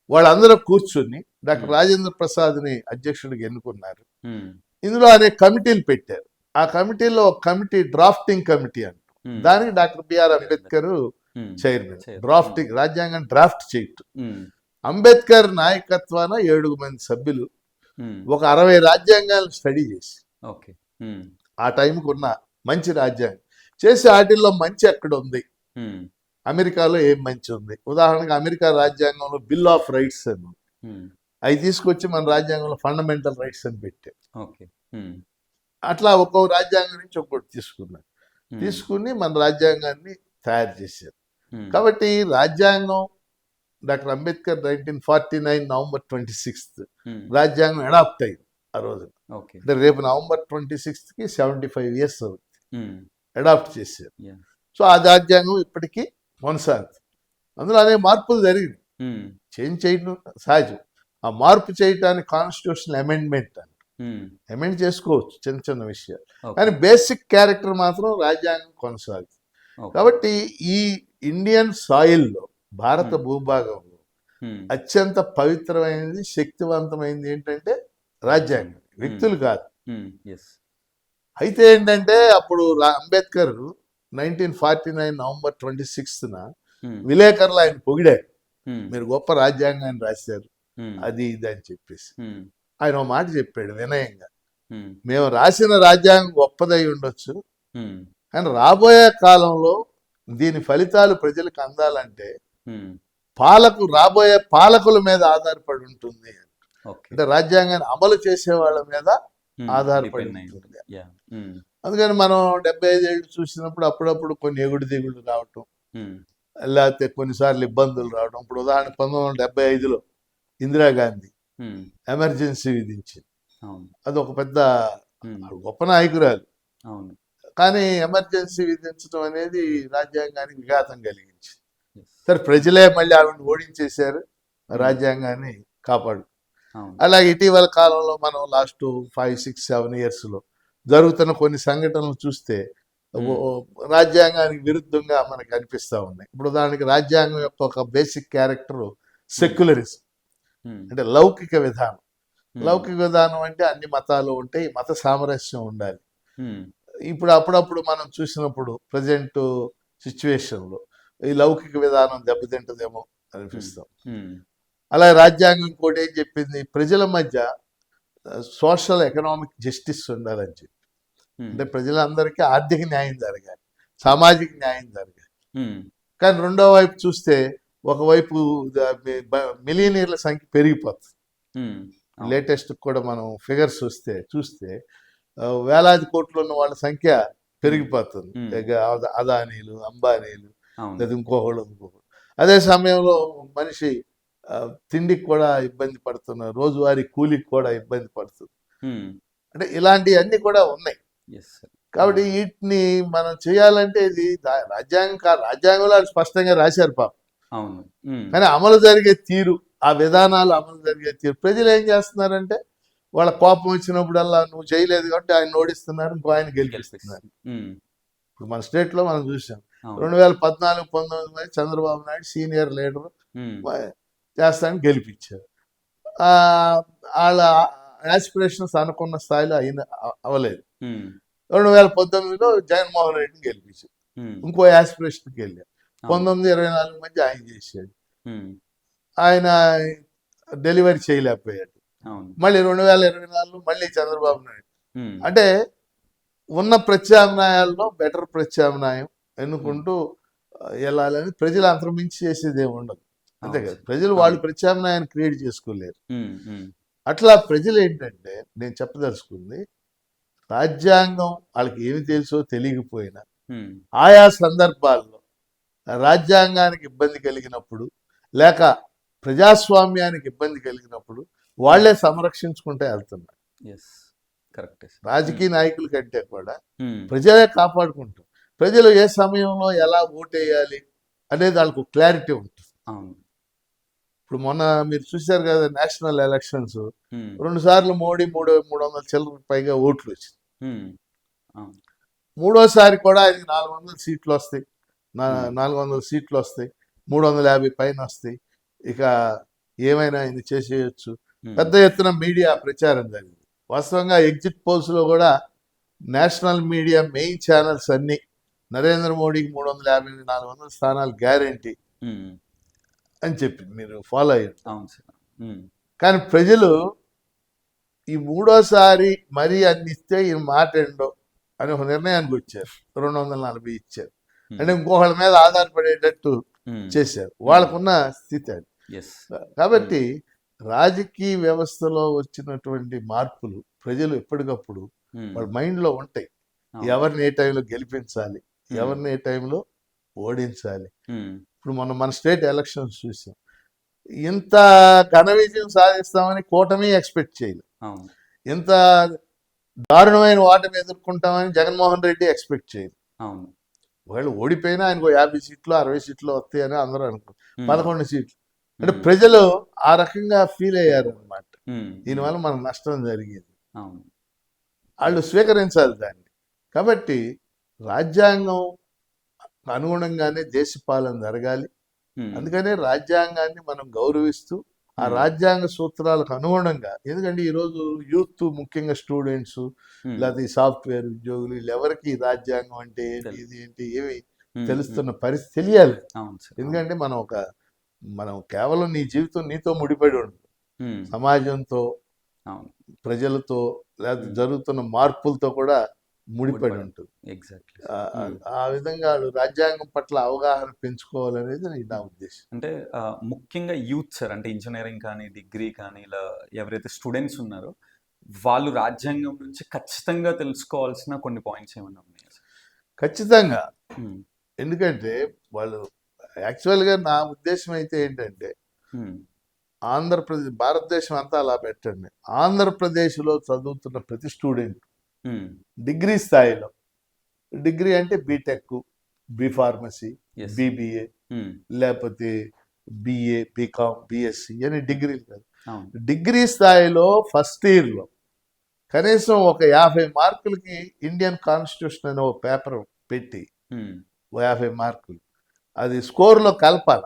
వాళ్ళందరూ కూర్చొని డాక్టర్ రాజేంద్ర ప్రసాద్ని అధ్యక్షుడికి ఎన్నుకున్నారు. ఉమ్, ఇందులో అనేక కమిటీలు పెట్టారు. ఆ కమిటీలో ఒక కమిటీ డ్రాఫ్టింగ్ కమిటీ అంటారు. ఉమ్, దానికి డాక్టర్ బిఆర్ అంబేద్కర్ ఉమ్, చైర్మన్. చైర్మన్. డ్రాఫ్టింగ్, రాజ్యాంగం డ్రాఫ్ట్ చేయటం. ఉమ్, అంబేద్కర్ నాయకత్వాన 7 మంది సభ్యులు ఉమ్, ఒక 60 రాజ్యాంగాలను స్టడీ చేసి, ఓకే. ఉమ్, ఆ టైంకి ఉన్న మంచి రాజ్యాంగం చేసి వాటిల్లో మంచి ఎక్కడ ఉంది, ఉమ్, అమెరికాలో ఏం మంచి ఉంది. ఉదాహరణకు అమెరికా రాజ్యాంగంలో బిల్ ఆఫ్ రైట్స్ అని, ఉమ్, అవి తీసుకొచ్చి మన రాజ్యాంగంలో ఫండమెంటల్ రైట్స్ అని పెట్టారు. ఓకే. ఉమ్, అట్లా ఒక్కొక్క రాజ్యాంగం నుంచి ఒక్కొక్కటి తీసుకున్నారు. ఉమ్, తీసుకుని మన రాజ్యాంగాన్ని తయారు చేశారు. ఉమ్, కాబట్టి రాజ్యాంగం డాక్టర్ అంబేద్కర్ 1949 నవంబర్ 26 ఉమ్, రాజ్యాంగం అడాప్ట్ అయింది ఆ రోజు. ఓకే. అంటే రేపు నవంబర్ 26కి 75 years అవుతుంది. ఉమ్, అడాప్ట్ చేశారు. yeah. సో ఆ రాజ్యాంగం ఇప్పటికీ కొనసాగుతుంది. అందులో అనేక మార్పులు జరిగింది. ఉమ్, చేంజ్ చేయడం సహజం. ఆ మార్పు చేయటానికి కాన్స్టిట్యూషనల్ అమెండ్మెంట్ అని అమెండ్ చేసుకోవచ్చు, చిన్న చిన్న విషయాలు. ఓకే. కానీ బేసిక్ క్యారెక్టర్ మాత్రం రాజ్యాంగం కొనసాగుతుంది. ఓకే. కాబట్టి ఈ ఇండియన్ సాయిల్లో, భారత Hmm. భూభాగంలో ఉమ్, అత్యంత పవిత్రమైనది, శక్తివంతమైనది ఏంటంటే రాజ్యాంగం, వ్యక్తులు కాదు. ఉమ్, yes. అయితే ఏంటంటే అప్పుడు అంబేద్కర్ 1949 నవంబర్ 26న ఉమ్, విలేకరులు ఆయన పొగిడారు. ఉమ్, మీరు గొప్ప రాజ్యాంగాన్ని రాశారు, ఉమ్, అది ఇది అని చెప్పేసి. ఉమ్, ఆయన ఒక మాట చెప్పాడు వినయంగా, ఉమ్, మేము రాసిన రాజ్యాంగం గొప్పదై ఉండొచ్చు, ఉమ్, కానీ రాబోయే కాలంలో దీని ఫలితాలు ప్రజలకు అందాలంటే ఉమ్, రాబోయే పాలకుల మీద ఆధారపడి ఉంటుంది. ఓకే. అంటే రాజ్యాంగాన్ని అమలు చేసే వాళ్ళ మీద ఉమ్, ఆధారపడి depend అయి ఉంటుంది. ఉంటుంది. Yeah. ఉమ్, అందుకని మనం 75 ఏళ్ళు చూసినప్పుడు అప్పుడప్పుడు కొన్ని ఎగుడు దిగుడు రావటం, ఉమ్, లేకపోతే కొన్నిసార్లు ఇబ్బందులు రావడం. ఇప్పుడు ఉదాహరణ 1975లో ఇందిరాగాంధీ ఉమ్, ఎమర్జెన్సీ విధించింది. అవును. అది ఒక పెద్ద ఉమ్, గొప్ప నాయకురాలు. అవును. కానీ ఎమర్జెన్సీ విధించడం అనేది రాజ్యాంగానికి విఘాతం కలిగించింది. Yes. సరే, ప్రజలే మళ్ళీ ఆవిడని ఓడించేశారు, ఉమ్, రాజ్యాంగాన్ని కాపాడు. అవును. అలాగే ఇటీవల కాలంలో మనం లాస్ట్ 5, 6, 7 ఇయర్స్లో జరుగుతున్న కొన్ని సంఘటనలు చూస్తే రాజ్యాంగానికి విరుద్ధంగా మనకు అనిపిస్తూ ఉన్నాయి. ఇప్పుడు దానికి రాజ్యాంగం యొక్క ఒక బేసిక్ క్యారెక్టర్ సెక్యులరిజం, ఉమ్, అంటే లౌకిక విధానం. ఉమ్, లౌకిక విధానం అంటే అన్ని మతాలు ఉంటాయి, మత సామరస్యం ఉండాలి. ఉమ్, ఇప్పుడు అప్పుడప్పుడు మనం చూసినప్పుడు ప్రజెంట్ సిచ్యువేషన్లో ఈ లౌకిక విధానం దెబ్బతింటదేమో అనిపిస్తాం. ఉమ్, అలాగే రాజ్యాంగం కూడా ఏం చెప్పింది, ప్రజల మధ్య సోషల్ ఎకనామిక్ జస్టిస్ ఉండాలని చెప్పి. ఉమ్, అంటే ప్రజలందరికీ ఆర్థిక న్యాయం జరగాలి, సామాజిక న్యాయం జరగాలి. ఉమ్, కానీ రెండో వైపు చూస్తే ఒకవైపు మిలియనీర్ల సంఖ్య పెరిగిపోతుంది. ఉమ్, అవును. లేటెస్ట్ కూడా మనం ఫిగర్స్ చూస్తే వేలాది కోట్లు ఉన్న వాళ్ళ సంఖ్య పెరిగిపోతుంది. అదానీలు, అంబానీలు, అవును. లేదా ఇంకోహోళ్ళు. అదే సమయంలో మనిషి తిండికి కూడా ఇబ్బంది పడుతున్నారు, రోజువారీ కూలికి కూడా ఇబ్బంది పడుతుంది. ఉమ్, అంటే ఇలాంటివన్నీ కూడా ఉన్నాయి. yes, sir. కాబట్టి వీటిని మనం చేయాలంటే ఇది రాజ్యాంగంలో స్పష్టంగా రాశారు పాపం. అవును. ఉమ్, కానీ అమలు జరిగే తీరు, ఆ విధానాలు అమలు జరిగే తీరు, ప్రజలు ఏం చేస్తున్నారంటే వాళ్ళ కోపం వచ్చినప్పుడల్లా నువ్వు చేయలేదు కాబట్టి ఆయన ఓడిస్తున్నారు, ఇంకో ఆయన గెలిపిస్తున్నారు. ఉమ్, ఇప్పుడు మన స్టేట్లో మనం చూసాం, అవును. 2014-19 చంద్రబాబు నాయుడు సీనియర్ లీడర్ ఉమ్, చేస్తానని గెలిపించారు. వాళ్ళ యాస్పిరేషన్స్ అనుకున్న స్థాయిలో అవ్వలేదు. ఉమ్, 2019లో జగన్మోహన్ రెడ్డిని గెలిపించారు, ఉమ్, ఇంకో యాస్పిరేషన్కి వెళ్ళారు. 19-24 మధ్య ఆయన చేశాడు, ఉమ్, ఆయన డెలివరీ చేయలేకపోయాడు. అవును. మళ్ళీ 2024 మళ్ళీ చంద్రబాబు నాయుడు. ఉమ్, అంటే ఉన్న ప్రత్యామ్నాయాల్లో బెటర్ ప్రత్యామ్నాయం ఎన్నుకుంటూ వెళ్ళాలని, ప్రజలు అంతర్మించి చేసేది ఏమి ఉండదు. అంతే కదా, ప్రజలు వాళ్ళు ప్రత్యామ్నాయాన్ని క్రియేట్ చేసుకోలేరు. ఉమ్, ఉమ్, అట్లా ప్రజలు ఏంటంటే, నేను చెప్పదలుచుకుంది, రాజ్యాంగం వాళ్ళకి ఏమి తెలుసో తెలియకపోయినా ఉమ్, ఆయా సందర్భాల్లో రాజ్యాంగానికి ఇబ్బంది కలిగినప్పుడు, లేక ప్రజాస్వామ్యానికి ఇబ్బంది కలిగినప్పుడు వాళ్లే సంరక్షించుకుంటే వెళ్తున్నారు. yes, correct, sir. రాజకీయ నాయకుల కంటే కూడా ఉమ్, ప్రజలే కాపాడుకుంటారు. ప్రజలు ఏ సమయంలో ఎలా ఓటేయాలి అనేది వాళ్ళకు క్లారిటీ ఉంటుంది. అవును. ఇప్పుడు మొన్న మీరు చూశారు కదా, నేషనల్ ఎలక్షన్స్ ఉమ్, 2 సార్లు మోడీ 300 చిల్లర పైగా ఓట్లు వచ్చింది. ఉమ్, అవును. మూడోసారి కూడా ఆయనకి 400 సీట్లు వస్తాయి, 400 సీట్లు వస్తాయి, 350 పైన వస్తాయి. ఇక ఏమైనా ఆయన చేసేయచ్చు. ఉమ్, పెద్ద ఎత్తున మీడియా ప్రచారం జరిగింది. వాస్తవంగా ఎగ్జిట్ పోల్స్లో కూడా నేషనల్ మీడియా మెయిన్ ఛానల్స్ అన్నీ నరేంద్ర మోడీకి 350-400 స్థానాలు గ్యారంటీ ఉమ్, అని చెప్పింది, మీరు ఫాలో అయ్యారు. అవును సార్. ఉమ్, కానీ ప్రజలు ఈ మూడోసారి మరీ అన్ని ఇస్తే ఈ మాట ఏంటో అని ఒక నిర్ణయానికి వచ్చారు, 240 ఇచ్చారు. అంటే ఇంకొకళ్ళ మీద ఆధారపడేటట్టు ఉమ్, చేశారు. వాళ్ళకున్న స్థితి అది. yes, కాబట్టి రాజకీయ వ్యవస్థలో వచ్చినటువంటి మార్పులు ప్రజలు ఎప్పటికప్పుడు ఉమ్, వాళ్ళ మైండ్లో ఉంటాయి. అవును. ఎవరిని ఏ టైంలో గెలిపించాలి, ఎవరిని ఏ టైంలో ఓడించాలి. ఉమ్, ఇప్పుడు మన స్టేట్ ఎలక్షన్స్ చూసాం, ఇంత ఘన విజయం సాధిస్తామని కూటమి ఎక్స్పెక్ట్ చేయలేదు. అవును. ఇంత దారుణమైన ఓటమి ఎదుర్కొంటామని జగన్మోహన్ రెడ్డి ఎక్స్పెక్ట్ చేయలేదు. అవును. ఒకవేళ ఓడిపోయినా ఆయనకు 50 సీట్లు 60 సీట్లు వస్తాయని అందరూ అనుకున్నారు. ఉమ్, 11 సీట్లు అంటే ఉమ్, ప్రజలు ఆ రకంగా ఫీల్ అయ్యారు అనమాట. ఉమ్, దీనివల్ల మనకు నష్టం జరిగింది, అవును. వాళ్ళు స్వీకరించాలి దాన్ని. కాబట్టి రాజ్యాంగం అనుగుణంగానే దేశ పాలన జరగాలి. ఉమ్, అందుకనే రాజ్యాంగాన్ని మనం గౌరవిస్తూ ఆ రాజ్యాంగ సూత్రాలకు అనుగుణంగా, ఎందుకంటే ఈరోజు యూత్, ముఖ్యంగా స్టూడెంట్స్, ఉమ్, లేకపోతే ఈ సాఫ్ట్వేర్ ఉద్యోగులు, వీళ్ళెవరికి ఈ రాజ్యాంగం అంటే ఏంటి, తెలు- ఇది ఏంటి, ఏమి ఉమ్, తెలుస్తున్న పరిస్థితి తెలియాలి. అవును సార్. ఎందుకంటే మనం కేవలం నీ జీవితం నీతో ముడిపడి ఉంటుంది, ఉమ్, సమాజంతో, అవును. ప్రజలతో, లేకపోతే జరుగుతున్న మార్పులతో కూడా ముడిపడి ఉంటుంది. ఎగ్జాక్ట్లీ. ఆ విధంగా వాళ్ళు రాజ్యాంగం పట్ల అవగాహన పెంచుకోవాలనేది నా ఉద్దేశం. అంటే ముఖ్యంగా యూత్ సార్, అంటే ఇంజనీరింగ్ కానీ డిగ్రీ కానీ ఇలా ఎవరైతే స్టూడెంట్స్ ఉన్నారో వాళ్ళు రాజ్యాంగం నుంచి ఖచ్చితంగా తెలుసుకోవాల్సిన కొన్ని పాయింట్స్ ఏమైనా ఉన్నాయా సార్? ఖచ్చితంగా. ఎందుకంటే వాళ్ళు యాక్చువల్గా నా ఉద్దేశం అయితే ఏంటంటే ఆంధ్రప్రదేశ్, భారతదేశం అంతా అలా పెట్టండి, ఆంధ్రప్రదేశ్లో చదువుతున్న ప్రతి స్టూడెంట్ డిగ్రీ స్థాయిలో, డిగ్రీ అంటే బీటెక్, బి ఫార్మసీ, బీబీఏ, లేకపోతే బిఏ, బీకామ్, బిఎస్సి అని డిగ్రీలు కాదు, డిగ్రీ స్థాయిలో ఫస్ట్ ఇయర్లో కనీసం ఒక 50 మార్కులకి ఇండియన్ కాన్స్టిట్యూషన్ అనే ఒక పేపర్ పెట్టి 50 మార్కులు అది స్కోర్లో కలపాల.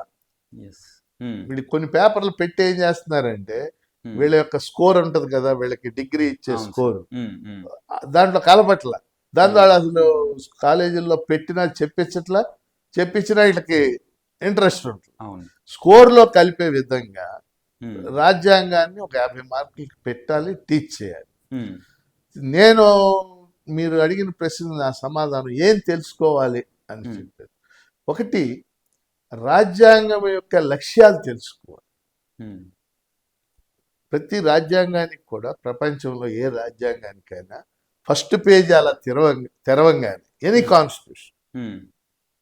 వీళ్ళకి కొన్ని పేపర్లు పెట్టి ఏం చేస్తున్నారంటే వీళ్ళ యొక్క స్కోర్ ఉంటది కదా, వీళ్ళకి డిగ్రీ ఇచ్చే స్కోర్, దాంట్లో కలపట్ల. దాంతో వాళ్ళు అసలు కాలేజీల్లో పెట్టినా చెప్పించినా వీళ్ళకి ఇంట్రెస్ట్ ఉంటుంది. స్కోర్లో కలిపే విధంగా రాజ్యాంగాన్ని ఒక 50 మార్కులకి పెట్టాలి, టీచ్ చేయాలి. నేను మీరు అడిగిన ప్రశ్న నా సమాధానం ఏం తెలుసుకోవాలి అని చెప్పారు. ఒకటి, రాజ్యాంగం యొక్క లక్ష్యాలు తెలుసుకోవాలి. ప్రతి రాజ్యాంగానికి కూడా, ప్రపంచంలో ఏ రాజ్యాంగానికైనా ఫస్ట్ పేజీ అలా తెరవంగానే ఎనీ కాన్స్టిట్యూషన్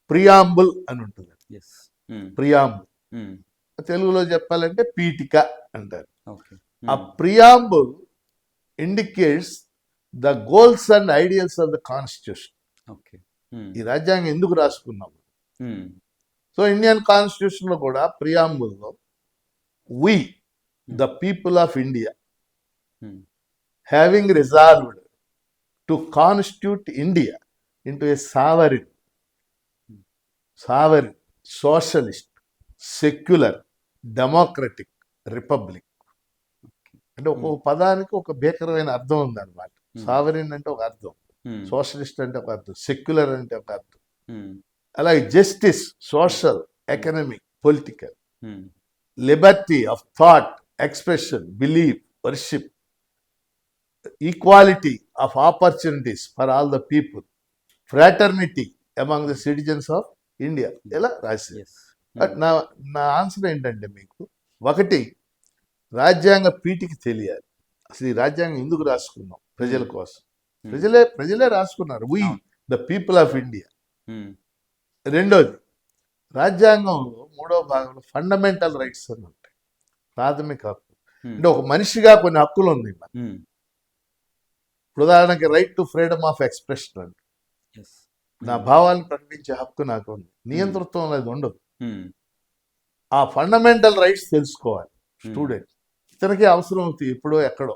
ప్రియాంబుల్ అని ఉంటుంది. ప్రియాంబుల్ తెలుగులో చెప్పాలంటే పీఠిక అంటారు. ఆ preamble indicates the goals and ideals of the constitution. ఈ రాజ్యాంగం ఎందుకు రాసుకున్నాము? సో ఇండియన్ కాన్స్టిట్యూషన్ లో కూడా ప్రియాంబుల్లో we the people of India having resolved to constitute India into a sovereign, socialist, secular, democratic republic. అంటే ఒక్కొక్క పదానికి ఒక భీకరమైన అర్థం ఉంది అనమాట. సావరిన్ అంటే ఒక అర్థం, సోషలిస్ట్ అంటే ఒక అర్థం, సెక్యులర్ అంటే ఒక అర్థం. అలాగే justice, social, economic, political, Liberty of thought, expression, belief, worship, equality of opportunities for all the people, fraternity among the citizens of India. ఇలా రాసి నా ఆన్సర్ ఏంటంటే మీకు ఒకటి, రాజ్యాంగ పీఠికి తెలియాలి. అసలు ఈ రాజ్యాంగం ఎందుకు రాసుకున్నాం? ప్రజల కోసం. ప్రజలే రాసుకున్నారు, we the people of India. రెండోది, రాజ్యాంగంలో 3వ భాగంలో ఫండమెంటల్ రైట్స్ అని ఉంటాయి, ప్రాథమిక హక్కు. అంటే ఒక మనిషిగా కొన్ని హక్కులు ఉంది. ఉదాహరణకి right to freedom of expression అంటే నా భావాలను ప్రకటించే హక్కు నాకు ఉంది. నియంతృత్వం అనేది ఉండదు. ఆ ఫండమెంటల్ రైట్స్ తెలుసుకోవాలి స్టూడెంట్. ఇతనికి అవసరం అవుతుంది ఎప్పుడో ఎక్కడో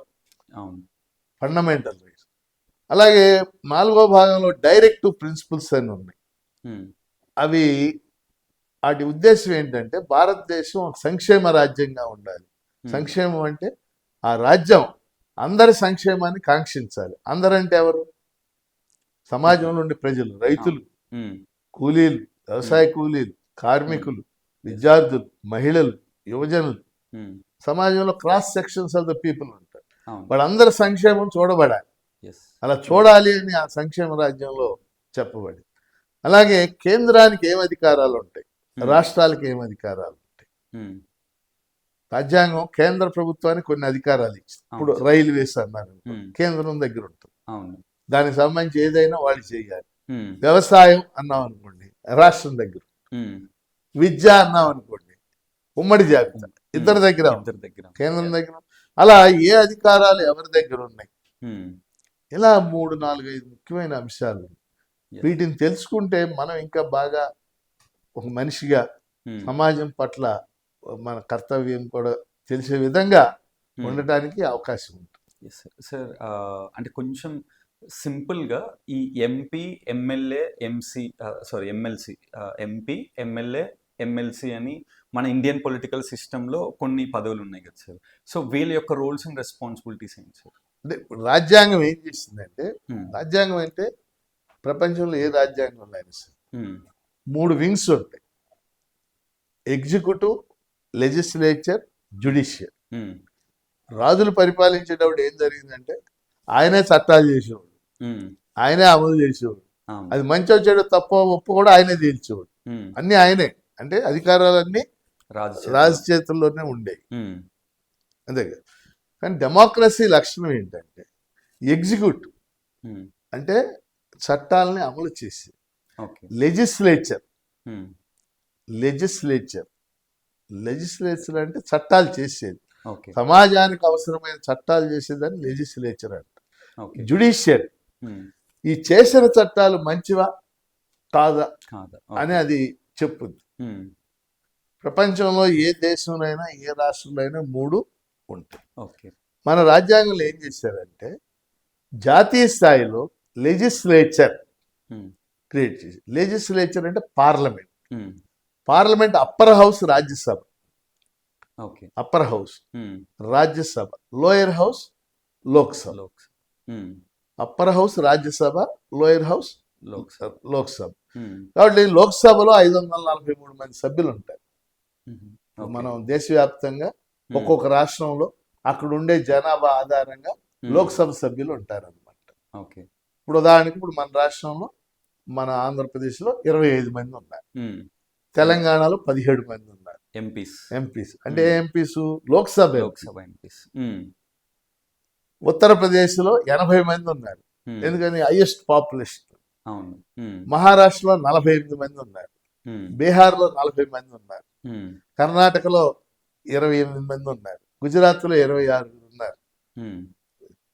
ఫండమెంటల్ రైట్స్. అలాగే 4వ భాగంలో డైరెక్టివ్ ప్రిన్సిపల్స్ అని ఉన్నాయి. అవి వాటి ఉద్దేశం ఏంటంటే భారతదేశం ఒక సంక్షేమ రాజ్యంగా ఉండాలి. సంక్షేమం అంటే ఆ రాజ్యం అందరి సంక్షేమాన్ని కాంక్షించాలి. అందరంటే ఎవరు? సమాజంలో ఉండే ప్రజలు, రైతులు, కూలీలు, వ్యవసాయ కూలీలు, కార్మికులు, విద్యార్థులు, మహిళలు, యువజనులు, సమాజంలో cross sections of the people ఉంటారు. వాళ్ళందరి సంక్షేమం చూడబడాలి. అలా చూడాలి అని ఆ సంక్షేమ రాజ్యంలో చెప్పబడి. అలాగే కేంద్రానికి ఏం అధికారాలు ఉంటాయి, రాష్ట్రాలకు ఏం అధికారాలు ఉంటాయి. రాజ్యాంగం కేంద్ర ప్రభుత్వానికి కొన్ని అధికారాలు ఇచ్చింది. ఇప్పుడు రైల్వేస్ అన్నారు, కేంద్రం దగ్గర ఉంటుంది, దానికి సంబంధించి ఏదైనా వాళ్ళు చేయాలి. వ్యవసాయం అన్నాం అనుకోండి, రాష్ట్రం దగ్గర. విద్య అన్నాం అనుకోండి, ఉమ్మడి జాబితా ఇద్దరి దగ్గర, కేంద్రం దగ్గర. అలా ఏ అధికారాలు ఎవరి దగ్గర ఉన్నాయి, ఇలా 3, 4, 5 ముఖ్యమైన అంశాలు. వీటిని తెలుసుకుంటే మనం ఇంకా బాగా ఒక మనిషిగా సమాజం పట్ల మన కర్తవ్యం కూడా తెలిసే విధంగా ఉండటానికి అవకాశం ఉంటుంది. సార్ అంటే కొంచెం సింపుల్గా ఈ MP, MLA, MLC, MP, MLA, MLC అని మన ఇండియన్ పొలిటికల్ సిస్టంలో కొన్ని పదవులు ఉన్నాయి కదా సార్. సో వీళ్ళ యొక్క రోల్స్ అండ్ రెస్పాన్సిబిలిటీస్ ఏంటి సార్? అంటే రాజ్యాంగం ఏం చేసిందంటే, రాజ్యాంగం అంటే ప్రపంచంలో ఏ రాజ్యాంగంలో అయినా సరే 3 వింగ్స్ ఉంటాయి: ఎగ్జిక్యూటివ్, లెజిస్లేచర్, జ్యుడిషియల్. రాజులు పరిపాలించేటప్పుడు ఏం జరిగిందంటే ఆయనే చట్టాలు చేసేవాడు, ఆయనే అమలు చేసేవాడు. అవును. అది మంచి చెడు తప్ప ఒప్పు కూడా ఆయనే తేల్చేవాడు. ఉమ్. అన్నీ ఆయనే, అంటే అధికారాలన్నీ రాజు రాజు చేతుల్లోనే ఉండేవి. ఉమ్. అంతే కదా. కానీ డెమోక్రసీ లక్షణం ఏంటంటే ఎగ్జిక్యూటివ్ ఉమ్. అంటే చట్టాలని అమలు చేసి, ఓకే. లెజిస్లేచర్ ఉమ్. లెజిస్లేచర్ అంటే చట్టాలు చేసేది, ఓకే. సమాజానికి అవసరమైన చట్టాలు చేసేదాన్ని లెజిస్లేచర్ అంట. ఓకే. జ్యుడిషియరీ ఉమ్. ఈ చేసిన చట్టాలు మంచివా కాదా కాదా. అని ఓకే. అది చెప్పుద్ది. ఉమ్. ప్రపంచంలో ఏ దేశంలో అయినా ఏ రాష్ట్రంలో అయినా 3 ఉంటాయి. ఓకే. మన రాజ్యాంగంలో ఏం చేశారంటే జాతీయ స్థాయిలో లెజిస్లేచర్ ఉమ్. క్రియేట్ చేసి, లెజిస్లేచర్ అంటే పార్లమెంట్, ఉమ్. Parliament upper house Rajya Sabha, okay. Upper house ఉమ్. Rajya Sabha, lower house Lok Sabha. లోక్స్. ఉమ్. Upper house Rajya Sabha, lower house లోక్స్. లోక్సభ. ఉమ్. కాబట్టి లోక్సభలో 543 మంది సభ్యులు ఉంటారు. ఉమ్. ఇప్పుడు ఓకే. మనం దేశవ్యాప్తంగా ఉమ్. ఒక్కొక్క రాష్ట్రంలో అక్కడ ఉండే జనాభా ఆధారంగా ఉమ్. లోక్సభ సభ్యులు ఉంటారన్నమాట. ఓకే. ఇప్పుడు ఉదాహరణకి ఇప్పుడు మన రాష్ట్రంలో, మన ఆంధ్రప్రదేశ్లో 25 మంది ఉన్నారు, ఉమ్. తెలంగాణలో 17 మంది ఉన్నారు ఎంపీస్. ఎంపీస్. అంటే MPs Lok Sabha MP. Lok Sabha MPs. ఉమ్. ఉత్తరప్రదేశ్లో 80 మంది ఉన్నారు, ఉమ్. ఎందుకని హైయెస్ట్ పాపులేషన్. అవును. ఉమ్. మహారాష్ట్రలో 48 మంది ఉన్నారు, ఉమ్. బీహార్లో 40 మంది ఉన్నారు, ఉమ్. కర్ణాటకలో 28 మంది ఉన్నారు, గుజరాత్లో 26 ఉన్నారు, ఉమ్.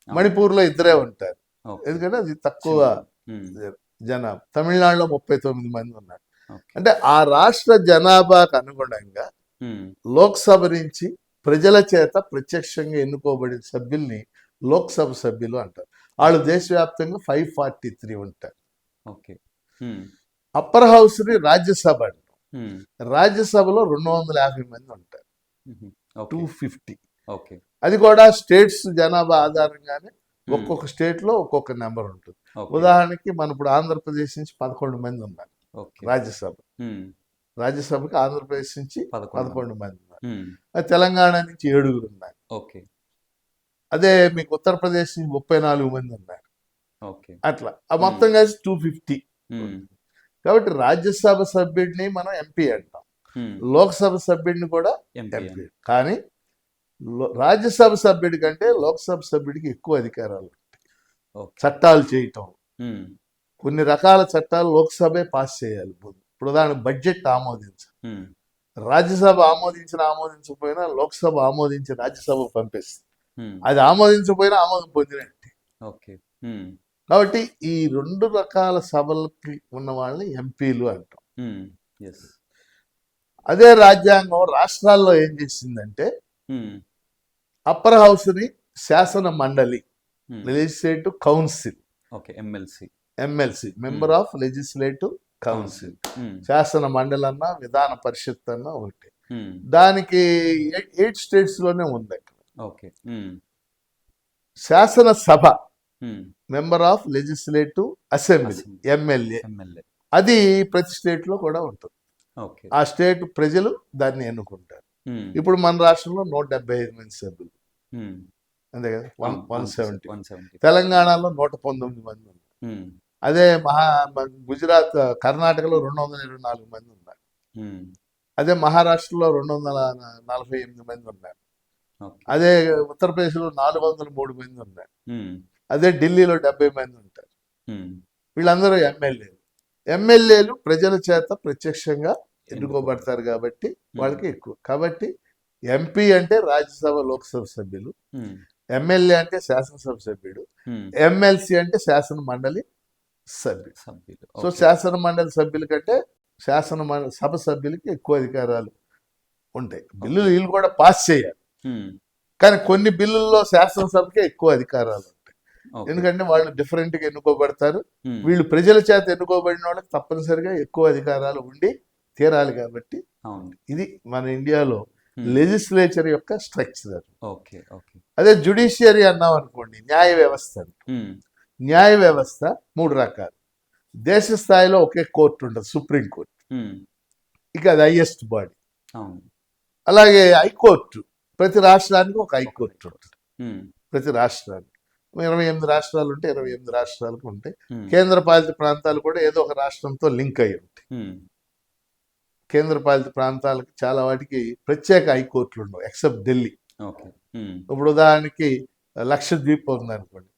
మణిపూర్లో 2 ఉంటారు, ఓకే. ఎందుకంటే అది తక్కువ ఉమ్. జనాభా. తమిళనాడులో 39 మంది ఉన్నారు. ఓకే. అంటే ఆ రాష్ట్ర జనాభాకు అనుగుణంగా ఉమ్. లోక్సభ నుంచి ప్రజల చేత ప్రత్యక్షంగా ఎన్నుకోబడిన సభ్యుల్ని లోక్సభ సభ్యులు అంటారు. వాళ్ళు దేశవ్యాప్తంగా 543 ఉంటారు. ఓకే. ఉమ్. అప్పర్ హౌస్ ని రాజ్యసభ అంటారు. ఉమ్. రాజ్యసభలో 250 మంది ఉంటారు, ఉమ్. ఓకే. 250. ఓకే. అది కూడా స్టేట్స్ జనాభా ఆధారంగానే ఉమ్. ఒక్కొక్క స్టేట్ లో ఒక్కొక్క నెంబర్ ఉంటుంది. ఓకే. ఉదాహరణకి మన ఇప్పుడు ఆంధ్రప్రదేశ్ నుంచి 11 మంది ఉన్నారు ఓకే. రాజ్యసభ. ఉమ్. రాజ్యసభకి ఆంధ్రప్రదేశ్ నుంచి 11 మంది ఉన్నారు. ఉమ్. అది తెలంగాణ నుంచి 7 ఉన్నారు. ఓకే. అదే మీకు ఉత్తరప్రదేశ్ నుంచి 34 మంది ఉన్నారు. ఓకే. అట్లా ఆ మొత్తం కలిసి 250. ఉమ్. కాబట్టి రాజ్యసభ సభ్యుడిని మనం ఎంపీ అంటాం, ఉమ్. లోక్సభ సభ్యుడిని కూడా ఎంపీ. ఎంపీ. కానీ రాజ్యసభ సభ్యుడి కంటే లోక్సభ సభ్యుడికి ఎక్కువ అధికారాలు ఉంటాయి. ఓకే. చట్టాలు చేయటం, ఉమ్. కొన్ని రకాల చట్టాలు లోక్సభే పాస్ చేయాలి. ఇప్పుడు ఉదాహరణ బడ్జెట్ ఆమోదించాలి, ఉమ్. రాజ్యసభ ఆమోదించకపోయినా లోక్సభ ఆమోదించి రాజ్యసభ పంపిస్తుంది. ఉమ్. అది ఆమోదించకపోయినా ఆమోదం పొందినట్టే. ఓకే. ఉమ్. కాబట్టి ఈ 2 రకాల సభలకి ఉన్న వాళ్ళని ఎంపీలు అంటాం. ఉమ్. ఎస్. అదే రాజ్యాంగం రాష్ట్రాల్లో ఏం చేసిందంటే ఉమ్. అప్పర్ హౌస్ ని శాసన మండలి, um. Legislative council, okay. MLC. MLC, member of legislative council. Um. శాసన మండలి అన్నా విధాన పరిషత్ అన్నా ఒకటి. ఉమ్. దానికి 8 స్టేట్స్ లోనే ఉంది. ఓకే. ఉమ్. శాసన సభ, um. Member of legislative assembly, MLA, MLA. అది ప్రతి స్టేట్ లో కూడా ఉంటుంది. ఓకే. ఆ స్టేట్ ప్రజలు దాన్ని ఎన్నుకుంటారు. ఉమ్. ఇప్పుడు మన రాష్ట్రంలో 175 మంది సభ్యులు, ఉమ్. అంతే కదా, 170. 170. తెలంగాణలో 119 మంది ఉన్నారు. ఉమ్. అదే గుజరాత్, కర్ణాటకలో 224 మంది ఉన్నారు. ఉమ్. అదే మహారాష్ట్రలో 248 మంది ఉన్నారు. ఓకే. అదే ఉత్తరప్రదేశ్లో 403 మంది ఉన్నారు. ఉమ్. అదే ఢిల్లీలో 70 మంది ఉంటారు. ఉమ్. వీళ్ళందరూ ఎమ్మెల్యేలు ప్రజల చేత ప్రత్యక్షంగా ఎన్నుకోబడతారు కాబట్టి వాళ్ళకి ఎక్కువ. కాబట్టి ఎంపీ అంటే రాజ్యసభ లోక్సభ సభ్యులు, ఉమ్. ఎమ్మెల్యే అంటే శాసనసభ సభ్యుడు, ఉమ్. ఎమ్మెల్సీ అంటే శాసన మండలి సభ్యుడు. సభ్యులు. So okay. శాసన మండలి సభ్యుల కంటే సభ సభ్యులకి ఎక్కువ అధికారాలు ఉంటాయి. బిల్లులు వీళ్ళు కూడా పాస్ చేయాలి, ఉమ్. కానీ కొన్ని బిల్లుల్లో శాసనసభకే ఎక్కువ అధికారాలు ఉంటాయి. ఓకే. ఎందుకంటే వాళ్ళు డిఫరెంట్గా ఎన్నుకోబడతారు. ఉమ్. వీళ్ళు ప్రజల చేత ఎన్నుకోబడిన వాళ్ళకి తప్పనిసరిగా ఎక్కువ అధికారాలు ఉండి తీరాలి. కాబట్టి అవును. ఇది మన ఇండియాలో ఉమ్. లెజిస్లేచర్ యొక్క స్ట్రక్చర్. ఓకే. ఓకే. అదే జ్యుడిషియరీ అన్నాం అనుకోండి, న్యాయ వ్యవస్థ. ఉమ్. న్యాయ వ్యవస్థ 3 రకాలు. దేశ స్థాయిలో ఒకే కోర్టు ఉంటుంది, సుప్రీం కోర్టు, ఉమ్. ఇక అది హైయెస్ట్ బాడీ. అవును. అలాగే హైకోర్టు, ప్రతి రాష్ట్రానికి ఒక హైకోర్టు ఉంటుంది, ఉమ్. ప్రతి రాష్ట్రానికి. 28 రాష్ట్రాలు ఉంటే 28 రాష్ట్రాలకు ఉంటాయి. కేంద్రపాలిత ప్రాంతాలు కూడా ఏదో ఒక రాష్ట్రంతో లింక్ అయి ఉంటాయి. కేంద్రపాలిత ప్రాంతాలకు చాలా వాటికి ప్రత్యేక హైకోర్టులు ఉండవు, ఎక్సెప్ట్ ఢిల్లీ. ఇప్పుడు ఉదాహరణకి లక్షద్వీప్ ఉందనుకోండి,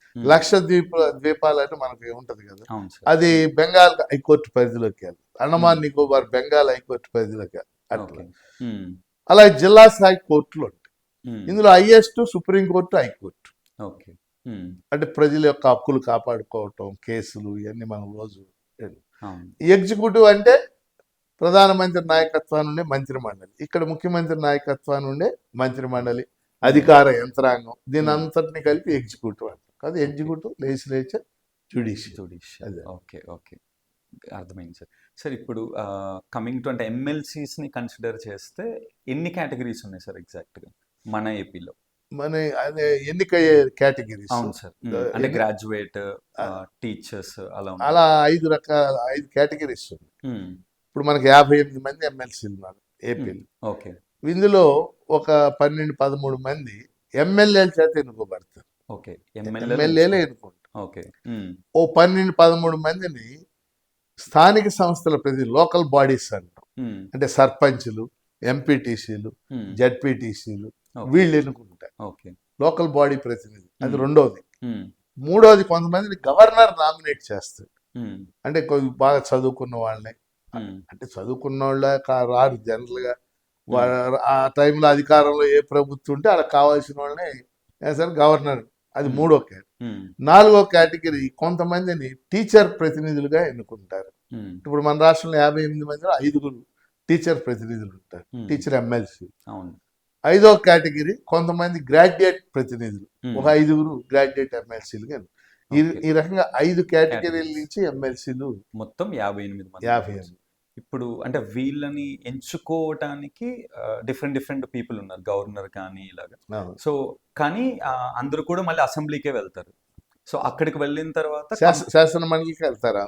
ద్వీపాలని మనకి ఉంటది కదా, అది బెంగాల్ హైకోర్టు పరిధిలోకి వెళ్ళదు. అండమాన్ నికోబార్ బెంగాల్ హైకోర్టు పరిధిలోకి అట్లా. అలాగే జిల్లా స్థాయి కోర్టులు ఉంటాయి. ఇందులో హైయెస్ట్ సుప్రీంకోర్టు, హైకోర్టు. అంటే ప్రజల యొక్క హక్కులు కాపాడుకోవటం, కేసులు, ఇవన్నీ మనం రోజు. ఎగ్జిక్యూటివ్ అంటే ప్రధానమంత్రి నాయకత్వాన్ని ఉండే మంత్రి మండలి, ఇక్కడ ముఖ్యమంత్రి నాయకత్వాన్ని ఉండే మంత్రి మండలి, అధికార యంత్రాంగం, దీని అంతటిని కలిపి ఎగ్జిక్యూటివ్ అంటారు. కాదు, executive, legislature, judicial. Okay, okay, అర్థమైంది సార్. సార్, ఇప్పుడు కమింగ్ టు అంటే ఎమ్మెల్సీస్ని కన్సిడర్ చేస్తే ఎన్ని కేటగిరీస్ ఉన్నాయి సార్ ఎగ్జాక్ట్గా మన ఏపీలో? మన అదే ఎన్నికయ్యే కేటగిరీస్. అవును సార్, అంటే గ్రాడ్యుయేట్, టీచర్స్, అలా 5 కేటగిరీస్ ఉన్నాయి. ఇప్పుడు మనకి 58 మంది ఎమ్మెల్సీలు ఉన్నారు ఏపీలో. ఓకే. ఇందులో ఒక 12-13 మంది ఎమ్మెల్యేల చేత ఎన్నుకోబడతారు. ఓకే, ఎమ్మెల్యేలే ఎన్నుకుంటారు. ఓకే. ఓ 12-13 మందిని స్థానిక సంస్థల ప్రతినిధులు, లోకల్ బాడీస్ అంటాం. అంటే సర్పంచ్లు, ఎంపీటీసీలు, జడ్పీటీసీలు, వీళ్ళు ఎన్నుకుంటారు. లోకల్ బాడీ ప్రతినిధి, అది రెండోది. మూడోది, కొంతమందిని గవర్నర్ నామినేట్ చేస్తారు. అంటే బాగా చదువుకున్న వాళ్ళని, అంటే చదువుకున్న వాళ్ళ రారు జనరల్ గా, ఆ టైంలో అధికారంలో ఏ ప్రభుత్వం ఉంటే అలా కావాల్సిన వాళ్ళని వేస్తారు గవర్నర్. అది మూడో కేటగిరీ. నాలుగో కేటగిరీ, కొంతమందిని టీచర్ ప్రతినిధులుగా ఎన్నుకుంటారు. ఇప్పుడు మన రాష్ట్రంలో 58 మందిలో 5 టీచర్ ప్రతినిధులు ఉంటారు, టీచర్ ఎమ్మెల్సీ. ఐదో కేటగిరీ, కొంతమంది గ్రాడ్యుయేట్ ప్రతినిధులు, ఒక 5 గ్రాడ్యుయేట్ ఎమ్మెల్సీలుగా. ఈ రకంగా 5 కేటగిరీల నుంచి ఎమ్మెల్సీలు, మొత్తం 58. ఇప్పుడు అంటే వీళ్ళని ఎంచుకోవటానికి డిఫరెంట్ పీపుల్ ఉన్నారు, గవర్నర్ కానీ ఇలాగా. సో కానీ అందరూ కూడా మళ్ళీ అసెంబ్లీకే వెళ్తారు. సో అక్కడికి వెళ్ళిన తర్వాత శాసన మండలికి వెళ్తారు.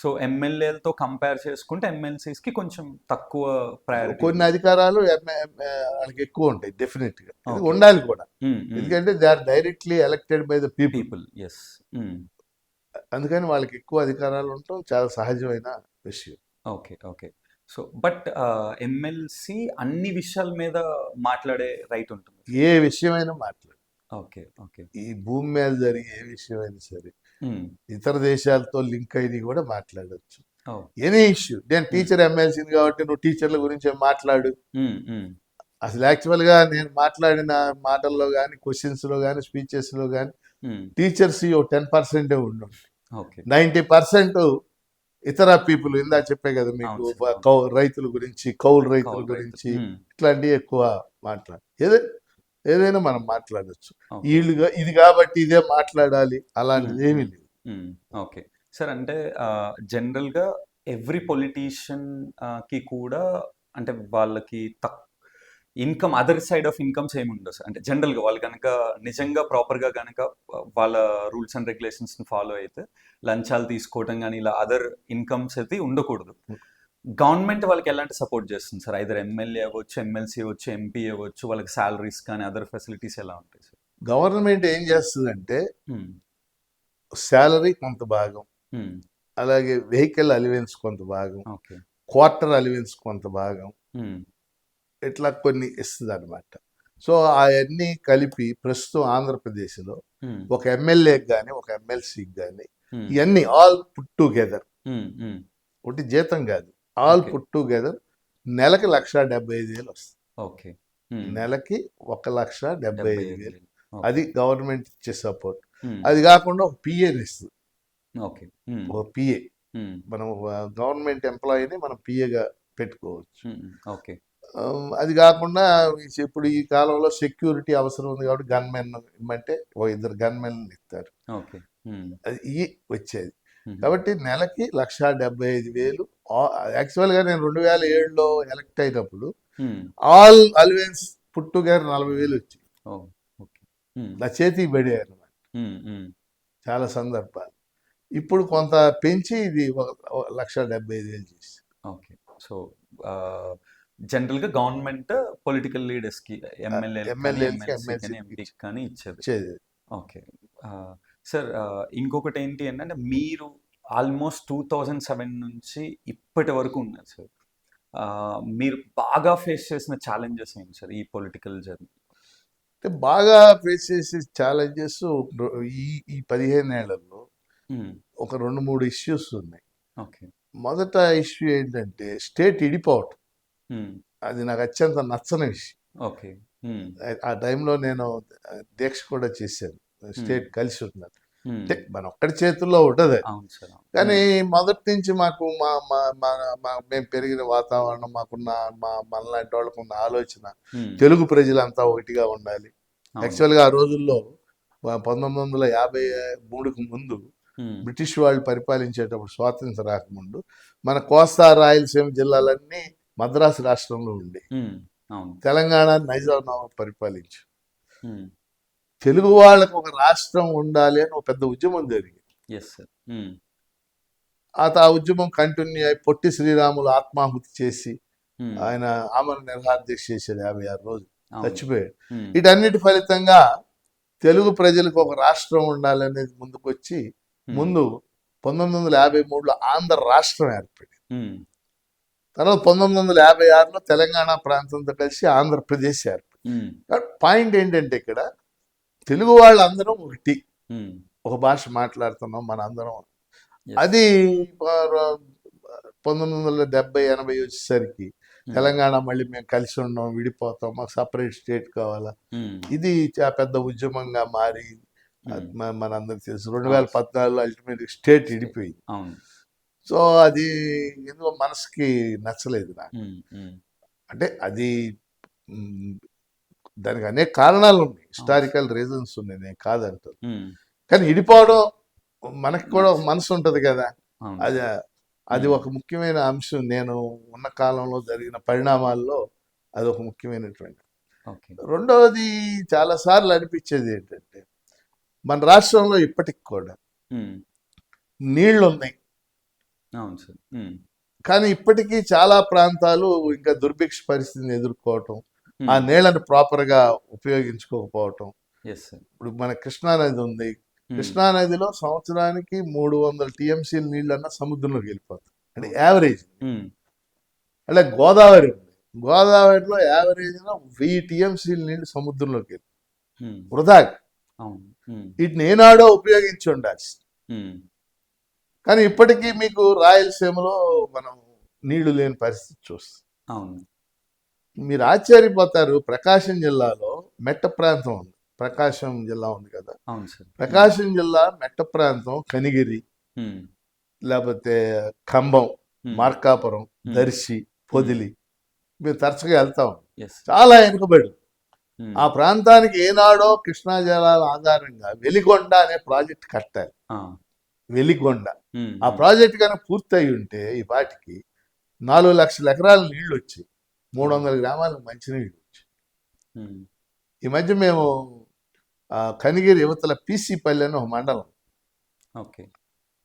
సో ఎమ్మెల్యేలతో కంపేర్ చేసుకుంటే ఎమ్మెల్సీస్ కి కొంచెం తక్కువ ప్రయారిటీ, కొన్ని అధికారాలు వాళ్ళకి ఎక్కువ ఉంటాయి. డెఫినెట్ గా ఉండాలి కూడా, ఎందుకంటే they are directly elected by the people. అందుకని వాళ్ళకి ఎక్కువ అధికారాలు ఉండటం చాలా సహజమైన విషయం. ఓకే. సో బట్ ఎమ్మెల్సీ అన్ని విషయాల మీద మాట్లాడే రైట్ ఉంటుంది, ఏ విషయమైనా మాట్లాడు. ఓకే. ఈ భూమి మీద జరిగే ఏ విషయమైనా సరే, ఇతర దేశాలతో లింక్ అయినవి కూడా మాట్లాడచ్చు. Any issue. నేను టీచర్ ఎమ్మెల్సీని కాబట్టి నువ్వు టీచర్ల గురించి మాట్లాడు. అసలు యాక్చువల్ గా నేను మాట్లాడిన మాటల్లో కానీ, క్వశ్చన్స్ లో కానీ, స్పీచెస్ లో కానీ టీచర్స్ 10% ఉండు, 90% ఇతర పీపుల్. ఇందా చెప్పే కదా మీకు, రైతుల గురించి, కౌలు రైతుల గురించి, ఇట్లాంటివి ఎక్కువ మాట్లాడు. ఏదైనా మనం మాట్లాడచ్చు. వీళ్ళుగా ఇది కాబట్టి ఇదే మాట్లాడాలి అలాంటిది ఏమీ లేదు. ఓకే సార్, అంటే జనరల్ గా ఎవ్రీ పొలిటీషియన్ కి కూడా అంటే వాళ్ళకి income, other side of incomes ఏమి ఉండవు సార్. అంటే జనరల్గా వాళ్ళు కనుక నిజంగా ప్రాపర్గా కనుక వాళ్ళ రూల్స్ అండ్ రెగ్యులేషన్స్ని ఫాలో అయితే లంచాలు తీసుకోవటం కానీ ఇలా అదర్ ఇన్కమ్స్ అయితే ఉండకూడదు. గవర్నమెంట్ వాళ్ళకి ఎలాంటి సపోర్ట్ చేస్తుంది సార్? ఐదర్ ఎమ్మెల్యే అవ్వచ్చు, ఎమ్మెల్సీ అవ్వచ్చు, ఎంపీ అవ్వచ్చు, వాళ్ళకి శాలరీస్ కానీ అదర్ ఫెసిలిటీస్ ఎలా ఉంటాయి సార్? గవర్నమెంట్ ఏం చేస్తుందంటే శాలరీ కొంత భాగం, అలాగే వెహికల్ అలివెన్స్ కొంత భాగం, క్వార్టర్ అలివెన్స్ కొంత భాగం, ఇట్లా కొన్ని ఇస్తుంది అనమాట. సో అవన్నీ కలిపి ప్రస్తుతం ఆంధ్రప్రదేశ్లో ఒక ఎమ్మెల్యేకి కానీ, ఒక ఎమ్మెల్సీకి కానీ, ఇవన్నీ ఆల్ పుట్ టుగెదర్, ఒకటి జీతం కాదు, ఆల్ పుట్ టుగెదర్ నెలకి 1,75,000 వస్తుంది. నెలకి 1,75,000. అది గవర్నమెంట్ ఇచ్చే సపోర్ట్. అది కాకుండా ఒక పిఏని ఇస్తుంది. ఒక పిఏ, మనం గవర్నమెంట్ ఎంప్లాయీని మనం పిఏగా పెట్టుకోవచ్చు. అది కాకుండా ఇప్పుడు ఈ కాలంలో సెక్యూరిటీ అవసరం ఉంది కాబట్టి గన్మెన్ ఇమ్మంటే 2 గన్మెన్ ఇస్తారు. అది వచ్చేది. కాబట్టి నెలకి 1,75,000. యాక్చువల్గా నేను 2007లో ఎలక్ట్ అయినప్పుడు ఆల్ అలవెన్స్ పుట్ టుగెదర్ 40,000 వచ్చాయి. నా చేతికి పడే అనమాట చాలా సందర్భాలు. ఇప్పుడు కొంత పెంచి ఇది 1,75,000 చేసి. సో జనరల్ గా గవర్నమెంట్ పొలిటికల్ లీడర్స్ కి, ఎమ్మెల్యేలకి కానీ ఎంపీకి కానీ ఇచ్చేది. ఓకే, సార్ ఇంకొకటి ఏంటి అంటే మీరు ఆల్మోస్ట్ 2007 నుంచి ఇప్పటి వరకు ఉన్నారు సార్. మీరు బాగా ఫేస్ చేసిన ఛాలెంజెస్ ఏంటి సార్ ఈ పొలిటికల్ జర్నీ? అంటే బాగా ఫేస్ చేసే ఛాలెంజెస్ ఈ ఈ 15 ఏళ్లలో ఒక 2-3 ఇష్యూస్ ఉన్నాయి. ఓకే. మొదట ఇష్యూ ఏంటంటే స్టేట్ ఇడిపోవటం. అది నాకు అత్యంత నచ్చని విషయం. ఓకే. ఆ టైంలో నేను దీక్ష కూడా చేశాను. స్టేట్ కలిసి ఉన్నది అంటే మన ఒక్కడి చేతుల్లో ఉండదు. అవును సార్. కానీ మొదటి నుంచి మాకు మా మా మా మా- మేము పెరిగిన వాతావరణం, మాకున్న మనలాంటి వాళ్ళకున్న ఆలోచన తెలుగు ప్రజలంతా ఒకటిగా ఉండాలి. యాక్చువల్గా ఆ రోజుల్లో 1953కు ముందు బ్రిటిష్ వాళ్ళు పరిపాలించేటప్పుడు, స్వాతంత్రం రాకముందు, మన కోస్తా రాయలసీమ జిల్లాలన్నీ మద్రాసు రాష్ట్రంలో ఉండి తెలంగాణ నైజాం నవాబు పరిపాలించు. తెలుగు వాళ్ళకు ఒక రాష్ట్రం ఉండాలి అని ఒక పెద్ద ఉద్యమం జరిగింది. ఆ ఉద్యమం కంటిన్యూ అయి పొట్టి శ్రీరాములు ఆత్మాహుతి చేసి ఆయన ఆమరణ నిరాహారదీక్ష చేశాడు 56 రోజులు, చచ్చిపోయాడు. వీటన్నిటి ఫలితంగా తెలుగు ప్రజలకు ఒక రాష్ట్రం ఉండాలనేది ముందుకొచ్చి ముందు 1953లో ఆంధ్ర రాష్ట్రం ఏర్పడింది. తర్వాత 1956లో తెలంగాణ ప్రాంతంతో కలిసి ఆంధ్రప్రదేశ్ ఏర్పడింది. పాయింట్ ఏంటంటే ఇక్కడ తెలుగు వాళ్ళందరం ఒకటి, ఒక భాష మాట్లాడుతున్నాం మన అందరం. అది 1970-80 వచ్చేసరికి తెలంగాణ మళ్ళీ మేము కలిసి ఉన్నాం, విడిపోతాం, మాకు సపరేట్ స్టేట్ కావాలా, ఇది పెద్ద ఉద్యమంగా మారి మనందరికి తెలుసు. 2014లో అల్టిమేట్ స్టేట్ విడిపోయింది. సో అది ఎందుకో మనసుకి నచ్చలేదు నాకు. అంటే అది దానికి అనేక కారణాలు ఉన్నాయి, హిస్టారికల్ రీజన్స్ ఉన్నాయి, నేను కాదంటాను. కానీ విడిపోవడం మనకి కూడా ఒక మనసు ఉంటుంది కదా, అది ఒక ముఖ్యమైన అంశం. నేను ఉన్న కాలంలో జరిగిన పరిణామాల్లో అది ఒక ముఖ్యమైనటువంటి. రెండవది చాలాసార్లు అనిపించేది ఏంటంటే మన రాష్ట్రంలో ఇప్పటికి కూడా నీళ్లు ఉన్నాయి, కానీ ఇప్పటికీ చాలా ప్రాంతాలు ఇంకా దుర్భిక్ష పరిస్థితిని ఎదుర్కోవటం, ఆ నీళ్లను ప్రాపర్గా ఉపయోగించుకోకపోవటం. ఇప్పుడు మన కృష్ణానది ఉంది, కృష్ణానదిలో సంవత్సరానికి 300 TMC నీళ్ళన్నా సముద్రంలోకి వెళ్ళిపోతాయి, అంటే యావరేజ్. అంటే గోదావరి ఉంది, గోదావరిలో యావరేజ్ 1000 TMC నీళ్లు సముద్రంలోకి వెళ్ళి వృధాగా. వీటిని ఏనాడో ఉపయోగించి ఉండాలి. కానీ ఇప్పటికీ మీకు రాయలసీమలో మనం నీళ్లు లేని పరిస్థితి చూస్తాం. మీరు ఆశ్చర్యపోతారు, ప్రకాశం జిల్లాలో మెట్ట ప్రాంతం ఉంది, ప్రకాశం జిల్లా ఉంది కదా, ప్రకాశం జిల్లా మెట్ట ప్రాంతం కనిగిరి, లేకపోతే ఖమ్మం, మార్కాపురం, దర్శి, పొదిలి మేము తరచుగా వెళ్తాం. చాలా వెనుకబడి ఆ ప్రాంతానికి ఏనాడో కృష్ణా జలాల ఆధారంగా వెలిగొండ అనే ప్రాజెక్ట్ కట్టాలి. వెలిగొండ ఆ ప్రాజెక్ట్ కనుక పూర్తయి ఉంటే ఈ పాటికి 4 లక్షల ఎకరాల నీళ్లు వచ్చి 300 గ్రామాలకు మంచినీళ్ళు వచ్చి. ఈ మధ్య మేము కనిగిరి యువతల PC పల్లి అని ఒక మండలం,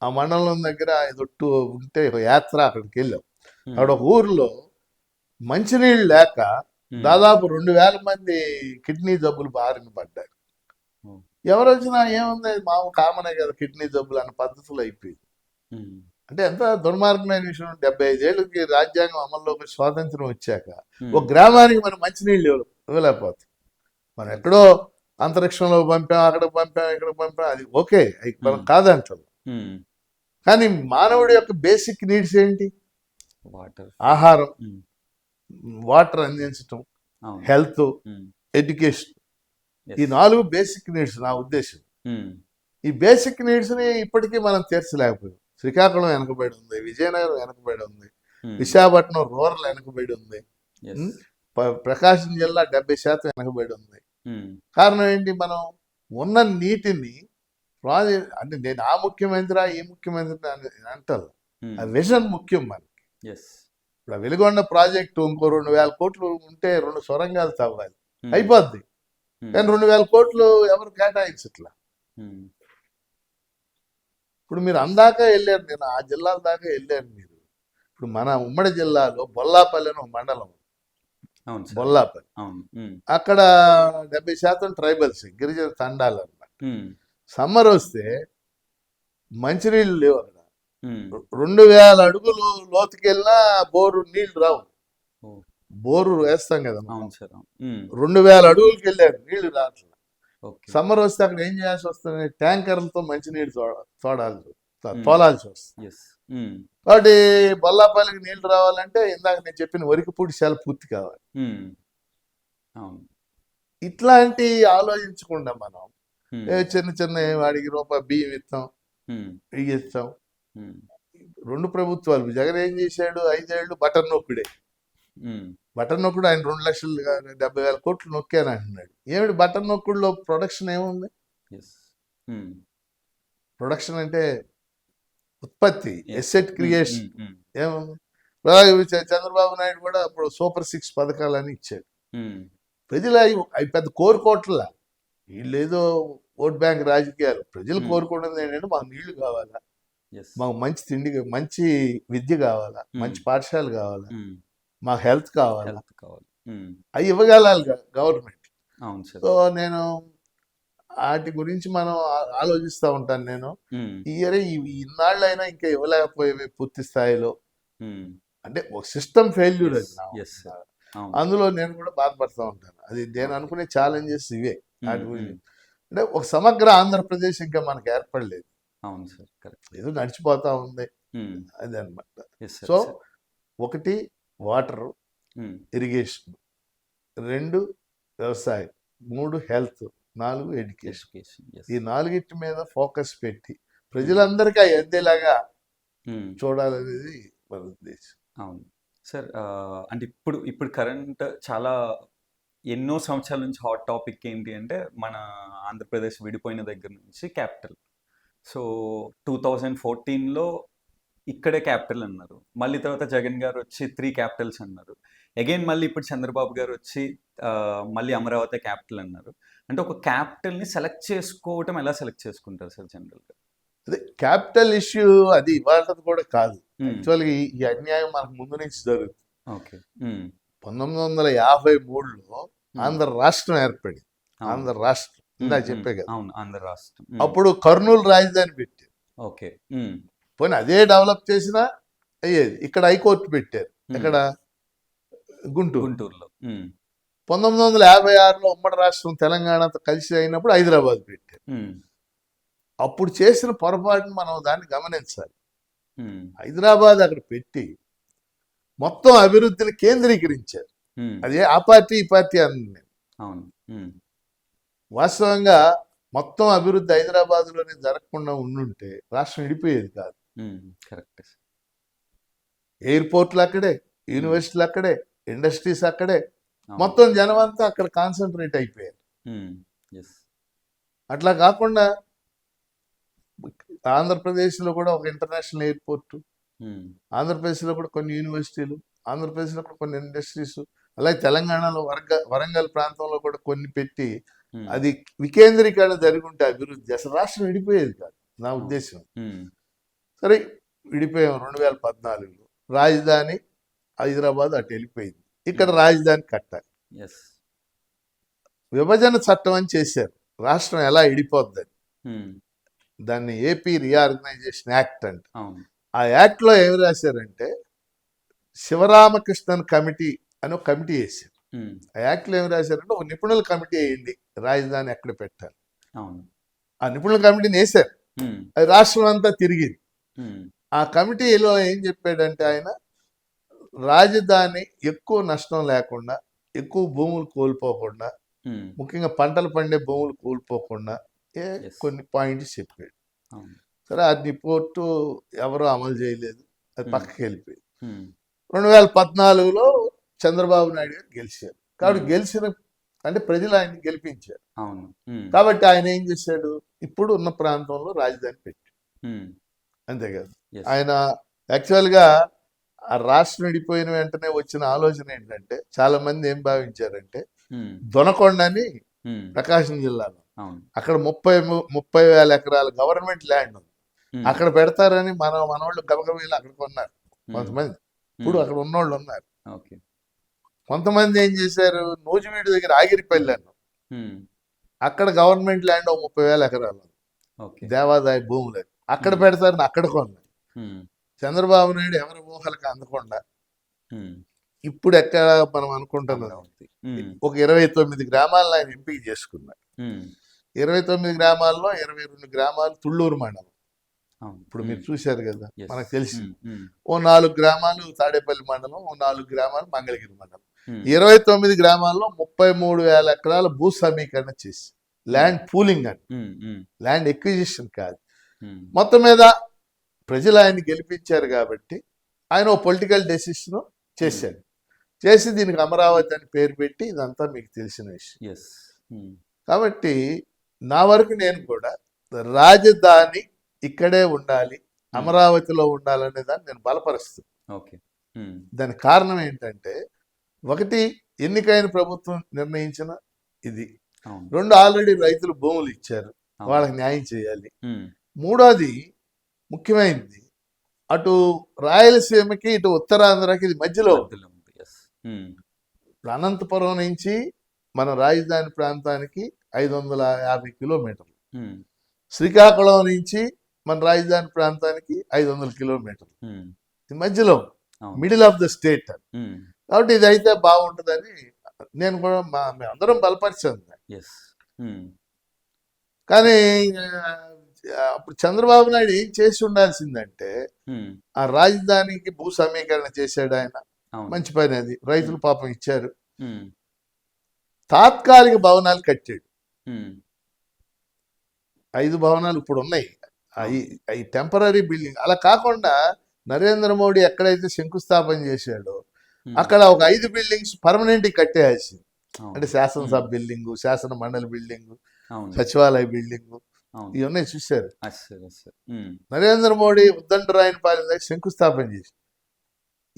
ఆ మండలం దగ్గర ఎదొట్టు ఉంటే ఒక యాత్ర, అక్కడికి వెళ్ళాం. అక్కడ ఒక ఊర్లో మంచినీళ్ళు లేక దాదాపు 2000 మంది కిడ్నీ జబ్బులు బారిన పడ్డారు. ఎవరు వచ్చినా ఏముంది, మామూలు కామనే కదా కిడ్నీ జబ్బులు అన్న పద్ధతులు అయిపోయింది. అంటే ఎంత దుర్మార్గమైన విషయం. 75 ఏళ్ళకి రాజ్యాంగం అమల్లోకి స్వాతంత్రం వచ్చాక ఒక గ్రామానికి మనం మంచినీళ్ళు ఇవ్వలేకపోతాం. మనం ఎక్కడో అంతరిక్షంలో పంపాం, అక్కడికి పంపాం, ఇక్కడికి పంపాం, అది ఓకే, మనం కాదంటాం. కానీ మానవుడి యొక్క బేసిక్ నీడ్స్ ఏంటి? ఆహారం, వాటర్ అందించటం, హెల్త్, ఎడ్యుకేషన్. ఈ 4 బేసిక్ నీడ్స్ నా ఉద్దేశం. ఈ బేసిక్ నీడ్స్ని ఇప్పటికీ మనం తీర్చలేకపోయాం. శ్రీకాకుళం వెనకబడి ఉంది, విజయనగరం వెనకబడి ఉంది, విశాఖపట్నం రూరల్ వెనకబడి ఉంది, ప్రకాశం జిల్లా 70% వెనకబడి ఉంది. కారణం ఏంటి? మనం ఉన్న నీటిని ప్రాజెక్ట్ అంటే నేను ఆ ముఖ్యమంత్రి ఈ ముఖ్యమంత్రి అంటారు, ఆ విజన్ ముఖ్యం మనకి. ఇప్పుడు వెలిగొండ ప్రాజెక్టు ఇంకో 2000 కోట్లు ఉంటే 2 సొరంగాలు తవ్వాలి, అయిపోద్ది. కానీ 2000 కోట్లు ఎవరు కేటాయించట్లా. ఇప్పుడు మీరు అందాక వెళ్ళారు, నేను ఆ జిల్లాల దాకా వెళ్ళారు మీరు. ఇప్పుడు మన ఉమ్మడి జిల్లాలో బొల్లాపల్లి అని ఒక మండలం, బొల్లాపల్లి, అక్కడ 70% ట్రైబల్స్, గిరిజన తండాలు అన్నమాట. సమ్మర్ వస్తే మంచినీళ్ళు లేవు అక్కడ. ఉమ్, 2000 అడుగులు లోతుకెళ్ళినా బోరు నీళ్లు రావు. ఓ, బోరు వేస్తాం కదా మనం. అవును సార్. ఉమ్, 2000 అడుగులకి వెళ్ళారు, నీళ్లు రావట్లేదు. ఓకే. సమ్మర్ వస్తే అక్కడ ఏం చేయాల్సి వస్తుంది, ట్యాంకర్లతో మంచినీళ్ళు ఉమ్, తోలాల్సి వస్తుంది. ఎస్. ఉమ్, కాబట్టి బొల్లాపల్లికి నీళ్లు రావాలంటే ఇందాక నేను చెప్పిన వరికిపూడి చాలా పూర్తి కావాలి. ఉమ్, అవును. ఇట్లాంటి ఆలోచించకుండా మనం ఉమ్, చిన్న చిన్న వాడికి రూపాయి బియ్యం ఇస్తాం, ఉమ్, ఇవి ఇస్తాం. ఉమ్, 2 ప్రభుత్వాలు, జగన్ ఏం చేశాడు, 5 ఏళ్ళు బటన్ నొక్కుడే. ఉమ్, బటన్ నొక్కుడు ఆయన 2,70,000 కోట్లు నొక్కాను అంటున్నాడు. ఏమిటి బటన్ నొక్కుడులో ప్రొడక్షన్ ఏముంది? ఎస్. ఉమ్, ప్రొడక్షన్ అంటే ఉత్పత్తి, yes. ఎసెట్ ఉమ్, క్రియేషన్ ఉమ్, ఉమ్, ఏముంది? అలాగే చంద్రబాబు నాయుడు కూడా అప్పుడు సూపర్ 6 పథకాలని ఇచ్చాడు. ఉమ్, ప్రజలు అవి పెద్ద కోరుకోవట్లా. వీళ్ళు ఏదో ఓట్ బ్యాంక్ రాజకీయాలు. ప్రజలు కోరుకున్నది ఏంటంటే మాకు నీళ్లు కావాలా, ఎస్. మాకు మంచి తిండి, మంచి విద్య కావాలా, మంచి పాఠశాల కావాలా, ఉమ్, మాకు హెల్త్ కావాలా, హెల్త్ కావాలి. ఉమ్, అవి ఇవ్వగలాలి గవర్నమెంట్. అవును సార్. సో నేను వాటి గురించి మనం ఆలోచిస్తూ ఉంటాను. నేను ఉమ్, ఈ ఇయర్ ఇన్నాళ్ళైనా ఇంకా ఇవ్వలేకపోయేవి పూర్తి స్థాయిలో. ఉమ్, అంటే ఒక సిస్టమ్ ఫెయిల్యూర్ అది నా yes, sir. అవును. అందులో నేను కూడా బాధపడుతూ ఉంటాను. అది నేను అనుకునే ఛాలెంజెస్ ఇవే. వాటి ఉమ్, గురించి ఉమ్, అంటే ఒక సమగ్ర ఆంధ్రప్రదేశ్ ఇంకా మనకు ఏర్పడలేదు. అవును సార్. కరెక్ట్. ఏదో నడిచిపోతా ఉంది, ఉమ్, అది అనమాట. yes, sir. So sir. 1 water um, irrigation, 2 వ్యవసాయం, 3 హెల్త్, 4 ఎడ్యుకేషన్. education, yes. ఈ 4 మీద ఫోకస్ పెట్టి ప్రజలందరికీ అవి అందేలాగా ఉమ్, చూడాలనేది మన ఉద్దేశం. అవును సార్. అంటే ఇప్పుడు కరెంట్ చాలా ఎన్నో సంవత్సరాల నుంచి హాట్ టాపిక్ ఏంటి అంటే మన ఆంధ్రప్రదేశ్ విడిపోయిన దగ్గర నుంచి క్యాపిటల్. సో 2014లో ఇక్కడే క్యాపిటల్ అన్నారు. మళ్ళీ తర్వాత జగన్ గారు వచ్చి 3 క్యాపిటల్స్ అన్నారు. అగైన్ మళ్ళీ ఇప్పుడు చంద్రబాబు గారు వచ్చి మళ్ళీ అమరావతి క్యాపిటల్ అన్నారు. అంటే ఒక క్యాపిటల్ని సెలెక్ట్ చేసుకోవటం ఎలా సెలెక్ట్ చేసుకుంటారు సార్ జనరల్గా? అదే క్యాపిటల్ ఇష్యూ అది ఇవాళది కూడా కాదు. ఉమ్, యాక్చువల్గా ఈ అన్యాయం మనకు ముందు నుంచి జరుగుతుంది. ఓకే. ఉమ్, 1953లో ఉమ్, ఆంధ్ర రాష్ట్రం ఏర్పడింది. అవును. ఆంధ్ర రాష్ట్రం ఉమ్, ఇందా ఉమ్, చెప్పే కదా. అవును, ఆంధ్ర రాష్ట్రం. అప్పుడు కర్నూలు రాజధాని పెట్టారు. ఓకే. ఉమ్, పోనీ అదే డెవలప్ చేసినా అయ్యేది. ఇక్కడ హైకోర్టు పెట్టారు. ఇక్కడ గుంటూరు. గుంటూరులో. ఉమ్, 1956లో ఉమ్మడి రాష్ట్రం తెలంగాణతో కలిసి అయినప్పుడు హైదరాబాద్ పెట్టారు. ఉమ్, అప్పుడు చేసిన పొరపాటును మనం దాన్ని గమనించాలి. ఉమ్, హైదరాబాద్ అక్కడ పెట్టి మొత్తం అభివృద్ధిని కేంద్రీకరించారు. ఉమ్, అదే ఆ పార్టీ ఈ పార్టీ అన్న అవును. ఉమ్, వాస్తవంగా మొత్తం అభివృద్ధి హైదరాబాద్లోనే జరగకుండా ఉండుంటే రాష్ట్రం విడిపోయేది కాదు. ఉమ్, కరెక్ట్. ఎయిర్పోర్ట్లు అక్కడే, యూనివర్సిటీలు అక్కడే, ఇండస్ట్రీస్ అక్కడే, అవును. మొత్తం జనం అంతా అక్కడ కాన్సన్ట్రేట్ అయిపోయారు. ఉమ్, ఎస్. అట్లా కాకుండా ఆంధ్రప్రదేశ్లో కూడా ఒక ఇంటర్నేషనల్ ఎయిర్పోర్టు, ఉమ్, ఆంధ్రప్రదేశ్లో కూడా కొన్ని యూనివర్సిటీలు, ఆంధ్రప్రదేశ్లో కూడా కొన్ని ఇండస్ట్రీస్, అలాగే తెలంగాణలో వరంగల్ ప్రాంతంలో కూడా కొన్ని పెట్టి ఉమ్, అది వికేంద్రీకరణ జరిగి ఉంటే అభివృద్ధి అసలు రాష్ట్రం విడిపోయేది కాదు నా ఉద్దేశం. ఉమ్, సరే విడిపోయాం 2014లో. రాజధాని హైదరాబాద్ అటు వెళ్ళిపోయింది. ఇక్కడ రాజధాని కట్టాలి. ఎస్. విభజన చట్టం అని చేశారు, రాష్ట్రం ఎలా విడిపోద్దని. ఉమ్, దాన్ని ఏపీ రీఆర్గనైజేషన్ యాక్ట్ అంట. అవును. ఆ యాక్ట్లో ఏమి రాశారంటే శివరామకృష్ణన్ కమిటీ అని ఒక కమిటీ వేశారు. ఉమ్, ఆ యాక్ట్లో ఏమి రాశారంటే ఒక నిపుణుల కమిటీ వేయండి, రాజధాని ఎక్కడ పెట్టాలి. అవును. ఆ నిపుణుల కమిటీని వేశారు. ఉమ్, అది రాష్ట్రం అంతా తిరిగింది. ఉమ్, ఆ కమిటీలో ఏం చెప్పాడంటే ఆయన, రాజధాని ఎక్కువ నష్టం లేకుండా, ఎక్కువ భూములు కోల్పోకుండా, ఉమ్, ముఖ్యంగా పంటలు పండే భూములు కోల్పోకుండా Yes. కొన్ని పాయింట్స్ చెప్పాడు. అవును. సరే ఆ రిపోర్టు ఎవరో అమలు చేయలేదు, అది పక్కకి వెళ్ళిపోయింది. ఉమ్, 2014లో చంద్రబాబు నాయుడు గారు గెలిచారు. కాబట్టి గెలిచిన అంటే ప్రజలు ఆయన్ని గెలిపించారు. అవును. ఉమ్, కాబట్టి ఆయన ఏం చేశాడు, ఇప్పుడు ఉన్న ప్రాంతంలో రాజధాని పెట్టాడు. ఉమ్, అంతే కదా. yes. ఆయన యాక్చువల్గా ఆ రాష్ట్రం విడిపోయిన వెంటనే వచ్చిన ఆలోచన ఏంటంటే, చాలా మంది ఏం భావించారంటే ఉమ్, దొనకొండ అని ఉమ్, ప్రకాశం జిల్లాలో అవును. అక్కడ 30,000 ఎకరాల గవర్నమెంట్ ల్యాండ్ ఉంది, ఉమ్, అక్కడ పెడతారని మనోళ్ళు గబగబీలు అక్కడ కొన్నారు కొంతమంది. ఇప్పుడు ఉమ్, అక్కడ ఉన్నోళ్ళు ఉన్నారు. ఓకే. కొంతమంది ఏం చేశారు, నూజివీడు దగ్గర ఆగిరిపల్లి అన్నారు, ఉమ్, అక్కడ గవర్నమెంట్ ల్యాండ్ 30,000 ఎకరాలు ఉంది. ఓకే. దేవాదాయ భూములు అక్కడ పెడతారని అక్కడ కొన్నారు. ఉమ్, చంద్రబాబు నాయుడు ఎవరి ఊహలకు అందకుండా ఉమ్, ఇప్పుడు ఎక్కడ మనం అనుకుంటున్నాం అమరావతి. ఉమ్, ఒక 29 గ్రామాలను ఆయన ఎంపిక చేసుకున్నాడు. ఉమ్, 29 గ్రామాల్లో 22 గ్రామాలు తుళ్ళూరు మండలం. అవును. ఇప్పుడు మీరు చూశారు కదా, Yes. మనకు తెలిసి ఉమ్, ఉమ్, ఓ 4 గ్రామాలు తాడేపల్లి మండలం, ఓ 4 గ్రామాలు మంగళగిరి మండలం. ఉమ్, 29 గ్రామాల్లో 33,000 ఎకరాల భూ సమీకరణ చేసి ల్యాండ్ పూలింగ్ అని, ఉమ్, ఉమ్, ల్యాండ్ ఎక్విజిషన్ కాదు. ఉమ్, మొత్తం మీద ప్రజలు ఆయన గెలిపించారు కాబట్టి ఆయన ఓ పొలిటికల్ డెసిషన్ చేశాడు. చేసి దీనికి అమరావతి అని పేరు పెట్టి ఇదంతా మీకు తెలిసిన విషయం. yes. ఉమ్, కాబట్టి నా వరకు నేను కూడా రాజధాని ఇక్కడే ఉండాలి, అమరావతిలో ఉండాలనే దాన్ని నేను బలపరుస్తాను. ఓకే. ఉమ్, దానికి కారణం ఏంటంటే, ఒకటి ఎన్నికైన ప్రభుత్వం నిర్ణయించిన ఇది, అవును. 2 ఆల్రెడీ రైతులు భూములు ఇచ్చారు, అవును. వాళ్ళకి న్యాయం చేయాలి. ఉమ్, మూడోది ముఖ్యమైనది, అటు రాయలసీమకి ఇటు ఉత్తరాంధ్రకి ఇది మధ్యలో ఉంది. మధ్యలో ఉంది. Yes. ఉమ్, ఇప్పుడు అనంతపురం నుంచి మన రాజధాని ప్రాంతానికి 550 కిలోమీటర్లు, ఉమ్, శ్రీకాకుళం నుంచి మన రాజధాని ప్రాంతానికి 500 కిలోమీటర్లు, ఉమ్, ఇది మధ్యలో అవును. Middle of the state. Um, కాబట్టి ఇది అయితే బాగుంటుందని నేను కూడా మేమందరం బలపరిచాను. yes. ఉమ్, కానీ అప్పుడు చంద్రబాబు నాయుడు ఏం చేసి ఉండాల్సిందంటే, ఉమ్, ఆ రాజధానికి భూ సమీకరణ చేశాడు ఆయన, అవును. మంచి పని అది, రైతులు పాపం ఇచ్చారు. ఉమ్, తాత్కాలిక భవనాలు కట్టాడు, ఉమ్, 5 భవనాలు ఇప్పుడు ఉన్నాయి, అవి టెంపరీ బిల్డింగ్. అలా కాకుండా నరేంద్ర మోడీ ఎక్కడైతే శంకుస్థాపన చేశాడో ఉమ్, అక్కడ ఒక 5 బిల్డింగ్స్ పర్మనెంట్ కట్టేయాల్సింది. అవును. అంటే శాసనసభ బిల్డింగు, శాసన మండలి బిల్డింగు, అవును. సచివాలయ బిల్డింగు, అవును. ఇవన్నీ చూశారు. అస్సలు, అస్సలు. ఉమ్, నరేంద్ర మోడీ ఉద్దండరాయనపాలెం దగ్గర శంకుస్థాపన చేసి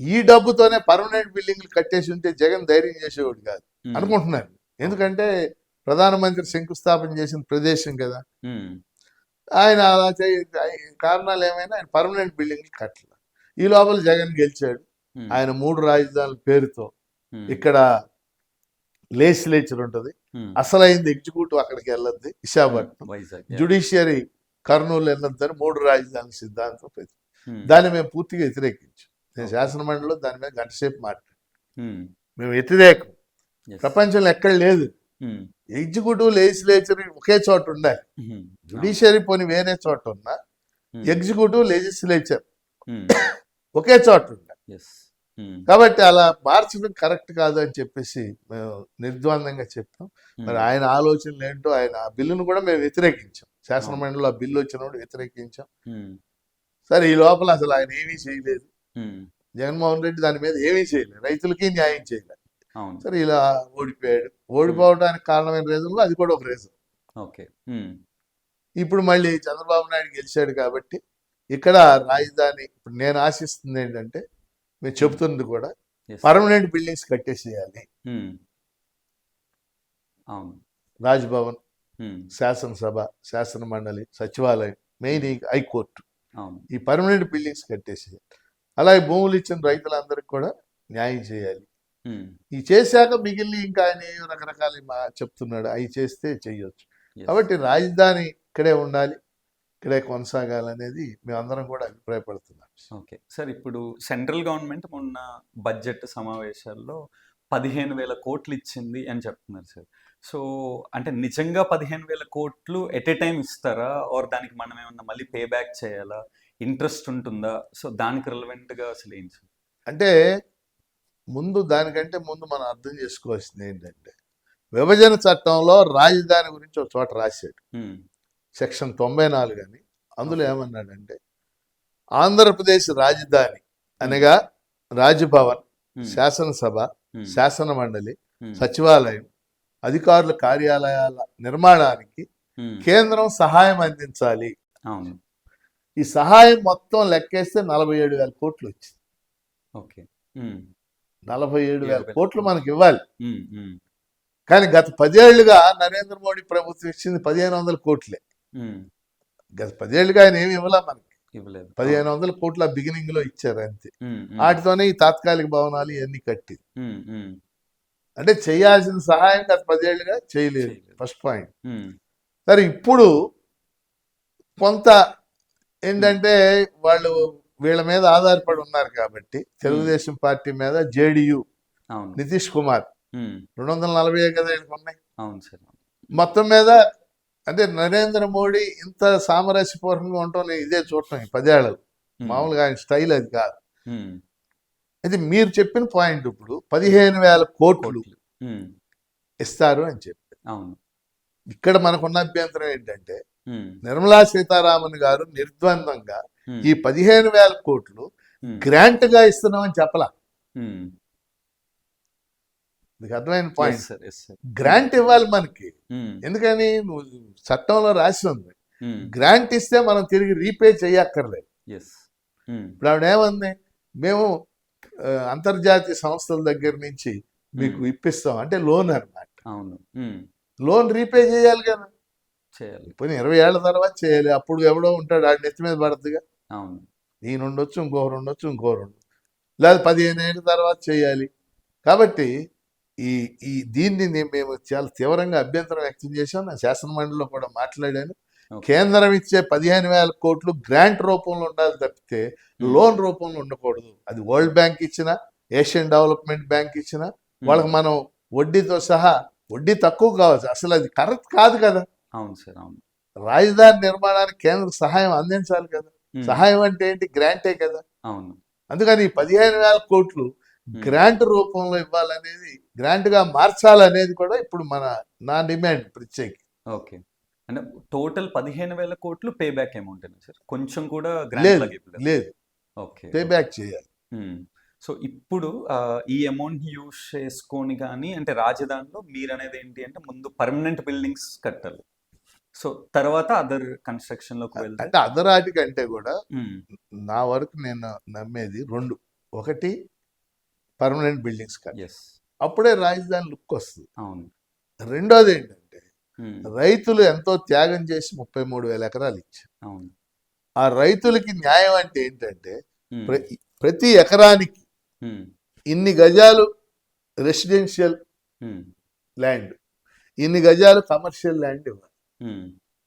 ఈ డబ్బుతోనే పర్మనెంట్ బిల్డింగ్లు కట్టేసి ఉంటే జగన్ ధైర్యం చేసేవాడు కాదు ఉమ్, అనుకుంటున్నాను. ఎందుకంటే ప్రధానమంత్రి శంకుస్థాపన చేసిన ప్రదేశం కదా. ఉమ్, ఆయన అలా కారణాలు ఏమైనా ఆయన పర్మనెంట్ బిల్డింగ్లు కట్టలేదు. ఈ లోపల జగన్ గెలిచాడు. ఉమ్, ఆయన 3 రాజధానుల పేరుతో ఉమ్, ఇక్కడ లెజిస్లేచర్ ఉంటుంది, ఉమ్, అసలైంది ఎగ్జిక్యూటివ్ అక్కడికి వెళ్ళద్ది విశాఖపట్నం, వైజాగ్. జ్యుడిషియరీ కర్నూలు వెళ్ళొద్దని 3 రాజధానుల సిద్ధాంతం పెట్టి ఉమ్, దాన్ని మేము పూర్తిగా వ్యతిరేకించాం. నేను Okay. శాసనమండలిలో దాని మీద గంటసేపు మాట్లాడాను. ఉమ్, మేము వ్యతిరేకం, yes. ప్రపంచంలో ఎక్కడ లేదు. ఉమ్, ఎగ్జిక్యూటివ్ లెజిస్లేచర్ ఒకే చోట ఉండాలి. ఉమ్, జ్యుడిషియరీ పోని వేరే చోట ఉన్నా ఉమ్, ఎగ్జిక్యూటివ్ లెజిస్లేచర్ ఉమ్, ఒకే చోట ఉండాలి. yes. ఉమ్, కాబట్టి అలా మార్చడం కరెక్ట్ కాదు అని చెప్పేసి మేము నిర్ద్వందంగా చెప్తాం. మరి ఉమ్, ఆయన ఆలోచనలు ఏంటో, ఆయన ఆ బిల్లును కూడా మేము వ్యతిరేకించాం. శాసనమండలిలో ఆ బిల్లు వచ్చినప్పుడు వ్యతిరేకించాం. ఉమ్, సరే, ఈ లోపల అసలు ఆయన ఏమీ చేయలేదు. ఉమ్, జగన్మోహన్ రెడ్డి దాని మీద ఏమీ చేయలేదు, రైతులకి న్యాయం చేయలేదు. అవును. సరే, ఇలా ఓడిపోయాడు. ఓడిపోవడానికి కారణమైన రీజన్లో అది కూడా ఒక రీజన్. ఓకే. ఉమ్, ఇప్పుడు మళ్ళీ చంద్రబాబు నాయుడు గెలిచాడు కాబట్టి ఇక్కడ రాజధాని ఇప్పుడు నేను ఆశిస్తుంది ఏంటంటే, మీరు చెబుతుంది కూడా yes. పర్మనెంట్ బిల్డింగ్స్ కట్టేసేయాలి. ఉమ్, అవును. రాజ్భవన్, ఉమ్, శాసనసభ, శాసన మండలి, సచివాలయం, మెయిన్ ఈ హైకోర్టు, అవును. ఈ పర్మనెంట్ బిల్డింగ్స్ కట్టేసేయాలి. అలాగే భూములు ఇచ్చిన రైతులందరికీ కూడా న్యాయం చేయాలి. ఉమ్, ఈ చేశాక మిగిలిన ఇంకా ఆయన ఏవో రకరకాల చెప్తున్నాడు, అవి చేస్తే చెయ్యొచ్చు. yes. కాబట్టి రాజధాని ఇక్కడే ఉండాలి, ఇక్కడే కొనసాగాలనేది మేమందరం కూడా అభిప్రాయపడుతున్నాం. ఓకే సార్, ఇప్పుడు సెంట్రల్ గవర్నమెంట్ మొన్న బడ్జెట్ సమావేశాల్లో 15,000 కోట్లు ఇచ్చింది అని చెప్తున్నారు సార్. సో అంటే నిజంగా 15,000 కోట్లు ఎట్ ఏ టైం ఇస్తారా, ఆర్ దానికి మనం ఏమన్నా మళ్ళీ పే బ్యాక్ చేయాలా, ఇంట్రెస్ట్ ఉంటుందా? సో దానికి రిలవెంట్గా అసలు ఏంటి సార్? అంటే దానికంటే ముందు మనం అర్థం చేసుకోవాల్సింది ఏంటంటే, విభజన చట్టంలో రాజధాని గురించి ఒక చోట రాశాడు, ఉమ్, సెక్షన్ 94 అని. అందులో ఏమన్నాడంటే, ఆంధ్రప్రదేశ్ రాజధాని అనగా రాజ్భవన్, ఉమ్, శాసనసభ, ఉమ్, శాసన మండలి, ఉమ్, సచివాలయం, అధికారుల కార్యాలయాల నిర్మాణానికి ఉమ్, కేంద్రం సహాయం అందించాలి. అవును. ఈ సహాయం మొత్తం లెక్కేస్తే 47,000 కోట్లు వచ్చింది. ఓకే. ఉమ్, 47,000 కోట్లు మనకి ఇవ్వాలి. ఉమ్, ఉమ్, కానీ గత 10 ఏళ్లుగా నరేంద్ర మోడీ ప్రభుత్వం ఇచ్చింది 1,500 కోట్లే. ఉమ్, గత 10 ఏళ్లుగా ఆయన ఏమి ఇవ్వలే మనకి. ఇవ్వలేదు. 1,500 కోట్ల బిగినింగ్ లో ఇచ్చారు అంతే. ఉమ్, ఉమ్, వాటితోనే ఈ తాత్కాలిక భవనాలు ఇవన్నీ కట్టి, ఉమ్, ఉమ్, అంటే చేయాల్సిన సహాయం గత 10 ఏళ్లుగా చేయలేదు. చేయలేదు. First point. ఉమ్, సరే, ఇప్పుడు కొంత ఏంటంటే వాళ్ళు వీళ్ళ మీద ఆధారపడి ఉన్నారు కాబట్టి తెలుగుదేశం పార్టీ మీద జేడీయూ అవును. నితీష్ కుమార్ ఉమ్, 240 కదా వీళ్ళకి ఉన్నాయి. అవును సార్. మొత్తం మీద అంటే నరేంద్ర మోడీ ఇంత సామరస్యపూర్వకంగా ఉండటం నేను ఇదే చూడటం ఈ 10 ఏళ్ళు. మామూలుగా ఆయన స్టైల్ అది కాదు. ఉమ్, అయితే మీరు చెప్పిన పాయింట్ ఇప్పుడు 15,000 కోట్లు కోట్లు. ఉమ్, ఇస్తారు అని చెప్పి అవును. ఇక్కడ మనకున్న అభ్యంతరం ఏంటంటే ఉమ్, నిర్మలా సీతారామన్ గారు నిర్ద్వందంగా ఉమ్, ఈ 15,000 కోట్లు ఉమ్, గ్రాంట్ గా ఇస్తున్నామని చెప్పలా. ఉమ్. మీకు అర్థమైన Yes, point. sir, yes, sir. Grant ఇవ్వాలి మనకి. ఉమ్, ఎందుకని నువ్వు చట్టంలో రాసి ఉంది ఉమ్, గ్రాంట్ ఇస్తే మనం తిరిగి రీపే చేయక్కర్లేదు. yes. ఉమ్, ఇప్పుడు ఆవిడ ఏమంది, మేము అంతర్జాతీయ సంస్థల దగ్గర నుంచి మీకు ఇప్పిస్తాం అంటే లోన్ అన్నమాట. అవును. ఉమ్, లోన్ రీపే చేయాలి కదా. చేయాలి. పోనీ 20 ఏళ్ల తర్వాత చేయాలి. అప్పుడు ఎవడో ఉంటాడు ఆడి నెత్తి మీద పడుతుందిగా. అవును. ఈయన ఉండొచ్చు, ఇంకోరు ఉండొచ్చు, ఇంకోరు ఉండొచ్చు, లేదా 15 ఏళ్ళ తర్వాత చేయాలి. కాబట్టి ఈ ఈ దీన్ని మేము చాలా తీవ్రంగా అభ్యంతరం వ్యక్తం చేశాం. నా శాసన మండలిలో కూడా మాట్లాడాను. Okay. కేంద్రం ఇచ్చే 15,000 కోట్లు గ్రాంట్ రూపంలో ఉండాలి తప్పితే లోన్ రూపంలో ఉండకూడదు. అది వరల్డ్ బ్యాంక్ ఇచ్చినా, ఏషియన్ డెవలప్మెంట్ బ్యాంక్ ఇచ్చినా వాళ్ళకి మనం వడ్డీతో సహా, వడ్డీ తక్కువ కావచ్చు, అసలు అది కరెక్ట్ కాదు కదా. అవును సార్. అవును. రాజధాని నిర్మాణానికి కేంద్ర సహాయం అందించాలి కదా. ఉమ్, సహాయం అంటే ఏంటి? గ్రాంటే కదా. అవును. అందుకని ఈ 15,000 కోట్లు గ్రాంట్ రూపంలో ఇవ్వాలనేది, గ్రాంట్ గా మార్చాలనేది కూడా ఇప్పుడు నా డిమాండ్ ప్రత్యేక. ఓకే. అంటే టోటల్ 15,000 కోట్లు పే బ్యాక్ అమౌంట్ సార్, కొంచెం కూడా లేదు గ్రాంట్ లాగా ఇవ్వలేదు. లేదు ఓకే. పే బ్యాక్ చేయాలి. సో ఇప్పుడు ఈ అమౌంట్ యూజ్ చేసుకొని కానీ, అంటే రాజధానిలో మీరు అనేది ఏంటి అంటే ముందు పర్మనెంట్ బిల్డింగ్స్ కట్టాలి, సో తర్వాత అదర్ కన్స్ట్రక్షన్ లోకి వెళ్తే అంటే అదరాటి కంటే కూడా నా వరకు నేను నమ్మేది రెండు. ఒకటి పర్మనెంట్ బిల్డింగ్స్ కట్టాలి, ఎస్. అప్పుడే రాజధాని లుక్ వస్తుంది. అవును. రెండోది ఏంటంటే ఉమ్, రైతులు ఎంతో త్యాగం చేసి 33,000 ఎకరాలు ఇచ్చారు. అవును. ఆ రైతులకి న్యాయం అంటే ఏంటంటే ఉమ్, ప్రతి ఎకరానికి ఉమ్, ఇన్ని గజాలు రెసిడెన్షియల్ ఉమ్, ల్యాండ్, ఇన్ని గజాలు కమర్షియల్ ల్యాండ్ ఇవ్వాలి. ఉమ్,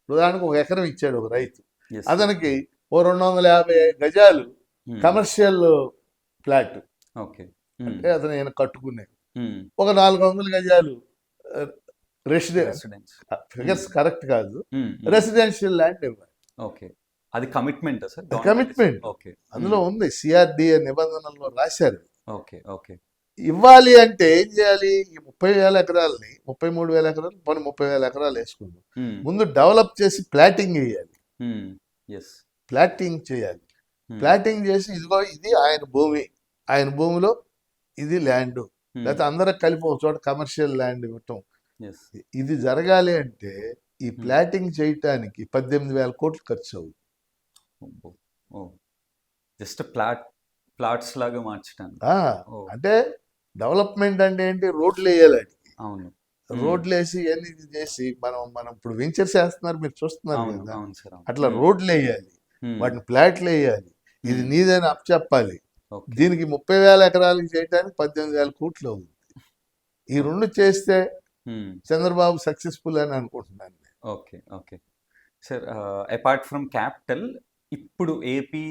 ఉదాహరణకు ఒక ఎకరం ఇచ్చాడు ఒక రైతు, yes. అతనికి ఓ 250 గజాలు ఉమ్, కమర్షియల్ ప్లాట్ ఓకే. అంటే అతను ఈయన కట్టుకునే, ఉమ్, ఒక 400 గజాలు రెసిడెన్స్, రెసిడెన్స్. ఫిగర్స్ కరెక్ట్ కాదు, ఉమ్, ఉమ్, రెసిడెన్షియల్ ల్యాండ్ ఇవ్వాలి. ఓకే. అది కమిట్మెంట్ సార్? Commitment okay. అందులో ఉంది, సిఆర్డిఏ నిబంధనల్లో రాశారు. ఓకే. ఓకే. ఇవ్వాలి అంటే ఏం చేయాలి? ఈ 30,000 ఎకరాలని 33,000 ఎకరాలు, పోనీ 30,000 ఎకరాలు వేసుకుందాం. ఉమ్, ముందు డెవలప్ చేసి ప్లాటింగ్ వేయాలి. ఉమ్, ఎస్. ప్లాటింగ్ చేయాలి. ప్లాటింగ్ చేసి ఇదిగో ఇది ఆయన భూమి, ఆయన భూమిలో ఇది ల్యాండ్, లేకపోతే అందరికి కలిపి ఒక చోట కమర్షియల్ ల్యాండ్ ఇవ్వటం, ఎస్. ఇది జరగాలి అంటే ఈ ప్లాటింగ్ చేయటానికి 18,000 కోట్లు ఖర్చు అవుతుంది. జస్ట్ ప్లాట్స్ లాగా మార్చడానికి. ఓ. అంటే డెవలప్మెంట్ అంటే ఏంటి? రోడ్లు వేయాలి వాటికి. అవును. రోడ్లు వేసి ఇవన్నీ చేసి మనం ఇప్పుడు వెంచర్స్ వేస్తున్నారు, మీరు చూస్తున్నారు అవును. కదా. అవును సార్. అవును. అట్లా రోడ్లు వేయాలి, ఉమ్, వాటిని ప్లాట్లు వేయాలి, ఇది ఉమ్, నీదని అప్పచెప్పాలి. ఓకే. దీనికి 30,000 ఎకరాలకి చేయడానికి 18,000 కోట్లు అవుతుంది. ఈ రెండు చేస్తే ఉమ్, చంద్రబాబు సక్సెస్ఫుల్ అని అనుకుంటున్నాను నేను. Okay. Okay sir. Apart from capital, ఇప్పుడు ఏపీ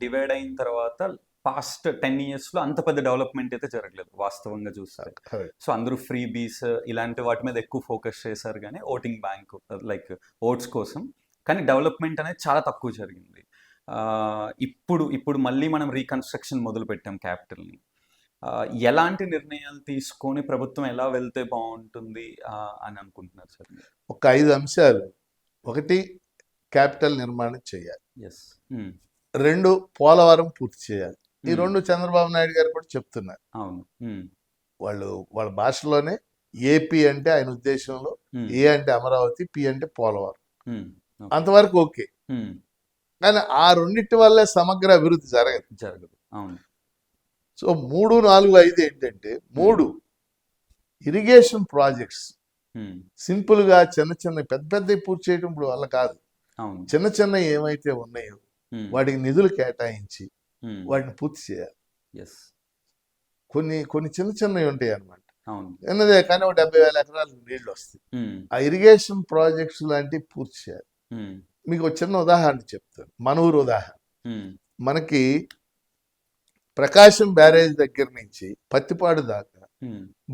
డివైడ్ అయిన తర్వాత పాస్ట్ 10 yearsలో అంత పెద్ద డెవలప్మెంట్ అయితే జరగలేదు వాస్తవంగా చూస్తే. Correct. సో అందరూ ఫ్రీ బీస్ ఇలాంటి వాటి మీద ఎక్కువ ఫోకస్ చేశారు, కానీ ఓటింగ్ బ్యాంక్ లైక్ ఓట్స్ కోసం, కానీ డెవలప్మెంట్ అనేది చాలా తక్కువ జరిగింది. ఇప్పుడు మళ్ళీ మనం రీకన్స్ట్రక్షన్ మొదలు పెట్టాం క్యాపిటల్ని. ఎలాంటి నిర్ణయాలు తీసుకొని ప్రభుత్వం ఎలా వెళ్తే బాగుంటుంది అని అనుకుంటున్నారు సార్? ఒక 5 అంశాలు. ఒకటి, క్యాపిటల్ నిర్మాణం చేయాలి. ఎస్. 2, పోలవరం పూర్తి చేయాలి. ఈ రెండు చంద్రబాబు నాయుడు గారు కూడా చెప్తున్నారు. అవును. వాళ్ళ భాషలోనే ఏపీ అంటే ఆయన ఉద్దేశంలో ఏ అంటే అమరావతి, పి అంటే పోలవరం, అంతవరకు ఓకే. కానీ ఆ రెండింటి వల్లే సమగ్ర అభివృద్ధి జరగదు. అవును. సో 3, 4, 5 ఏంటంటే 3 ఇరిగేషన్ ప్రాజెక్ట్స్ సింపుల్ గా చిన్న పెద్ద పూర్తి చేయడం ఇప్పుడు వల్ల కాదు. అవును. చిన్న ఏమైతే ఉన్నాయో వాటికి నిధులు కేటాయించి వాటిని పూర్తి చేయాలి. కొన్ని చిన్నవి ఉంటాయి అన్నమాట. ఎన్నదే కానీ ఒక 70,000 ఎకరాలకు నీళ్లు వస్తాయి. ఆ ఇరిగేషన్ ప్రాజెక్ట్స్ లాంటివి పూర్తి చేయాలి. మీకు ఒక చిన్న ఉదాహరణ చెప్తాను. మన ఊరు ఉదాహరణ. మనకి ప్రకాశం బ్యారేజ్ దగ్గర నుంచి పత్తిపాడు దాకా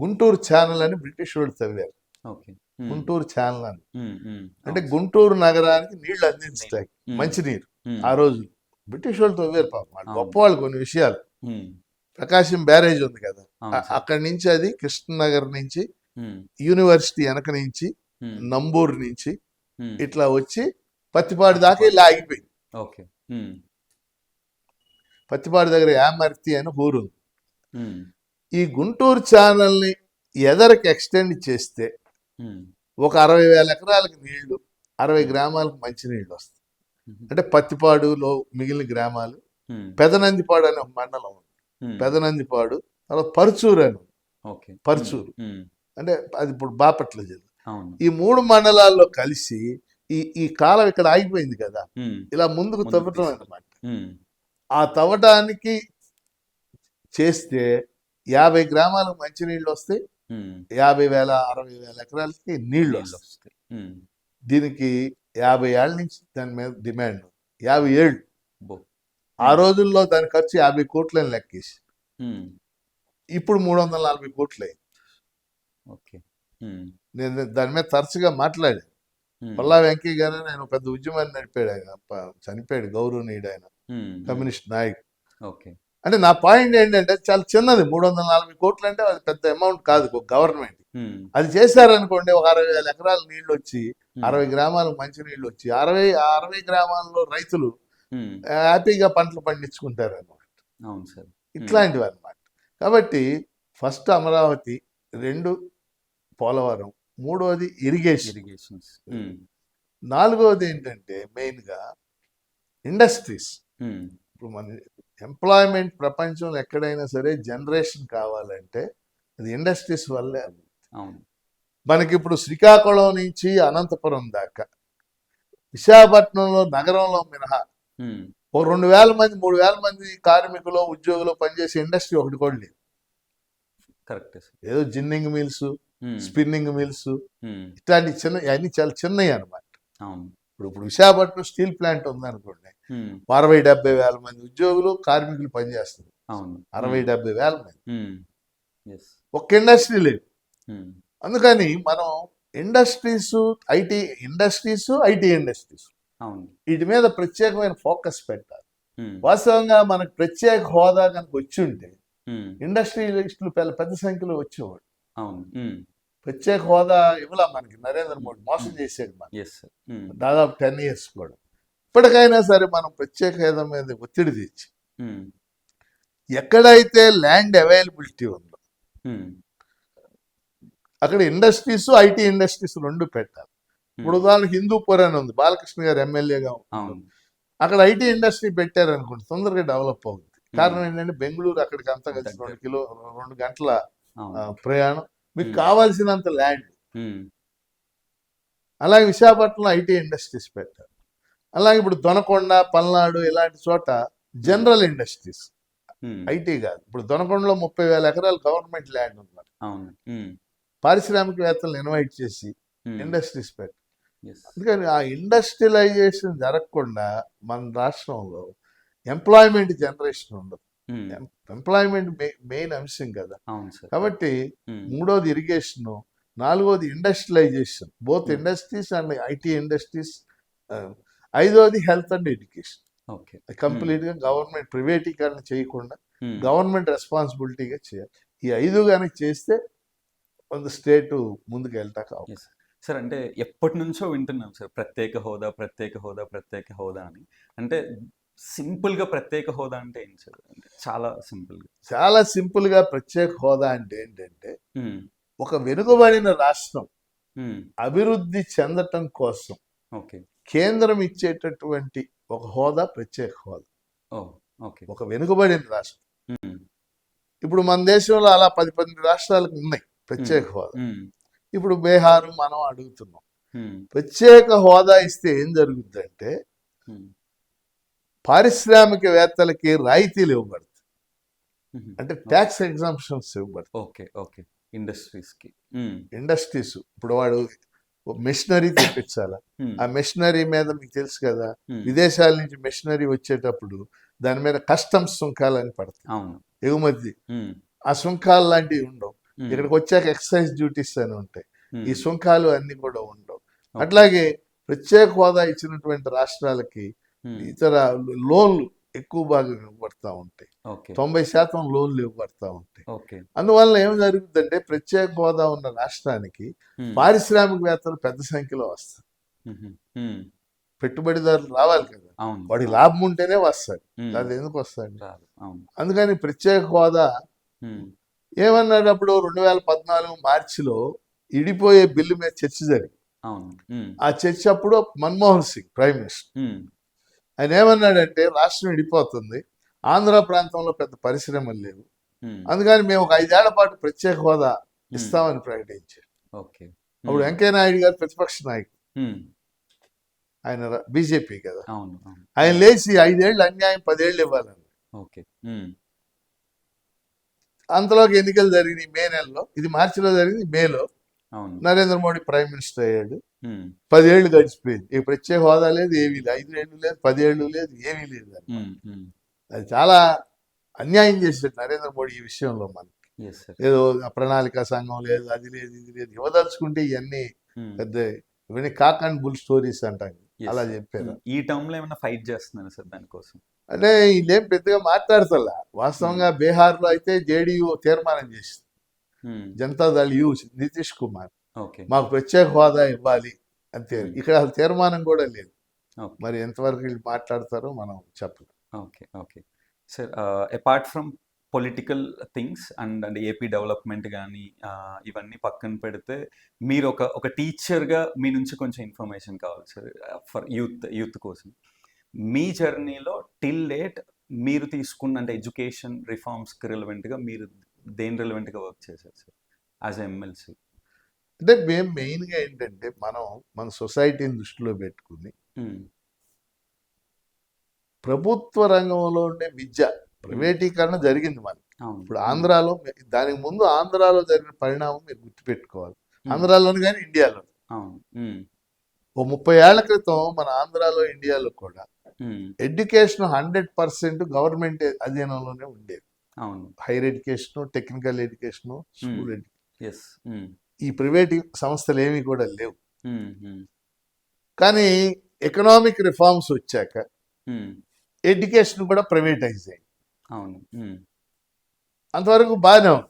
గుంటూరు ఛానల్ అని బ్రిటిష్ వాళ్ళు తవ్వారు. ఓకే. గుంటూరు ఛానల్ అని అంటే గుంటూరు నగరానికి నీళ్లు అందించడానికి మంచినీరు. ఆ రోజు బ్రిటిష్ వాళ్ళు తవ్వారు పాపం, వాళ్ళు గొప్పవాళ్ళు కొన్ని విషయాలు. ప్రకాశం బ్యారేజ్ ఉంది కదా, అక్కడి నుంచి అది కృష్ణనగర్ నుంచి యూనివర్సిటీ వెనక నుంచి నంబూరు నుంచి ఇట్లా వచ్చి పత్తిపాడు దాకా ఇలా ఆగిపోయింది. ఓకే. పత్తిపాడు దగ్గర యామర్తి అని ఊరు ఉంది. ఈ గుంటూరు ఛానల్ని ఎదరికి ఎక్స్టెండ్ చేస్తే ఒక 60,000 ఎకరాలకు నీళ్లు, 60 గ్రామాలకు మంచినీళ్ళు వస్తాయి. అంటే పత్తిపాడులో మిగిలిన గ్రామాలు, పెదనందిపాడు అనే ఒక మండలం ఉంది, పెదనందిపాడు, తర్వాత పరుచూరు అని ఉంది. పరుచూరు అంటే అది ఇప్పుడు బాపట్ల జిల్లా. ఈ 3 మండలాల్లో కలిసి ఈ కాలం ఇక్కడ ఆగిపోయింది కదా, ఇలా ముందుకు తవ్వటం అన్నమాట. ఆ తవ్వటానికి చేస్తే 50 గ్రామాలకు మంచినీళ్ళు వస్తాయి, 50,000 60,000 ఎకరాలకి నీళ్లు వస్తాయి. దీనికి 50 ఏళ్ళ నుంచి దాని మీద డిమాండ్, 50 ఏళ్ళు. ఆ రోజుల్లో దాని ఖర్చు 50 కోట్లని లెక్కేసి ఇప్పుడు 340 కోట్లు అయింది. నేను దాని మీద తరచుగా మాట్లాడాను. పల్లా వెంకయ్య గారు నేను పెద్ద ఉద్యమాన్ని నడిపాడు, ఆయన చనిపోయాడు, గౌరవనీయుడు, ఆయన కమ్యూనిస్ట్ నాయకుడు. అంటే నా పాయింట్ ఏంటంటే చాలా చిన్నది, 340 కోట్లు అంటే అది పెద్ద అమౌంట్ కాదు గవర్నమెంట్. అది చేశారనుకోండి, ఒక 60,000 ఎకరాల నీళ్లు వచ్చి 60 గ్రామాలకు మంచి నీళ్లు వచ్చి 60 గ్రామాల్లో రైతులు హ్యాపీగా పంటలు పండించుకుంటారు అన్నమాట. ఇట్లాంటివి అన్నమాట. కాబట్టి ఫస్ట్ అమరావతి, 2 పోలవరం, 3వది ఇరిగేషన్, 4వది ఏంటంటే మెయిన్గా ఇండస్ట్రీస్. ఇప్పుడు మన ఎంప్లాయ్మెంట్ ప్రపంచంలో ఎక్కడైనా సరే జనరేషన్ కావాలంటే అది ఇండస్ట్రీస్ వల్లే. మనకి ఇప్పుడు శ్రీకాకుళం నుంచి అనంతపురం దాకా, విశాఖపట్నంలో నగరంలో మినహా ఓ 2,000 మంది 3,000 మంది కార్మికులు ఉద్యోగులు పనిచేసే ఇండస్ట్రీ ఒకటి కూడా లేదు. ఏదో జిన్నింగ్ మిల్స్, స్పిన్నింగ్ మిల్స్, ఇట్లాంటి చిన్న, అన్ని చాలా చిన్నవి అనమాట. ఇప్పుడు విశాఖపట్నం స్టీల్ ప్లాంట్ ఉందనుకోండి, 60-70 వేల మంది ఉద్యోగులు కార్మికులు పనిచేస్తారు. 60-70 వేల మంది, ఒక్క ఇండస్ట్రీ లేదు. అందుకని మనం ఇండస్ట్రీస్, ఐటీ ఇండస్ట్రీస్ వీటి మీద ప్రత్యేకమైన ఫోకస్ పెట్టాలి. వాస్తవంగా మనకు ప్రత్యేక హోదా కనుక వచ్చి ఉంటే ఇండస్ట్రియలిస్టులు పెద్ద సంఖ్యలో వచ్చేవాడు. ప్రత్యేక హోదా ఇవ్వలా మనకి, నరేంద్ర మోడీ మోసం చేసాడు మనం దాదాపు 10 years కూడా. ఇప్పటికైనా సరే మనం ప్రత్యేక హోదా మీద ఒత్తిడి తెచ్చి ఎక్కడైతే ల్యాండ్ అవైలబిలిటీ ఉందో అక్కడ ఇండస్ట్రీస్, ఐటీ ఇండస్ట్రీస్ 2 పెట్టాలి. ఇప్పుడు ఉదాహరణకు హిందూపూర్ అని ఉంది, బాలకృష్ణ గారు ఎమ్మెల్యేగా ఉంది. అక్కడ ఐటీ ఇండస్ట్రీ పెట్టారనుకోండి, తొందరగా డెవలప్ అవుతుంది. కారణం ఏంటంటే బెంగళూరు అక్కడికి అంతా కలిసి 2 గంటల ప్రయాణం, మీకు కావాల్సినంత ల్యాండ్. అలాగే విశాఖపట్నంలో ఐటీ ఇండస్ట్రీస్ పెట్టారు. అలాగే ఇప్పుడు దొనకొండ, పల్నాడు ఇలాంటి చోట జనరల్ ఇండస్ట్రీస్, ఐటీ కాదు. ఇప్పుడు దొనకొండలో 30,000 ఎకరాలు గవర్నమెంట్ ల్యాండ్ ఉన్నారు. పారిశ్రామికవేత్తలను ఇన్వైట్ చేసి ఇండస్ట్రీస్ పెట్టారు. అందుకని ఆ ఇండస్ట్రియలైజేషన్ జరగకుండా మన రాష్ట్రంలో ఎంప్లాయ్మెంట్ జనరేషన్ ఉండదు. ఎంప్లాయ్మెంట్ మెయిన్ అంశం కదా. కాబట్టి 3వది ఇరిగేషన్, 4వది industrialisation, both industries and IT industries, 5వది హెల్త్ అండ్ ఎడ్యుకేషన్. కంప్లీట్ గా గవర్నమెంట్ ప్రైవేటీకరణ చేయకుండా గవర్నమెంట్ రెస్పాన్సిబిలిటీగా చేయాలి. ఈ 5 కనుక చేస్తే కొంత స్టేట్ ముందుకు వెళ్తాక. సార్, అంటే ఎప్పటి నుంచో వింటున్నాం సార్, ప్రత్యేక హోదా అని. అంటే సింపుల్గా ప్రత్యేక హోదా అంటే ఏం సార్? చాలా సింపుల్గా ప్రత్యేక హోదా అంటే ఏంటంటే, ఒక వెనుకబడిన రాష్ట్రం అభివృద్ధి చెందటం కోసం కేంద్రం ఇచ్చేటటువంటి ఒక హోదా ప్రత్యేక హోదా. ఒక వెనుకబడిన రాష్ట్రం, ఇప్పుడు మన దేశంలో అలా 10-12 రాష్ట్రాలకు ఉన్నాయి ప్రత్యేక హోదా. ఇప్పుడు బీహార్ మనం అడుగుతున్నాం. ప్రత్యేక హోదా ఇస్తే ఏం జరుగుతుందంటే పారిశ్రామికవేత్తలకి రాయితీలు ఇవ్వబడతాయి, అంటే ట్యాక్స్ ఎగ్జాంప్షన్స్ ఇవ్వబడతాయి. ఇండస్ట్రీస్ ఇప్పుడు వాడు మెషినరీ తెప్పించాలా. ఉమ్, ఆ మెషినరీ మీద మీకు తెలుసు కదా, ఉమ్, విదేశాల నుంచి మెషినరీ వచ్చేటప్పుడు దాని మీద కస్టమ్స్ సుంకాలని పడతాయి, అవును. ఎగుమతి. ఉమ్, ఆ సుంకాలు లాంటివి ఉండవు. ఉమ్, ఇక్కడికి వచ్చాక ఎక్సైజ్ డ్యూటీస్ అని ఉంటాయి. ఈ ఉమ్, సుంకాలు అన్ని కూడా ఉండవు. ఓకే. అట్లాగే ప్రత్యేక హోదా ఇచ్చినటువంటి రాష్ట్రాలకి ఉమ్, ఇతర లోన్లు ఎక్కువ భాగం ఇవ్వబడతా ఉంటాయి. ఓకే. 90% లోన్లు ఇవ్వబడతా ఉంటాయి. ఓకే. అందువల్ల ఏం జరుగుతుందంటే ప్రత్యేక హోదా ఉన్న రాష్ట్రానికి ఉమ్, పారిశ్రామికవేత్తలు పెద్ద సంఖ్యలో వస్తారు. ఉమ్, ఉమ్, పెట్టుబడిదారులు రావాలి కదా, అవును. వాడికి లాభం ఉంటేనే వస్తాడు, ఉమ్, అది ఎందుకు వస్తాడు. రాదు. అవును. అందుకని ప్రత్యేక హోదా ఉమ్, ఏమన్నాడప్పుడు 2014 మార్చిలో ఇడిపోయే బిల్లు మీద చర్చ జరిగింది. అవును. ఉమ్, ఆ చర్చ అప్పుడు మన్మోహన్ సింగ్ ప్రైమ్ మినిస్టర్, ఉమ్, ఆయన ఏమన్నాడంటే రాష్ట్రం ఇడిపోతుంది, ఆంధ్ర ప్రాంతంలో పెద్ద పరిశ్రమలు లేవు, ఉమ్, అందుకని మేము ఒక 5 ఏళ్ల పాటు ప్రత్యేక హోదా ఇస్తామని ప్రకటించారు. ఓకే. అప్పుడు వెంకయ్య నాయుడు గారు ప్రతిపక్ష నాయకుడు, ఉమ్, ఆయన బీజేపీ కదా, అవును. అవును. ఆయన లేచి 5 ఏళ్ళు అన్యాయం 10 ఏళ్ళు ఇవ్వాలని. ఓకే. ఉమ్, అంతలోకి ఎన్నికలు జరిగినాయి మే నెలలో, ఇది మార్చిలో జరిగింది, మేలో అవును. నరేంద్ర మోడీ ప్రైమ్ మినిస్టర్ అయ్యాడు. ఉమ్, 10 ఏళ్ళు గడిచిపోయింది, ఈ ప్రత్యేక హోదా లేదు, ఏమీ లేదు, 5 ఏళ్ళు లేదు, 10 ఏళ్ళు లేదు, ఏమీ లేదు అని. ఉమ్, ఉమ్, అది చాలా అన్యాయం చేశాడు నరేంద్ర మోడీ ఈ విషయంలో. మనకి ఎస్ సార్. ఏదో ప్రణాళిక సంఘం లేదు, అది లేదు, ఇది లేదు, ఇవ్వదలుచుకుంటే ఇవన్నీ ఉమ్, పెద్ద ఇవన్నీ కాక్ అండ్ బుల్ స్టోరీస్ అంటాం, yes అలా sir. చెప్పారు. ఈ టర్మ్ లో ఏమైనా ఫైట్ చేస్తున్నారు సార్ దానికోసం? అంటే వీళ్ళేం పెద్దగా మాట్లాడతలా. వాస్తవంగా బీహార్లో అయితే జేడీయూ తీర్మానం చేసింది, ఉమ్, జనతాదళ్ యూ నితీష్ కుమార్ ఓకే. మాకు ప్రత్యేక హోదా ఇవ్వాలి అంతే. Hmm. ఇక్కడ అసలు తీర్మానం కూడా లేదు. ఓకే. మరి ఎంతవరకు వీళ్ళు మాట్లాడతారో మనం చెప్పలేం. Okay. Okay sir, apart from political things and AP development కానీ ఇవన్నీ పక్కన పెడితే మీరు ఒక టీచర్గా మీ నుంచి కొంచెం ఇన్ఫర్మేషన్ కావాలి సార్, ఫర్ యూత్ కోసం. మీ జర్నీలో టిల్ డేట్ మీరు తీసుకున్న అంటే ఎడ్యుకేషన్ రిఫార్మ్స్కి రిలవెంట్గా మీరు దేని రిలవెంట్గా వర్క్ చేశారు సార్ యాజ్ ఎమ్మెల్సీ? అంటే మేము మెయిన్గా ఏంటంటే మన సొసైటీని దృష్టిలో పెట్టుకుని ప్రభుత్వ రంగంలో ఉండే విద్య ప్రైవేటీకరణ జరిగింది మనకి. ఇప్పుడు ఆంధ్రాలో, దానికి ముందు ఆంధ్రాలో జరిగిన పరిణామం మీరు గుర్తుపెట్టుకోవాలి. ఆంధ్రాలోని కానీ ఇండియాలో ఓ 30 ఏళ్ల క్రితం మన ఆంధ్రాలో ఇండియాలో కూడా ఎడ్యుకేషన్ 100% గవర్నమెంట్ అధీనంలోనే ఉండేది. Higher education, technical education, school education, ఈ ప్రైవేట్ సంస్థలు ఏమీ కూడా లేవు. కానీ ఎకనామిక్ రిఫార్మ్స్ వచ్చాక ఎడ్యుకేషన్ కూడా ప్రైవేటైజ్ అయింది. అంతవరకు బాగానే ఉంది.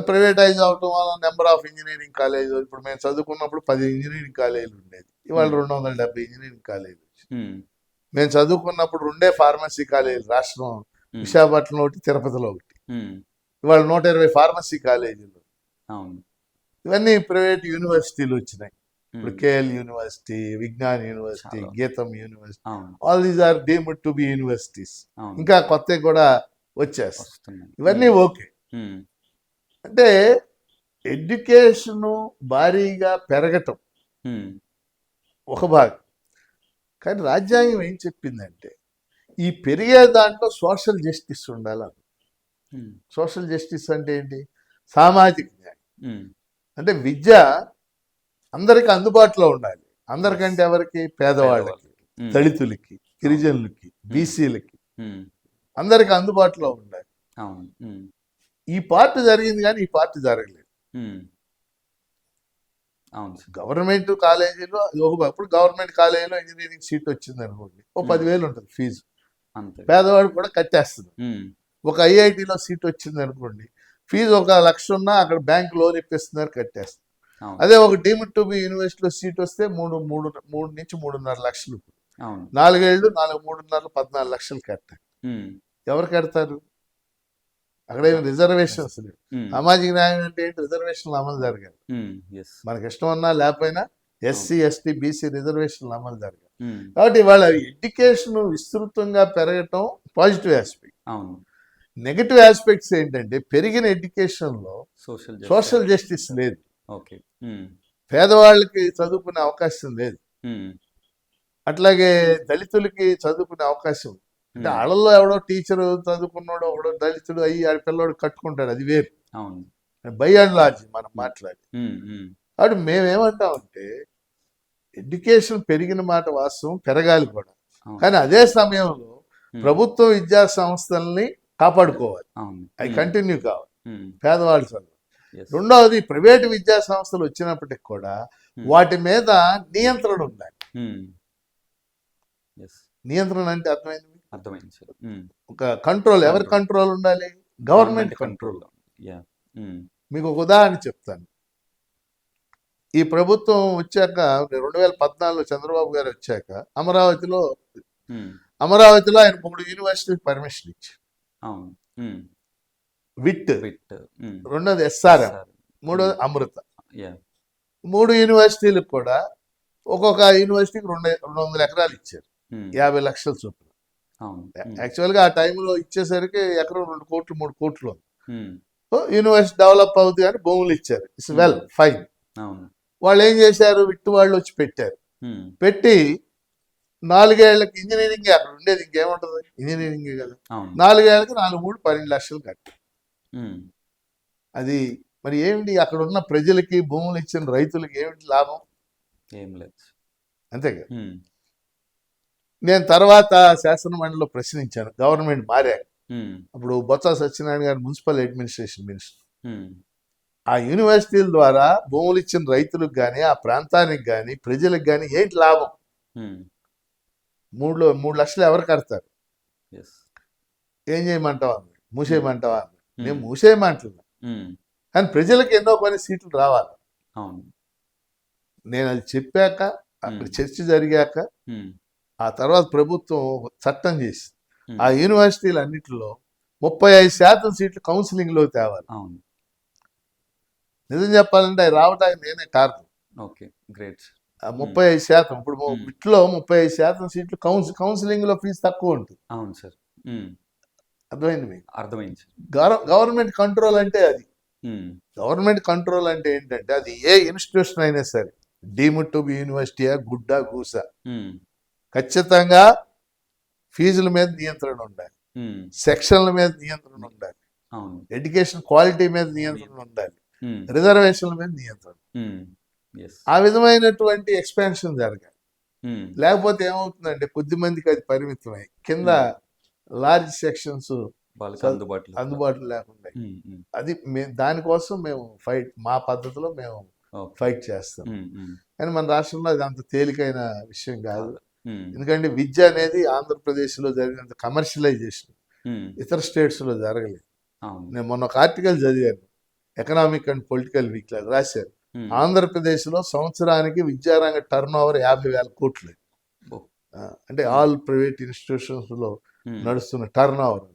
ప్రైవేటైజ్ అవటం వల్ల నెంబర్ ఆఫ్ ఇంజనీరింగ్ కాలేజ్, ఇప్పుడు మేము చదువుకున్నప్పుడు 10 ఇంజనీరింగ్ కాలేజీలు ఉండేది, ఇవాళ 270 ఇంజనీరింగ్ కాలేజీలు వచ్చాయి. మేము చదువుకున్నప్పుడు 2 ఫార్మసీ కాలేజీలు, రాష్ట్రం విశాఖపట్నంలో ఒకటి, తిరుపతిలో ఒకటి, ఇవాళ 120 ఫార్మసీ కాలేజీలు. ఇవన్నీ ప్రైవేట్ యూనివర్సిటీలు వచ్చినాయి. ఇప్పుడు KL university, Vignan university, Gitam university, all these are deemed to be universities. ఇంకా కొత్తవి కూడా వచ్చేస్తాయి. ఇవన్నీ ఓకే. అంటే ఎడ్యుకేషన్ భారీగా పెరగటం ఒక భాగం. కానీ రాజ్యాంగం ఏం చెప్పిందంటే ఈ పెరిగే దాంట్లో సోషల్ జస్టిస్ ఉండాలి. సోషల్ జస్టిస్ అంటే ఏంటి? సామాజిక న్యాయం. అంటే విద్య అందరికి అందుబాటులో ఉండాలి. అందరికంటే ఎవరికి? పేదవాళ్ళకి, దళితులకి, గిరిజనులకి, బీసీలకి, అందరికి అందుబాటులో ఉండాలి. ఈ పార్ట్ జరిగింది కానీ ఈ పార్ట్ జరగలేదు. గవర్నమెంట్ కాలేజీలో ఇప్పుడు గవర్నమెంట్ కాలేజీలో ఇంజనీరింగ్ సీట్ వచ్చింది అనుకోండి, ఓ 10,000 ఉంటుంది ఫీజు, పేదవాడు కూడా కట్టేస్తుంది. ఒక ఐఐటిలో సీట్ వచ్చింది అనుకోండి, ఫీజు 1,00,000 ఉన్నా అక్కడ బ్యాంక్ లోన్ ఇప్పిస్తున్నారు, కట్టేస్తారు. అదే ఒక డీమ్డ్ టు బి యూనివర్సిటీలో సీట్ వస్తే 3 నుంచి 3.5 లక్షలు. 4 ఏళ్ళు 3.5 14 లక్షలు కట్టాలి. ఎవరు కడతారు? అక్కడ ఏమి రిజర్వేషన్స్ లేవు. సామాజిక న్యాయం అంటే ఏంటి? రిజర్వేషన్లు అమలు జరగాలి. మనకి ఇష్టం ఉన్నా లేకపోయినా ఎస్సీ, ఎస్టీ, బీసీ రిజర్వేషన్లు అమలు జరగాలి. కాబట్టి ఇవాళ ఎడ్యుకేషన్ విస్తృతంగా పెరగటం పాజిటివ్ ఆస్పెక్ట్. నెగటివ్ ఆస్పెక్ట్స్ ఏంటంటే పెరిగిన ఎడ్యుకేషన్లో సోషల్ జస్టిస్ లేదు. పేదవాళ్ళకి చదువుకునే అవకాశం లేదు. అట్లాగే దళితులకి చదువుకునే అవకాశం, అంటే వాళ్ళల్లో ఎవడో టీచరు చదువుకున్నాడు, ఒకడో దళితుడు అయ్యి ఆ పిల్లోడు కట్టుకుంటాడు, అది వేరు. బై అండ్ లార్జ్ మనం మాట్లాడి అటు మేమేమంటామంటే ఎడ్యుకేషన్ పెరిగిన మాట వాస్తవం, పెరగాలి కూడా. అవును. కానీ అదే సమయంలో ఉమ్, ప్రభుత్వ విద్యా సంస్థల్ని కాపాడుకోవాలి, అవును. అవి కంటిన్యూ కావాలి ఉమ్, పేదవాళ్ళ చదువు. yes. రెండవది ప్రైవేటు విద్యా సంస్థలు వచ్చినప్పటికి కూడా ఉమ్, వాటి మీద నియంత్రణ ఉండాలి. ఉమ్, yes. నియంత్రణ అంటే అర్థమైంది మీకు? అర్థమైంది సార్. ఒక కంట్రోల్, ఎవరి Control. కంట్రోల్ ఉండాలి? Government control. యా. మీకు ఒక ఉదాహరణ చెప్తాను. ఈ ప్రభుత్వం వచ్చాక 2014లో చంద్రబాబు గారు వచ్చాక అమరావతిలో ఆయన 3 యూనివర్సిటీకి పర్మిషన్ ఇచ్చారు. అవును. విట్, విట్. రెండోది ఎస్ఆర్ఎం, మూడోది అమృత. యా. 3 యూనివర్సిటీలకు కూడా ఒక్కొక్క యూనివర్సిటీకి 200 ఎకరాలు ఇచ్చారు, 50 లక్షల చొప్పున. అవును. యాక్చువల్గా ఆ టైంలో ఇచ్చేసరికి ఎకరం 2 కోట్లు 3 కోట్లు ఉంది. యూనివర్సిటీ డెవలప్ అవుతుంది కానీ భూములు ఇచ్చారు. It's well fine. అవును. వాళ్ళు ఏం చేశారు, విట్టు వాళ్ళు వచ్చి పెట్టారు. పెట్టి 4 ఏళ్లకి ఇంజనీరింగ్, అక్కడ ఉండేది ఇంకేముంటుంది, ఇంజనీరింగే కదా. అవును. 4 ఏళ్లకి 12 లక్షలు కట్టి. అది మరి ఏమిటి, అక్కడ ఉన్న ప్రజలకి, భూములు ఇచ్చిన రైతులకి ఏమిటి లాభం? ఏం లేదు. అంతే కదా. నేను తర్వాత శాసన మండలిలో ప్రశ్నించాను, గవర్నమెంట్ మారాక. అప్పుడు బొత్స సత్యనారాయణ గారు మున్సిపల్ అడ్మినిస్ట్రేషన్ మినిస్టర్. ఆ యూనివర్సిటీల ద్వారా భూములు ఇచ్చిన రైతులకు కానీ, ఆ ప్రాంతానికి కానీ, ప్రజలకు కానీ ఏంటి లాభం? 3 లక్షలు ఎవరు కడతారు? ఏం చేయమంటావా, మూసేయమంటావా? నేను మూసేయమంటున్నా, కానీ ప్రజలకు ఎన్నో కొన్ని సీట్లు రావాలి. నేను అది చెప్పాక, అక్కడ చర్చ జరిగాక, ఆ తర్వాత ప్రభుత్వం చట్టం చేసి ఆ యూనివర్సిటీలు అన్నింటిలో 35% సీట్లు కౌన్సిలింగ్ లో తేవాలి. నిజం చెప్పాలంటే అవి రావడానికి నేనే కారణం. Okay, great. 35%, ఇప్పుడు బిట్లో 35% సీట్లు కౌన్సిలింగ్ లో ఫీజు తక్కువ ఉంటుంది. అవును సార్. అర్థమైంది మీకు? అర్థమైంది సార్. గవర్నమెంట్ కంట్రోల్ అంటే అది. గవర్నమెంట్ కంట్రోల్ అంటే ఏంటంటే అది ఏ ఇన్స్టిట్యూషన్ అయినా సరే, డీమ్డ్ టు బి యూనివర్సిటీయా, గుడ్డా, గూసా, ఖచ్చితంగా ఫీజుల మీద నియంత్రణ ఉండాలి, సెక్షన్ల మీద నియంత్రణ ఉండాలి, ఎడ్యుకేషన్ క్వాలిటీ మీద నియంత్రణ ఉండాలి, రిజర్వేషన్ల మీద నియంత్రణ. ఆ విధమైనటువంటి ఎక్స్పాన్షన్ జరగాలి. లేకపోతే ఏమవుతుందంటే కొద్ది మందికి అది పరిమితమై కింద లార్జ్ సెక్షన్స్ అందుబాటులో లేకుండా, అది దానికోసం మేము ఫైట్, మా పద్ధతిలో మేము ఫైట్ చేస్తాం. కానీ మన రాష్ట్రంలో అది అంత తేలికైన విషయం కాదు. ఎందుకంటే విద్య అనేది ఆంధ్రప్రదేశ్లో జరిగినంత కమర్షియలైజేషన్ ఇతర స్టేట్స్లో జరగలేదు. నేను మొన్న ఒక ఆర్టికల్ చదివాను, ఎకనామిక్ అండ్ పొలిటికల్ వీక్ లాగా రాశారు. ఆంధ్రప్రదేశ్లో సంవత్సరానికి విద్యారంగ టర్న్ ఓవర్ 50,000 కోట్లు. అంటే ఆల్ ప్రైవేట్ ఇన్స్టిట్యూషన్స్ లో నడుస్తున్న టర్న్ ఓవర్.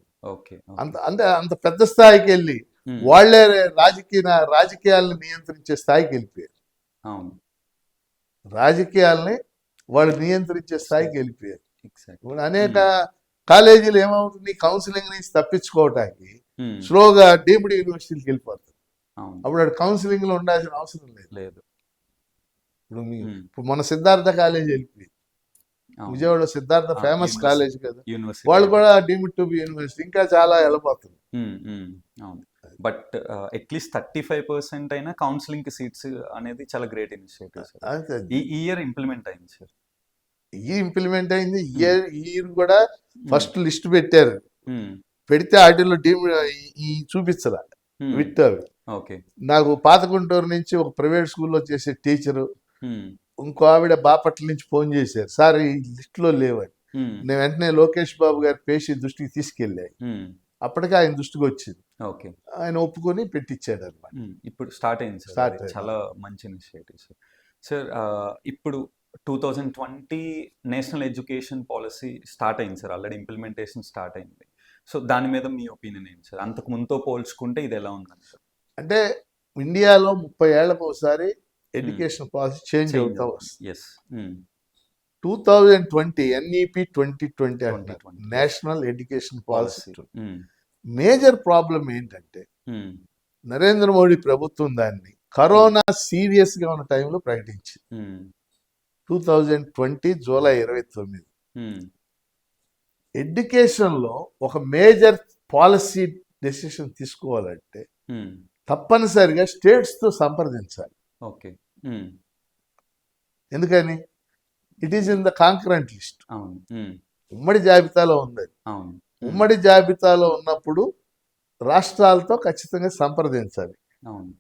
అంత పెద్ద స్థాయికి వెళ్ళి వాళ్లే రాజకీయాలను నియంత్రించే స్థాయికి వెళ్ళిపోయారు. రాజకీయాలని వాళ్ళు నియంత్రించే స్థాయికి వెళ్ళిపోయారు. అనేక కాలేజీలు ఏమవుతుంది, కౌన్సిలింగ్ నుంచి తప్పించుకోవటానికి స్లోగా డీమ్డ్ యూనివర్సిటీకి వెళ్ళిపోతారు. అప్పుడు అక్కడ కౌన్సిలింగ్ లో ఉండాల్సిన అవసరం లేదు. ఇప్పుడు మన సిద్ధార్థ కాలేజ్ వెళ్ళిపోయింది, విజయవాడలో సిద్ధార్థ ఫేమస్ కాలేజ్ కదా, వాళ్ళు కూడా డీమ్డ్ టు బి యూనివర్సిటీ. ఇంకా చాలా వెళ్ళిపోతుంది. బట్ అట్లీస్ట్ 35% అయినా కౌన్సిలింగ్ కి సీట్స్ అనేది చాలా గ్రేట్ ఇనిషియేటివ్ సార్. ఈ ఇయర్ ఇంప్లిమెంట్ అయింది సార్. ఇంప్లిమెంట్ అయింది. ఇయర్ కూడా ఫస్ట్ లిస్ట్ పెట్టారు, పెడితే వాటిలో ఈ చూపించాల విట్ అవి. నాకు పాత గుంటూరు నుంచి ఒక ప్రైవేట్ స్కూల్లో చేసే టీచరు, ఇంకో ఆవిడ బాపట్ల నుంచి ఫోన్ చేశారు, సార్ ఈ లిస్ట్ లో లేవని. నేను వెంటనే లోకేష్ బాబు గారి పేషి దృష్టికి తీసుకెళ్ళాయి. అప్పటికే ఆయన దృష్టికి వచ్చింది, ఆయన ఒప్పుకొని పెట్టించాడు అనమాట. ఇప్పుడు స్టార్ట్ అయింది సార్, చాలా మంచి ఇనిషియేటివ్ సార్. సార్ ఇప్పుడు 2020 నేషనల్ ఎడ్యుకేషన్ పాలసీ స్టార్ట్ అయింది సార్, ఆల్రెడీ ఇంప్లిమెంటేషన్ స్టార్ట్ అయింది. సో దాని మీద మీ ఒపీనియన్ ఏంటి సార్? అంతకు ముందుతో పోల్చుకుంటే ఇది ఎలా ఉందండి సార్? అంటే ఇండియాలో 30 ఏళ్లకు ఒకసారి ఎడ్యుకేషన్ పాలసీ చేంజ్ అవుతా వస్తుంది. 2020 NEP 2020 అంటారు, national education policy. Major problem ఏంటంటే నరేంద్ర మోడీ ప్రభుత్వం దాన్ని కరోనా సీరియస్ గా ఉన్న టైంలో ప్రకటించింది. 2020 జూలై 29. ఎడ్యుకేషన్ లో ఒక మేజర్ పాలసీ డెసిషన్ తీసుకోవాలంటే తప్పనిసరిగా స్టేట్స్ తో సంప్రదించాలి. ఉమ్, ఎందుకని? It is in the concurrent list, అవును. ఉమ్మడి జాబితాలో ఉంది. అవును. ఉమ్మడి జాబితాలో ఉన్నప్పుడు రాష్ట్రాలతో ఖచ్చితంగా సంప్రదించాలి. అవును.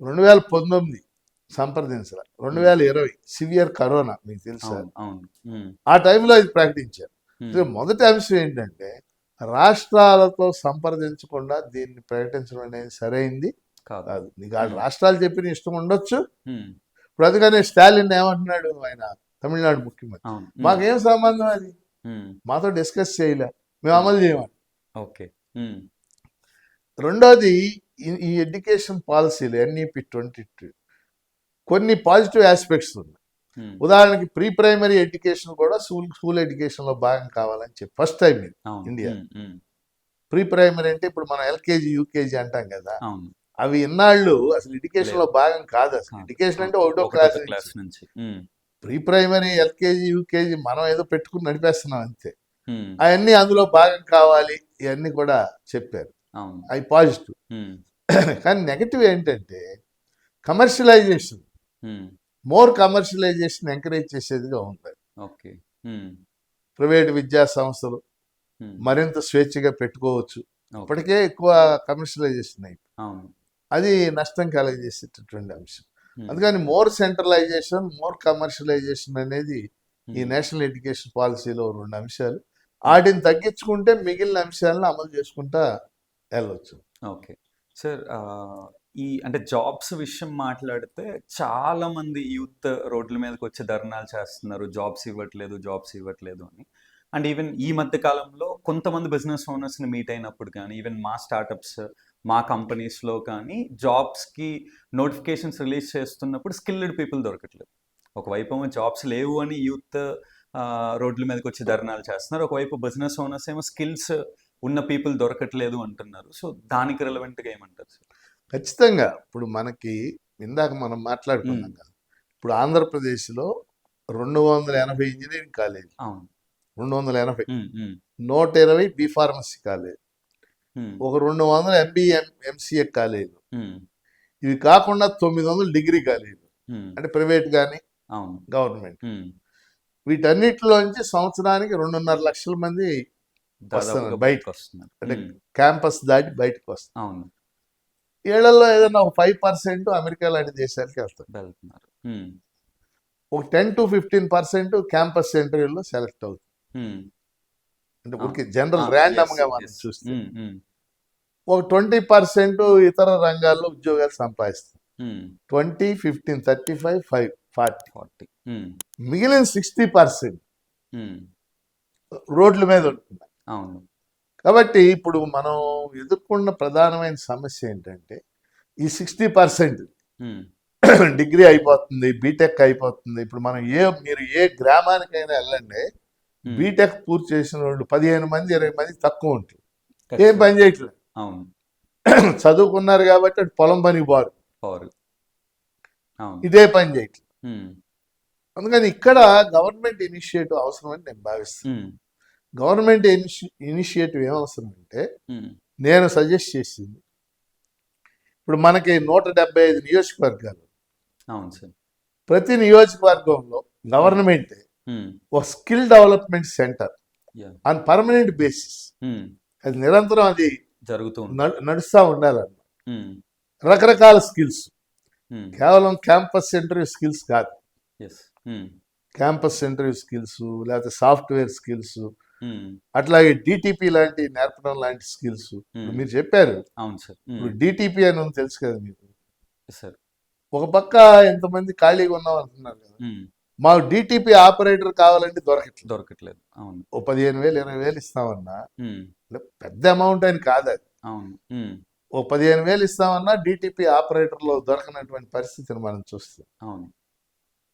2019 సంప్రదించాలి. 2020 సివియర్ కరోనా మీకు తెలుసా? అవును. అవును. ఆ టైంలో ఇది ప్రకటించారు. మొదటి అంశం ఏంటంటే రాష్ట్రాలతో సంప్రదించకుండా దీన్ని ప్రకటించడం అనేది సరైంది కాదు. నీకు ఆ రాష్ట్రాలు చెప్పిన ఇష్టం ఉండొచ్చు. ఇప్పుడు అందుకనే స్టాలిన్ ఏమంటున్నాడు, ఆయన తమిళనాడు ముఖ్యమంత్రి, మాకేం సంబంధం అది, మాతో డిస్కస్ చేయలే, మేము అమలు చేయమని. ఓకే. రెండోది, ఈ ఎడ్యుకేషన్ పాలసీలు ఎన్ఈపి 22 కొన్ని పాజిటివ్ ఆస్పెక్ట్స్ ఉన్నాయి. ఉదాహరణకి ప్రీ ప్రైమరీ ఎడ్యుకేషన్ కూడా స్కూల్ ఎడ్యుకేషన్ లో భాగం కావాలని చెప్పి first time India. Pre primary అంటే ఇప్పుడు మనం ఎల్కేజీ యూకేజీ అంటాం కదా, అవి ఇన్నాళ్ళు అసలు ఎడ్యుకేషన్ లో భాగం కాదు. అసలు ఎడ్యుకేషన్ అంటే ఒకటో క్లాస్ నుంచి. ప్రీ ప్రైమరీ ఎల్కేజీ యూకేజీ మనం ఏదో పెట్టుకుని నడిపేస్తున్నాం అంతే. అవన్నీ అందులో భాగం కావాలి, ఇవన్నీ కూడా చెప్పారు. అవి పాజిటివ్. కానీ నెగటివ్ ఏంటంటే కమర్షియలైజేషన్, మోర్ కమర్షియలైజేషన్ ఎంకరేజ్ చేసేదిగా ఉంది. ప్రైవేట్ విద్యా సంస్థలు మరింత స్వేచ్ఛగా పెట్టుకోవచ్చు. ఇప్పటికే ఎక్కువ కమర్షియలైజేషన్ అయిపోయింది, అది నష్టం కలగజేసేటటువంటి అంశం. అందుకని మోర్ సెంట్రలైజేషన్, మోర్ కమర్షియలైజేషన్ అనేది ఈ నేషనల్ ఎడ్యుకేషన్ పాలసీలో 2 అంశాలు. వాటిని తగ్గించుకుంటే మిగిలిన అంశాలను అమలు చేసుకుంటా వెళ్ళవచ్చు. ఓకే సార్, అంటే జాబ్స్ విషయం మాట్లాడితే చాలా మంది యూత్ రోడ్ల మీదకి వచ్చి ధర్నాలు చేస్తున్నారు, జాబ్స్ ఇవ్వట్లేదు అని. అండ్ ఈవెన్ ఈ మధ్య కాలంలో కొంతమంది బిజినెస్ ఓనర్స్ని మీట్ అయినప్పుడు కానీ, ఈవెన్ మా స్టార్టప్స్, మా కంపెనీస్లో కానీ జాబ్స్కి నోటిఫికేషన్స్ రిలీజ్ చేస్తున్నప్పుడు స్కిల్డ్ పీపుల్ దొరకట్లేదు. ఒకవైపు ఏమో జాబ్స్ లేవు అని యూత్ రోడ్ల మీదకి వచ్చి ధర్నాలు చేస్తున్నారు, ఒకవైపు బిజినెస్ ఓనర్స్ ఏమో స్కిల్స్ ఉన్న పీపుల్ దొరకట్లేదు అంటున్నారు. సో దానికి రిలవెంట్గా ఏమంటారు సార్? ఖచ్చితంగా ఇప్పుడు మనకి ఇందాక మనం మాట్లాడుకున్నాం కదా, ఇప్పుడు ఆంధ్రప్రదేశ్లో 280 engineering college, 280, 120 B pharmacy college, ఒక 200 ఎంబీఏ ఎంసీఏ కాలేజీలు, ఇవి కాకుండా 900 డిగ్రీ కాలేజీలు, అంటే ప్రైవేట్ కానీ గవర్నమెంట్. వీటన్నిటిలోంచి సంవత్సరానికి 2.5 లక్షల మంది వస్తున్నారు బయటకు వస్తున్నారు, అంటే క్యాంపస్ దాటి బయటకు వస్తున్నారు. ఏళ్లలో ఏదైనా ఒక 5% అమెరికా లాంటి దేశాలకి వెళ్తున్నారు. ఒక 10 to 15% క్యాంపస్ ఇంటర్వ్యూలో సెలెక్ట్ అవుతుంది. అంటే ఊరికి జనరల్ ర్యాండమ్ గా మనం చూస్తే ఒక 20% ఇతర రంగాల్లో ఉద్యోగాలు సంపాదిస్తారు. 20, 15, 35, 5, 40. మిగిలిన 60% రోడ్ల మీద ఉంటున్నారు. కాబట్టి ఇప్పుడు మనం ఎదుర్కొన్న ప్రధానమైన సమస్య ఏంటంటే ఈ 60% డిగ్రీ అయిపోతుంది, బీటెక్ అయిపోతుంది. ఇప్పుడు మనం మీరు ఏ గ్రామానికైనా వెళ్ళండి, బీటెక్ పూర్తి చేసిన వాళ్ళు 15 మంది 20 మంది తక్కువ ఉంటుంది. ఏం పని చేయట్లేదు, చదువుకున్నారు కాబట్టి పొలం పనికి పోరు, ఇదే పని చేయట్లేదు. అందుకని ఇక్కడ గవర్నమెంట్ ఇనిషియేటివ్ అవసరం అని నేను భావిస్తాను. గవర్నమెంట్ ఇనిషియేటివ్ ఏం అవసరం అంటే, నేను సజెస్ట్ చేసింది, ఇప్పుడు మనకి 175 నియోజకవర్గాలు, ప్రతి నియోజకవర్గంలో గవర్నమెంట్ ఒక skill development centre on permanent basis, అది నిరంతరం అది నడుస్తూ ఉండాలన్న, రకరకాల స్కిల్స్, కేవలం క్యాంపస్ ఇంటర్వ్యూ స్కిల్స్ కాదు, క్యాంపస్ ఇంటర్వ్యూ స్కిల్స్, లేకపోతే సాఫ్ట్వేర్ స్కిల్స్, అట్లాగే డిటిపి లాంటి నేర్పడం లాంటి స్కిల్స్. మీరు చెప్పారు, ఇప్పుడు డిటిపి అని ఉంది తెలుసు కదా మీకు. ఒక పక్క ఎంతమంది ఖాళీగా ఉన్నాం అంటున్నారు కదా, మాకు డిటిపి ఆపరేటర్ కావాలంటే దొరకట్లేదు. ఓ 15,000 20,000 ఇస్తామన్నా, పెద్ద అమౌంట్ అని కాదు అది, ఓ 15,000 ఇస్తామన్నా డిటిపి ఆపరేటర్ లో దొరకనటువంటి పరిస్థితిని మనం చూస్తాం.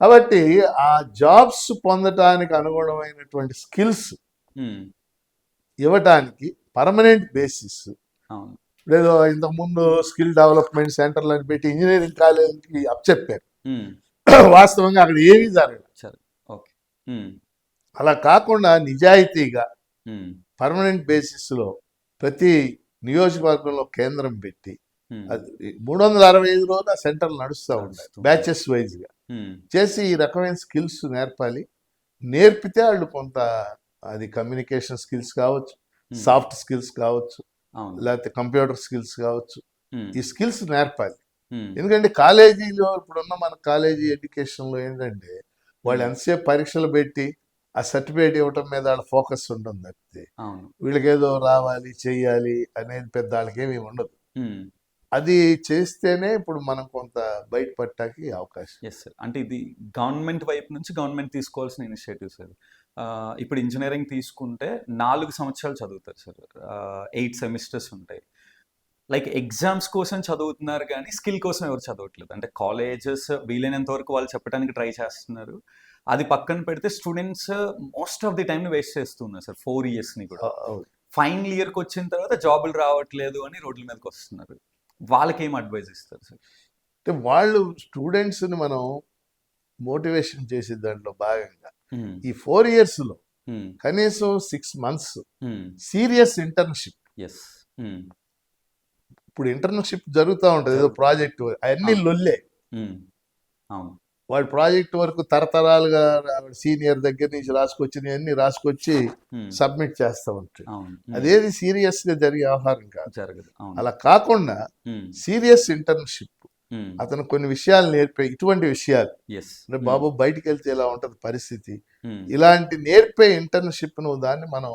కాబట్టి ఆ జాబ్స్ పొందటానికి అనుగుణమైనటువంటి స్కిల్స్ ఇవ్వటానికి పర్మనెంట్ బేసిస్, లేదో ఇంతకుముందు స్కిల్ డెవలప్మెంట్ సెంటర్లు అని పెట్టి ఇంజనీరింగ్ కాలేజీకి అప్పచెప్పారు, వాస్తవంగా అక్కడ ఏమీ జరగదు. అలా కాకుండా నిజాయితీగా పర్మనెంట్ బేసిస్ లో ప్రతి నియోజకవర్గంలో కేంద్రం పెట్టి అది 365 రోజులు ఆ సెంటర్లు నడుస్తూ ఉన్నాయి నడుస్తూ బ్యాచెస్ వైజ్గా చేసి ఈ రకమైన స్కిల్స్ నేర్పాలి. నేర్పితే వాళ్ళు కొంత అది కమ్యూనికేషన్ స్కిల్స్ కావచ్చు, సాఫ్ట్ స్కిల్స్ కావచ్చు, అవును. లేకపోతే కంప్యూటర్ స్కిల్స్ కావచ్చు, ఉమ్, ఈ స్కిల్స్ నేర్పాలి. ఉమ్, ఎందుకంటే కాలేజీలో ఇప్పుడున్న మన కాలేజీ ఎడ్యుకేషన్లో ఏంటంటే వాళ్ళు ఎంతసేపు పరీక్షలు పెట్టి ఆ సర్టిఫికేట్ ఇవ్వటం మీద వాళ్ళ ఫోకస్ ఉంటుంది తప్పితే అవును. వీళ్ళకేదో రావాలి చెయ్యాలి అనేది పెద్ద వాళ్ళకేమీ ఉండదు. ఉమ్, అది చేస్తేనే ఇప్పుడు మనం కొంత బయటపడటానికి అవకాశం. Yes sir. అంటే ఇది గవర్నమెంట్ వైపు నుంచి గవర్నమెంట్ తీసుకోవాల్సిన ఇనిషియేటివ్ సార్. ఇప్పుడు ఇంజనీరింగ్ తీసుకుంటే 4 సంవత్సరాలు చదువుతారు సార్. 8 సెమిస్టర్స్ ఉంటాయి. లైక్ ఎగ్జామ్స్ కోసం చదువుతున్నారు కానీ స్కిల్ కోసం ఎవరు చదవట్లేదు. అంటే కాలేజెస్ వీలైనంత వరకు వాళ్ళు చెప్పడానికి ట్రై చేస్తున్నారు. అది పక్కన పెడితే స్టూడెంట్స్ మోస్ట్ ఆఫ్ ది టైంని వేస్ట్ చేస్తున్నారు సార్ 4 ఇయర్స్ని కూడా. అవును. ఫైనల్ ఇయర్కి వచ్చిన తర్వాత జాబులు రావట్లేదు అని రోడ్ల మీదకి వస్తున్నారు. వాళ్ళకి ఏం అడ్వైజ్ ఇస్తారు సార్? అంటే వాళ్ళు స్టూడెంట్స్ని మనం మోటివేషన్ చేసే దాంట్లో భాగంగా ఈ 4 ఇయర్స్లో కనీసం 6 months సీరియస్ ఇంటర్న్షిప్. ఎస్. ఇప్పుడు ఇంటర్న్షిప్ జరుగుతూ ఉంటుంది, ఏదో ప్రాజెక్ట్ అవన్నీ లొల్లే. అవును. వాడు ప్రాజెక్ట్ వరకు తరతరాలుగా సీనియర్ దగ్గర నుంచి రాసుకొచ్చినవన్నీ రాసుకొచ్చి సబ్మిట్ చేస్తూ ఉంటాడు. అవును. అదేది సీరియస్ గా జరిగే వ్యవహారం కాదు. జరగదు. అవును. అలా కాకుండా సీరియస్ ఇంటర్న్షిప్ అతను కొన్ని విషయాలు నేర్పే, ఇటువంటి విషయాలు ఎస్. అంటే బాబు బయటికి వెళ్తే ఇలా ఉంటది పరిస్థితి, ఇలాంటి నేర్పే ఇంటర్న్షిప్ ను దాన్ని మనం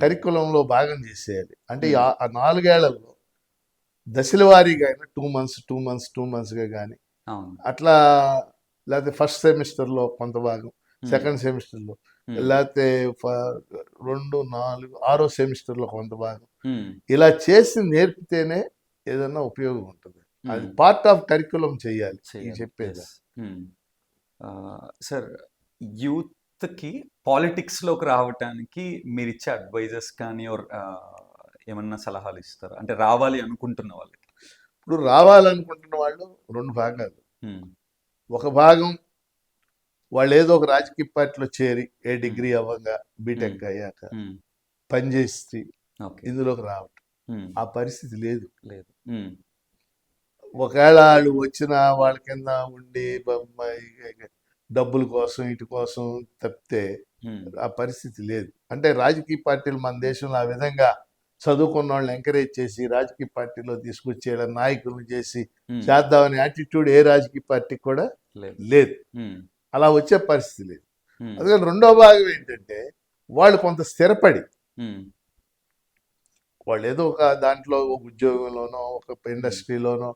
కరికులంలో భాగం చేసేయాలి. అంటే ఆ 4 ఏళ్లలో దశల వారీగా అయినా 2 months 2 months 2 months గా కానీ అవును. అట్లా, లేకపోతే ఫస్ట్ సెమిస్టర్లో కొంత భాగం, సెకండ్ సెమిస్టర్లో, లేకపోతే 2 4 6వ సెమిస్టర్లో కొంత భాగం, ఇలా చేసి నేర్పితేనే ఏదన్నా ఉపయోగం ఉంటుంది. అది పార్ట్ ఆఫ్ కరికులం చేయాలి చెప్పేది. సార్, యూత్కి పాలిటిక్స్లోకి రావటానికి మీరు ఇచ్చే అడ్వైజెస్ కానీ ఏమన్నా సలహాలు ఇస్తారా? అంటే రావాలి అనుకుంటున్న వాళ్ళకి. ఇప్పుడు రావాలనుకుంటున్న వాళ్ళు 2 భాగాలు. ఒక భాగం వాళ్ళు ఏదో ఒక రాజకీయ పార్టీలో చేరి ఏ డిగ్రీ అవ్వగా బీటెక్ అయ్యాక పనిచేసి ఇందులోకి రావటం, ఆ పరిస్థితి లేదు. ఒకవేళ వాళ్ళు వచ్చిన వాళ్ళ కింద ఉండి డబ్బుల కోసం ఇటు కోసం తప్పితే ఆ పరిస్థితి లేదు. అంటే రాజకీయ పార్టీలు మన దేశంలో ఆ విధంగా చదువుకున్న వాళ్ళని ఎంకరేజ్ చేసి రాజకీయ పార్టీలో తీసుకొచ్చే నాయకులను చేసి చేద్దామనే యాటిట్యూడ్ ఏ రాజకీయ పార్టీకి కూడా లేదు. అలా వచ్చే పరిస్థితి లేదు. అందుకని రెండో భాగం ఏంటంటే వాళ్ళు కొంత స్థిరపడి, వాళ్ళు ఏదో ఒక దాంట్లో ఒక ఉద్యోగంలోనో ఒక ఇండస్ట్రీలోనో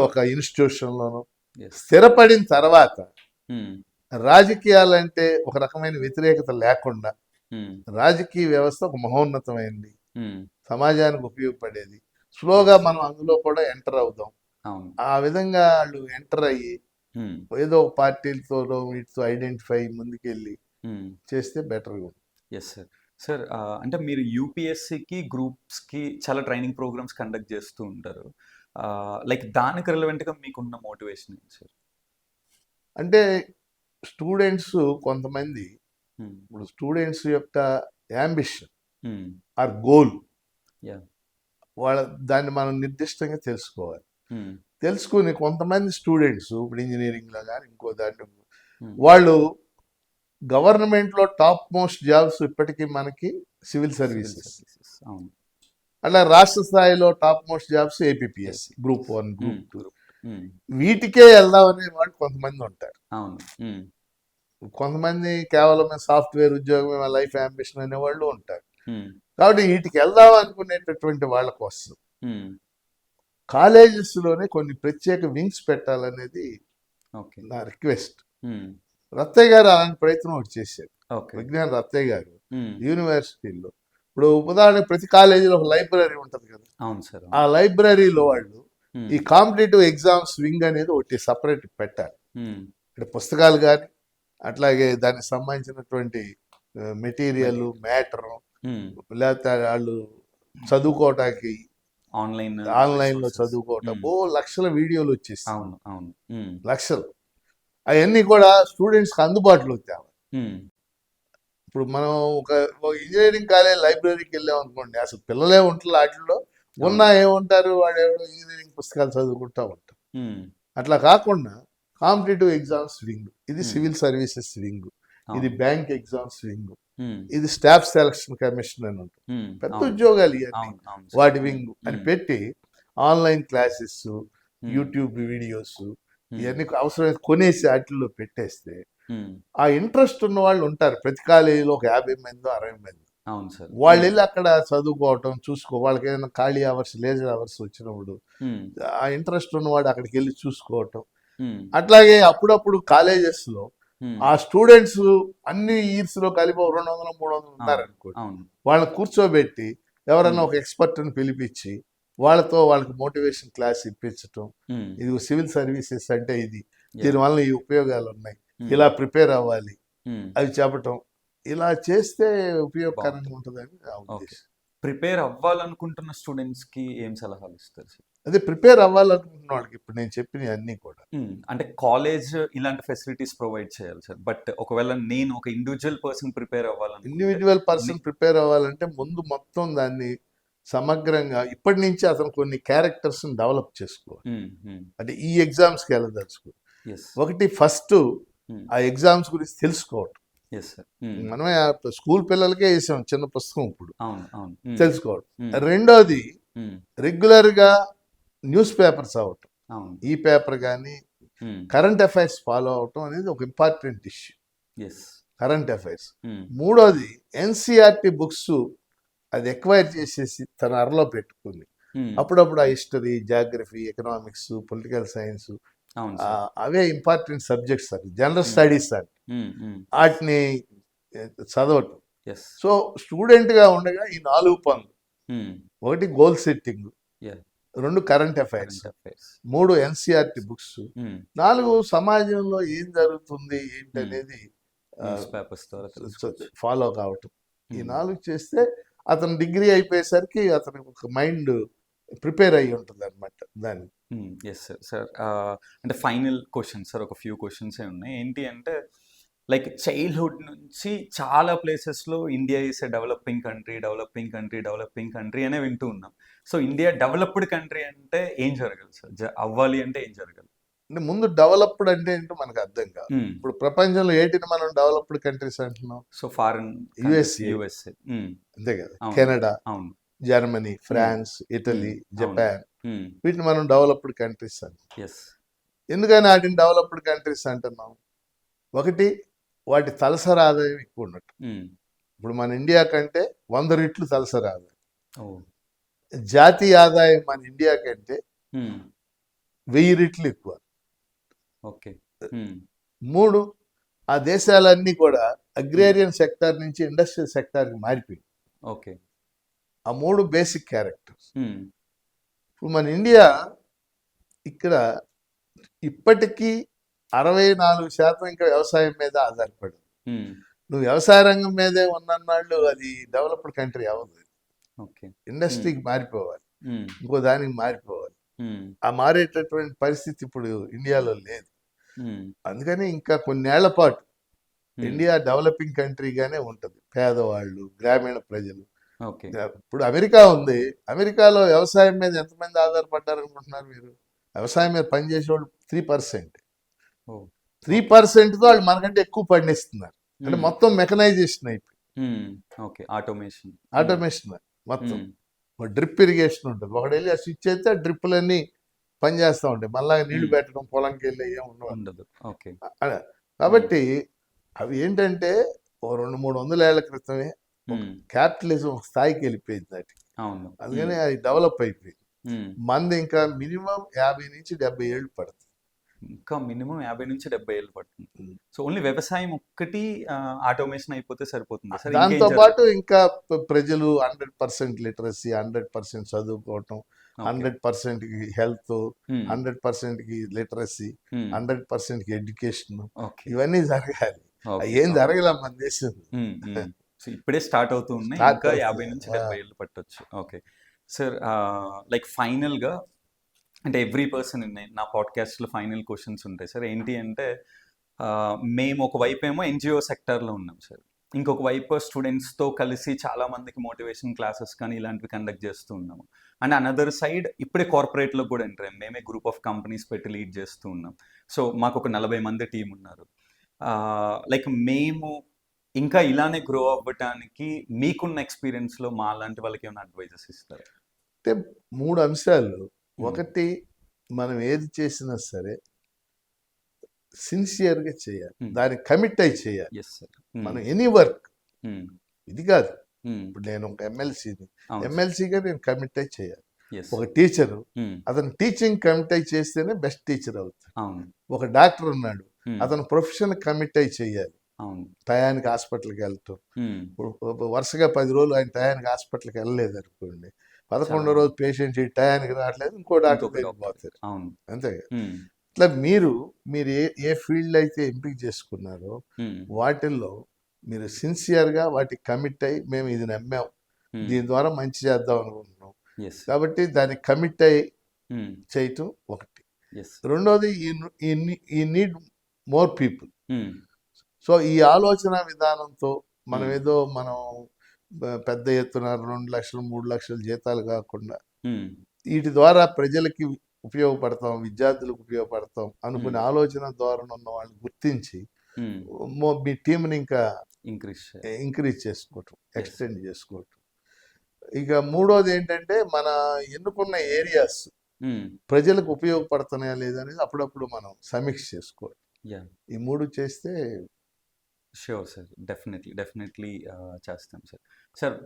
ఒక ఇన్స్టిట్యూషన్లోనో స్థిరపడిన తర్వాత రాజకీయాలంటే ఒక రకమైన వ్యతిరేకత లేకుండా రాజకీయ వ్యవస్థ ఒక మహోన్నతమైనది, సమాజానికి ఉపయోగపడేది, స్లోగా మనం అందులో కూడా ఎంటర్ అవుదాం. ఆ విధంగా వాళ్ళు ఎంటర్ అయ్యి ఏదో ఒక పార్టీలతో వీటితో ఐడెంటిఫై ముందుకెళ్ళి చేస్తే బెటర్గా ఉంటుంది. Yes sir. సార్, అంటే మీరు యూపీఎస్సికి గ్రూప్స్కి చాలా ట్రైనింగ్ ప్రోగ్రామ్స్ కండక్ట్ చేస్తూ ఉంటారు. లైక్ దానికి రిలవెంట్గా మీకున్న మోటివేషన్ ఏంటి సార్? అంటే స్టూడెంట్స్ కొంతమంది, ఇప్పుడు స్టూడెంట్స్ యొక్క యాంబిషన్ ఆర్ గోల్, వాళ్ళ దాన్ని మనం నిర్దిష్టంగా తెలుసుకోవాలి. తెలుసుకుని కొంతమంది స్టూడెంట్స్ ఇప్పుడు ఇంజనీరింగ్లో కానీ ఇంకో దాంట్లో వాళ్ళు గవర్నమెంట్లో టాప్ మోస్ట్ జాబ్స్ ఇప్పటికీ మనకి సివిల్ సర్వీసెస్, అలా రాష్ట్ర స్థాయిలో top most jobs APPS, group 1 group 2, వీటికే వెళ్దామనే వాళ్ళు కొంతమంది ఉంటారు. కొంతమంది కేవలం సాఫ్ట్వేర్ ఉద్యోగం లైఫ్ అంబిషన్ అనే వాళ్ళు ఉంటారు. కాబట్టి వీటికి వెళ్దాం అనుకునేటటువంటి వాళ్ళ కోసం కాలేజెస్లోనే కొన్ని ప్రత్యేక వింగ్స్ పెట్టాలనేది నా రిక్వెస్ట్. రత్తయ్య గారు అలాంటి ప్రయత్నం ఒకటి చేశారు. విజ్ఞాన రత్తయ్య గారు యూనివర్సిటీలో, ఇప్పుడు ఉదాహరణకు ప్రతి కాలేజీలో ఒక లైబ్రరీ ఉంటుంది కదా, ఆ లైబ్రరీలో వాళ్ళు ఈ కాంపిటేటివ్ ఎగ్జామ్స్ వింగ్ అనేది ఒకటి సపరేట్ పెట్టాలి. అంటే పుస్తకాలు కానీ అట్లాగే దానికి సంబంధించినటువంటి మెటీరియల్ మ్యాటర్, లేకపోతే వాళ్ళు చదువుకోవటానికి ఆన్లైన్లో చదువుకోవటం, లక్షల వీడియోలు వచ్చేసి లక్షలు, అవన్నీ కూడా స్టూడెంట్స్కి అందుబాటులోకి తేవాలి. ఇప్పుడు మనం ఒక ఇంజనీరింగ్ కాలేజ్ లైబ్రరీకి వెళ్ళాం అనుకోండి, అసలు పిల్లలే ఉంటారు వాటిల్లో, ఉన్నా ఏముంటారు, వాడు ఇంజనీరింగ్ పుస్తకాలు చదువుకుంటా ఉంటారు. అట్లా కాకుండా కాంపిటేటివ్ ఎగ్జామ్స్ వింగ్, ఇది సివిల్ సర్వీసెస్ వింగ్, ఇది బ్యాంక్ ఎగ్జామ్స్ వింగ్, ఇది స్టాఫ్ సెలక్షన్ కమిషన్ అని ఉంటుంది. పెద్ద ఉద్యోగాలు ఇవన్నీ వాటి వింగ్ అని పెట్టి ఆన్లైన్ క్లాసెస్, యూట్యూబ్ వీడియోస్ ఇవన్నీ అవసరమైతే కొనేసి వాటిల్లో పెట్టేస్తే ఆ ఇంట్రెస్ట్ ఉన్న వాళ్ళు ఉంటారు. ప్రతి కాలేజీలో ఒక 50 మంది 60 మంది వాళ్ళు వెళ్ళి అక్కడ చదువుకోవటం, వాళ్ళకి ఏదైనా ఖాళీ అవర్స్, లేజర్ అవర్స్ వచ్చినప్పుడు ఆ ఇంట్రెస్ట్ ఉన్నవాడు అక్కడికి వెళ్ళి చూసుకోవటం. అట్లాగే అప్పుడప్పుడు కాలేజెస్ లో ఆ స్టూడెంట్స్ అన్ని ఇయర్స్ లో కలిపి 200 300 ఉన్నారనుకోండి, వాళ్ళని కూర్చోబెట్టి ఎవరన్నా ఒక ఎక్స్పర్ట్ ని పిలిపించి వాళ్ళకి మోటివేషన్ క్లాస్ ఇప్పించటం. ఇది సివిల్ సర్వీసెస్ అంటే ఇది, దీనివల్ల ఈ ఉపయోగాలు ఉన్నాయి, ఇలా ప్రిపేర్ అవ్వాలి అవి చెప్పటం. ఇలా చేస్తే ఉపయోగకరంగా ఉంటుందని నా ఉద్దేశం. ప్రిపేర్ అవ్వాలనుకుంటున్న స్టూడెంట్స్ కి ఏం సలహాలు ఇస్తారు సార్? అదే ప్రిపేర్ అవ్వాలనుకుంటున్న వాళ్ళకి ఇప్పుడు నేను చెప్పిన అన్ని కూడా అంటే కాలేజ్ ఇలాంటి ఫెసిలిటీస్ ప్రొవైడ్ చేయాలి సార్. బట్ ఒకవేళ నేను ఒక ఇండివిజువల్ పర్సన్ ప్రిపేర్ అవ్వాలంటే ముందు మొత్తం దాన్ని సమగ్రంగా ఇప్పటి నుంచి అతను కొన్ని క్యారెక్టర్స్ డెవలప్ చేసుకోవాలి. అంటే ఈ ఎగ్జామ్స్ కి వెళ్ళదలుచుకో, ఒకటి ఫస్ట్ ఆ ఎగ్జామ్స్ గురించి తెలుసుకోవటం. మనమే స్కూల్ పిల్లలకే వేసాం చిన్న పుస్తకం, ఇప్పుడు తెలుసుకోవడం. రెండోది రెగ్యులర్ గా న్యూస్ పేపర్స్ అవటం, ఈ పేపర్ కానీ కరెంట్ అఫైర్స్ ఫాలో అవటం అనేది ఒక ఇంపార్టెంట్ ఇష్యూ, కరెంట్ అఫైర్స్. మూడోది ఎన్సీఆర్టీ బుక్స్ అది ఎక్వైర్ చేసేసి తన అరలో పెట్టుకుని అప్పుడప్పుడు ఆ history, geography, economics, political science అవే ఇంపార్టెంట్ సబ్జెక్ట్స్ అని, జనరల్ స్టడీస్ అని వాటిని చదవటం. సో స్టూడెంట్ గా ఉండగా ఈ 4 పనులు, ఒకటి goal setting, 2 current affairs, 3 NCERT books, 4 సమాజంలో ఏం జరుగుతుంది ఏంటనేది ఫాలో కావటం. ఈ 4 చేస్తే అతను డిగ్రీ అయిపోయేసరికి అతనికి ఒక మైండ్ ప్రిపేర్ అయ్యి ఉంటుంది అనమాట దాన్ని. Yes sir. అంటే ఫైనల్ క్వశ్చన్ సార్, ఒక ఫ్యూ క్వశ్చన్స్ ఉన్నాయి. ఏంటి అంటే లైక్ చైల్డ్హుడ్ నుంచి చాలా ప్లేసెస్లో India is a developing country అనే వింటూ ఉన్నాం. సో ఇండియా డెవలప్డ్ కంట్రీ అంటే ఏం జరగాలి సార్? అవ్వాలి అంటే ఏం జరగాలి? అంటే ముందు డెవలప్డ్ అంటే ఏంటో మనకు అర్థం కాదు. ఇప్పుడు ప్రపంచంలో ఏంటిని మనం డెవలప్డ్ కంట్రీస్ అంటున్నాం? సో ఫారెన్ యుఎస్ఏ అంతే కదా, Canada, Germany, France, Italy, Japan, వీటిని మనం డెవలప్డ్ కంట్రీస్ అంటాం. ఎందుకని వాటిని డెవలప్డ్ కంట్రీస్ అంటున్నాం? ఒకటి, వాటి తలసరి ఆదాయం ఎక్కువ ఉన్నట్టు. ఇప్పుడు మన ఇండియా కంటే 100 రెట్లు తలసరి ఆదాయం. జాతీయ ఆదాయం మన ఇండియా కంటే 1000 రెట్లు ఎక్కువ. 3, ఆ దేశాలన్నీ కూడా అగ్రేరియన్ సెక్టార్ నుంచి ఇండస్ట్రియల్ సెక్టార్కి మారిపోయింది. ఆ 3 బేసిక్ క్యారెక్టర్స్. ఇప్పుడు మన ఇండియా ఇక్కడ ఇప్పటికీ 64% ఇంకా వ్యవసాయం మీద ఆధారపడింది. నువ్వు వ్యవసాయ రంగం మీదే ఉన్నన్నాళ్ళు అది డెవలప్డ్ కంట్రీ అవ్వదు. ఇండస్ట్రీకి మారిపోవాలి, ఇంకో దానికి మారిపోవాలి. ఆ మారేటటువంటి పరిస్థితి ఇప్పుడు ఇండియాలో లేదు. అందుకని ఇంకా కొన్నేళ్ల పాటు ఇండియా డెవలపింగ్ కంట్రీగానే ఉంటుంది. పేదవాళ్ళు, గ్రామీణ ప్రజలు. ఇప్పుడు అమెరికా ఉంది, అమెరికాలో వ్యవసాయం మీద ఎంతమంది ఆధారపడ్డారు అనుకుంటున్నారు మీరు? వ్యవసాయం మీద పనిచేసేవాళ్ళు 3%. 3%తో వాళ్ళు మనకంటే ఎక్కువ పండిస్తున్నారు. అంటే మొత్తం మెకనైజేషన్ అయిపోయి, ఆటోమేషన్ మొత్తం. డ్రిప్ ఇరిగేషన్ ఉంటుంది, ఒకటి వెళ్ళి ఆ స్విచ్ అయితే ఆ డ్రిప్పులన్నీ పనిచేస్తూ ఉంటాయి. మళ్ళీ నీళ్లు పెట్టడం, పొలంకి వెళ్ళి ఏం ఉండదు. కాబట్టి అవి ఏంటంటే 200-300 ఏళ్ల క్రితమే క్యాపిటలిజం ఒక స్థాయికి వెళ్ళిపోయింది దాటి. అందుకని అది డెవలప్ అయిపోయింది. మంది ఇంకా మినిమం 50 నుంచి 70 ఏళ్ళు పడుతుంది. ఇంకా మినిమం 50 నుంచి 70 ఏళ్ళు పడుతుంది. సో ఓన్లీ వ్యవసాయం ఒక్కటి ఆటోమేషన్ అయిపోతే సరిపోతుంది. దాంతో పాటు ఇంకా ప్రజలు 100% లిటరసీ, 100% చదువుకోవటం, 100% హెల్త్, 100% లిటరసీ, 100% ఎడ్యుకేషన్, ఇవన్నీ జరగాలి. ఏం జరగలే మన దేశం. ఇప్పుడే స్టార్ట్ అవుతూ ఉన్నాయి, ఇంకా 50 నుంచి 70 ఏళ్ళు పట్టొచ్చు. ఓకే సార్, లైక్ ఫైనల్గా అంటే ఎవ్రీ పర్సన్ నా పాడ్కాస్ట్లో ఫైనల్ క్వశ్చన్స్ ఉంటాయి సార్. ఏంటి అంటే మేము ఒకవైపు ఏమో ఎన్జిఓ సెక్టార్లో ఉన్నాం సార్, ఇంకొక వైపు స్టూడెంట్స్తో కలిసి చాలా మందికి మోటివేషన్ క్లాసెస్ కానీ ఇలాంటివి కండక్ట్ చేస్తూ ఉన్నాము. అండ్ అనదర్ సైడ్ ఇప్పుడే కార్పొరేట్లో కూడా ఎంటర్ అయ్యాం. మేమే గ్రూప్ ఆఫ్ కంపెనీస్ పెట్టి లీడ్ చేస్తూ ఉన్నాం. సో మాకు ఒక 40 మంది టీం ఉన్నారు. లైక్ మేము ఇంకా ఇలానే గ్రో అవ్వటానికి మీకున్న ఎక్స్పీరియన్స్లో మా లాంటి వాళ్ళకి ఏమైనా అడ్వైజెస్ ఇస్తారు? అంటే 3 అంశాలు. ఒకటి, మనం ఏది చేసినా సరే సిన్సియర్గా చేయాలి, దానికి కమిట్ అయి చేయాలి. Yes sir. మనం ఎనీ వర్క్, ఇది కాదు ఇప్పుడు నేను ఒక ఎమ్మెల్సీని, ఎమ్మెల్సీగా నేను కమిట్ అయి చేయాలి. ఒక టీచరు అతను టీచింగ్ కమిట్ అయి చేస్తేనే బెస్ట్ టీచర్ అవుతాడు. ఒక డాక్టర్ ఉన్నాడు, అతను ప్రొఫెషన్ కమిట్ అయి చేయాలి. టయానికి హాస్పిటల్కి వెళ్తాం. వరుసగా 10 రోజులు ఆయన టయానికి హాస్పిటల్కి వెళ్ళలేదు అనుకోండి, 11వ రోజు పేషెంట్ ఈ టయానికి రావట్లేదు, ఇంకో డాక్టర్ దగ్గరికి పోతారు. అంతే. ఇట్లా మీరు ఏ ఫీల్డ్ అయితే ఎంపిక చేసుకున్నారో వాటిల్లో మీరు సిన్సియర్గా వాటికి కమిట్ అయ్యి, మేము ఇది నమ్మాం, దీని ద్వారా మంచి చేద్దాం అనుకుంటున్నాం కాబట్టి దానికి కమిట్ అయ్యి చేయటం ఒకటి. రెండోది, ఈ నీడ్ మోర్ పీపుల్. సో ఈ ఆలోచన విధానంతో మనం ఏదో పెద్ద ఎత్తున 2 లక్షలు 3 లక్షల జీతాలు కాకుండా వీటి ద్వారా ప్రజలకి ఉపయోగపడతాం, విద్యార్థులకు ఉపయోగపడతాం అనుకునే ఆలోచన ధోరణి ఉన్న వాళ్ళు గుర్తించి మీ టీంని ఇంకా ఇంక్రీజ్ చేసుకోవటం, ఎక్స్టెండ్ చేసుకోవటం. ఇక మూడోది ఏంటంటే, మన ఎన్నుకున్న ఏరియాస్ ప్రజలకు ఉపయోగపడుతున్నాయా లేదనేది అప్పుడప్పుడు మనం సమీక్ష చేసుకోవాలి. ఈ 3 చేస్తే షూర్ సార్. డెఫినెట్లీ చేస్తాం సార్. సార్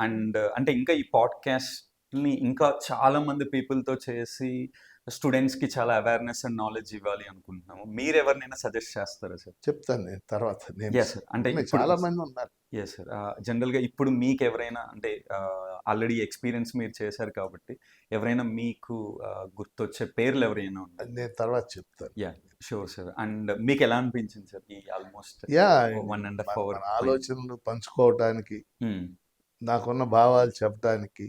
అండ్ అంటే ఇంకా ఈ పాడ్కాస్ట్ని ఇంకా చాలా మంది పీపుల్తో చేసి స్టూడెంట్స్కి చాలా అవేర్నెస్ అండ్ నాలెడ్జ్ ఇవ్వాలి అనుకుంటున్నాము. మీరు ఎవరినైనా సజెస్ట్ చేస్తారా సార్? చెప్తాను నేను తర్వాత. సార్ అంటే చాలా మంది ఉన్నారు. Yes sir. జనరల్గా ఇప్పుడు మీకు ఎవరైనా అంటే ఆల్రెడీ ఎక్స్పీరియన్స్ మీరు చేశారు కాబట్టి ఎవరైనా మీకు గుర్తొచ్చే పేర్లు ఎవరైనా ఉన్నారు? నేను తర్వాత చెప్తాను. Sure sir. అండ్ మీకు ఎలా అనిపించింది సార్ ఈ ఆల్మోస్ట్ 1.5 hour ఆలోచనలు పంచుకోవటానికి, నాకున్న భావాలు చెప్పడానికి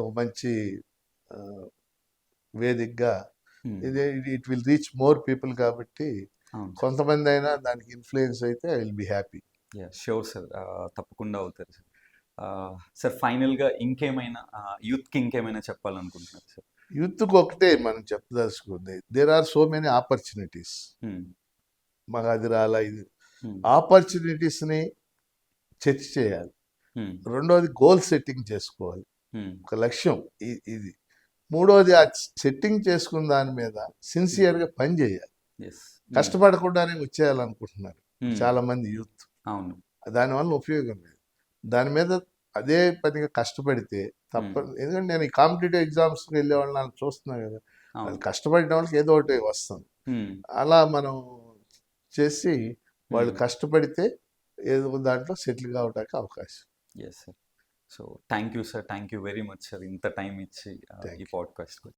ఒక మంచి వేదికగా it will reach more people కాబట్టి కొంతమంది అయినా దానికి ఇన్ఫ్లుయెన్స్ అయితే I will be happy. Sure sir. తప్పకుండా అవుతారు సార్. సార్ ఫైనల్గా ఇంకేమైనా యూత్కి ఇంకేమైనా చెప్పాలనుకుంటున్నారు సార్? యూత్కి ఒకటే మనం చెప్పదలుచుకుంది, there are so many opportunities. మాకు అది రాలా, ఇది ఆపర్చునిటీస్ని చర్చ చేయాలి. రెండోది, గోల్ సెట్టింగ్ చేసుకోవాలి, ఒక లక్ష్యం ఇది. మూడోది, ఆ సెట్టింగ్ చేసుకున్న దాని మీద సిన్సియర్గా పని చేయాలి. కష్టపడకుండానే వచ్చేయాలనుకుంటున్నారు చాలా మంది యూత్. దానివల్ల ఉపయోగం లేదు. దాని మీద అదే పనిగా కష్టపడితే ఎందుకంటే నేను ఈ కాంపిటేటివ్ ఎగ్జామ్స్కి వెళ్ళే వాళ్ళని చూస్తున్నాను కదా, అది కష్టపడిన వాళ్ళకి ఏదో ఒకటి వస్తుంది. అలా మనం చేసి వాళ్ళు కష్టపడితే ఏదో దాంట్లో సెటిల్ కావడానికి అవకాశం. Yes sir. So thank you sir. Thank you very much sir, ఇంత టైం ఇచ్చి ఈ పాడ్కాస్ట్.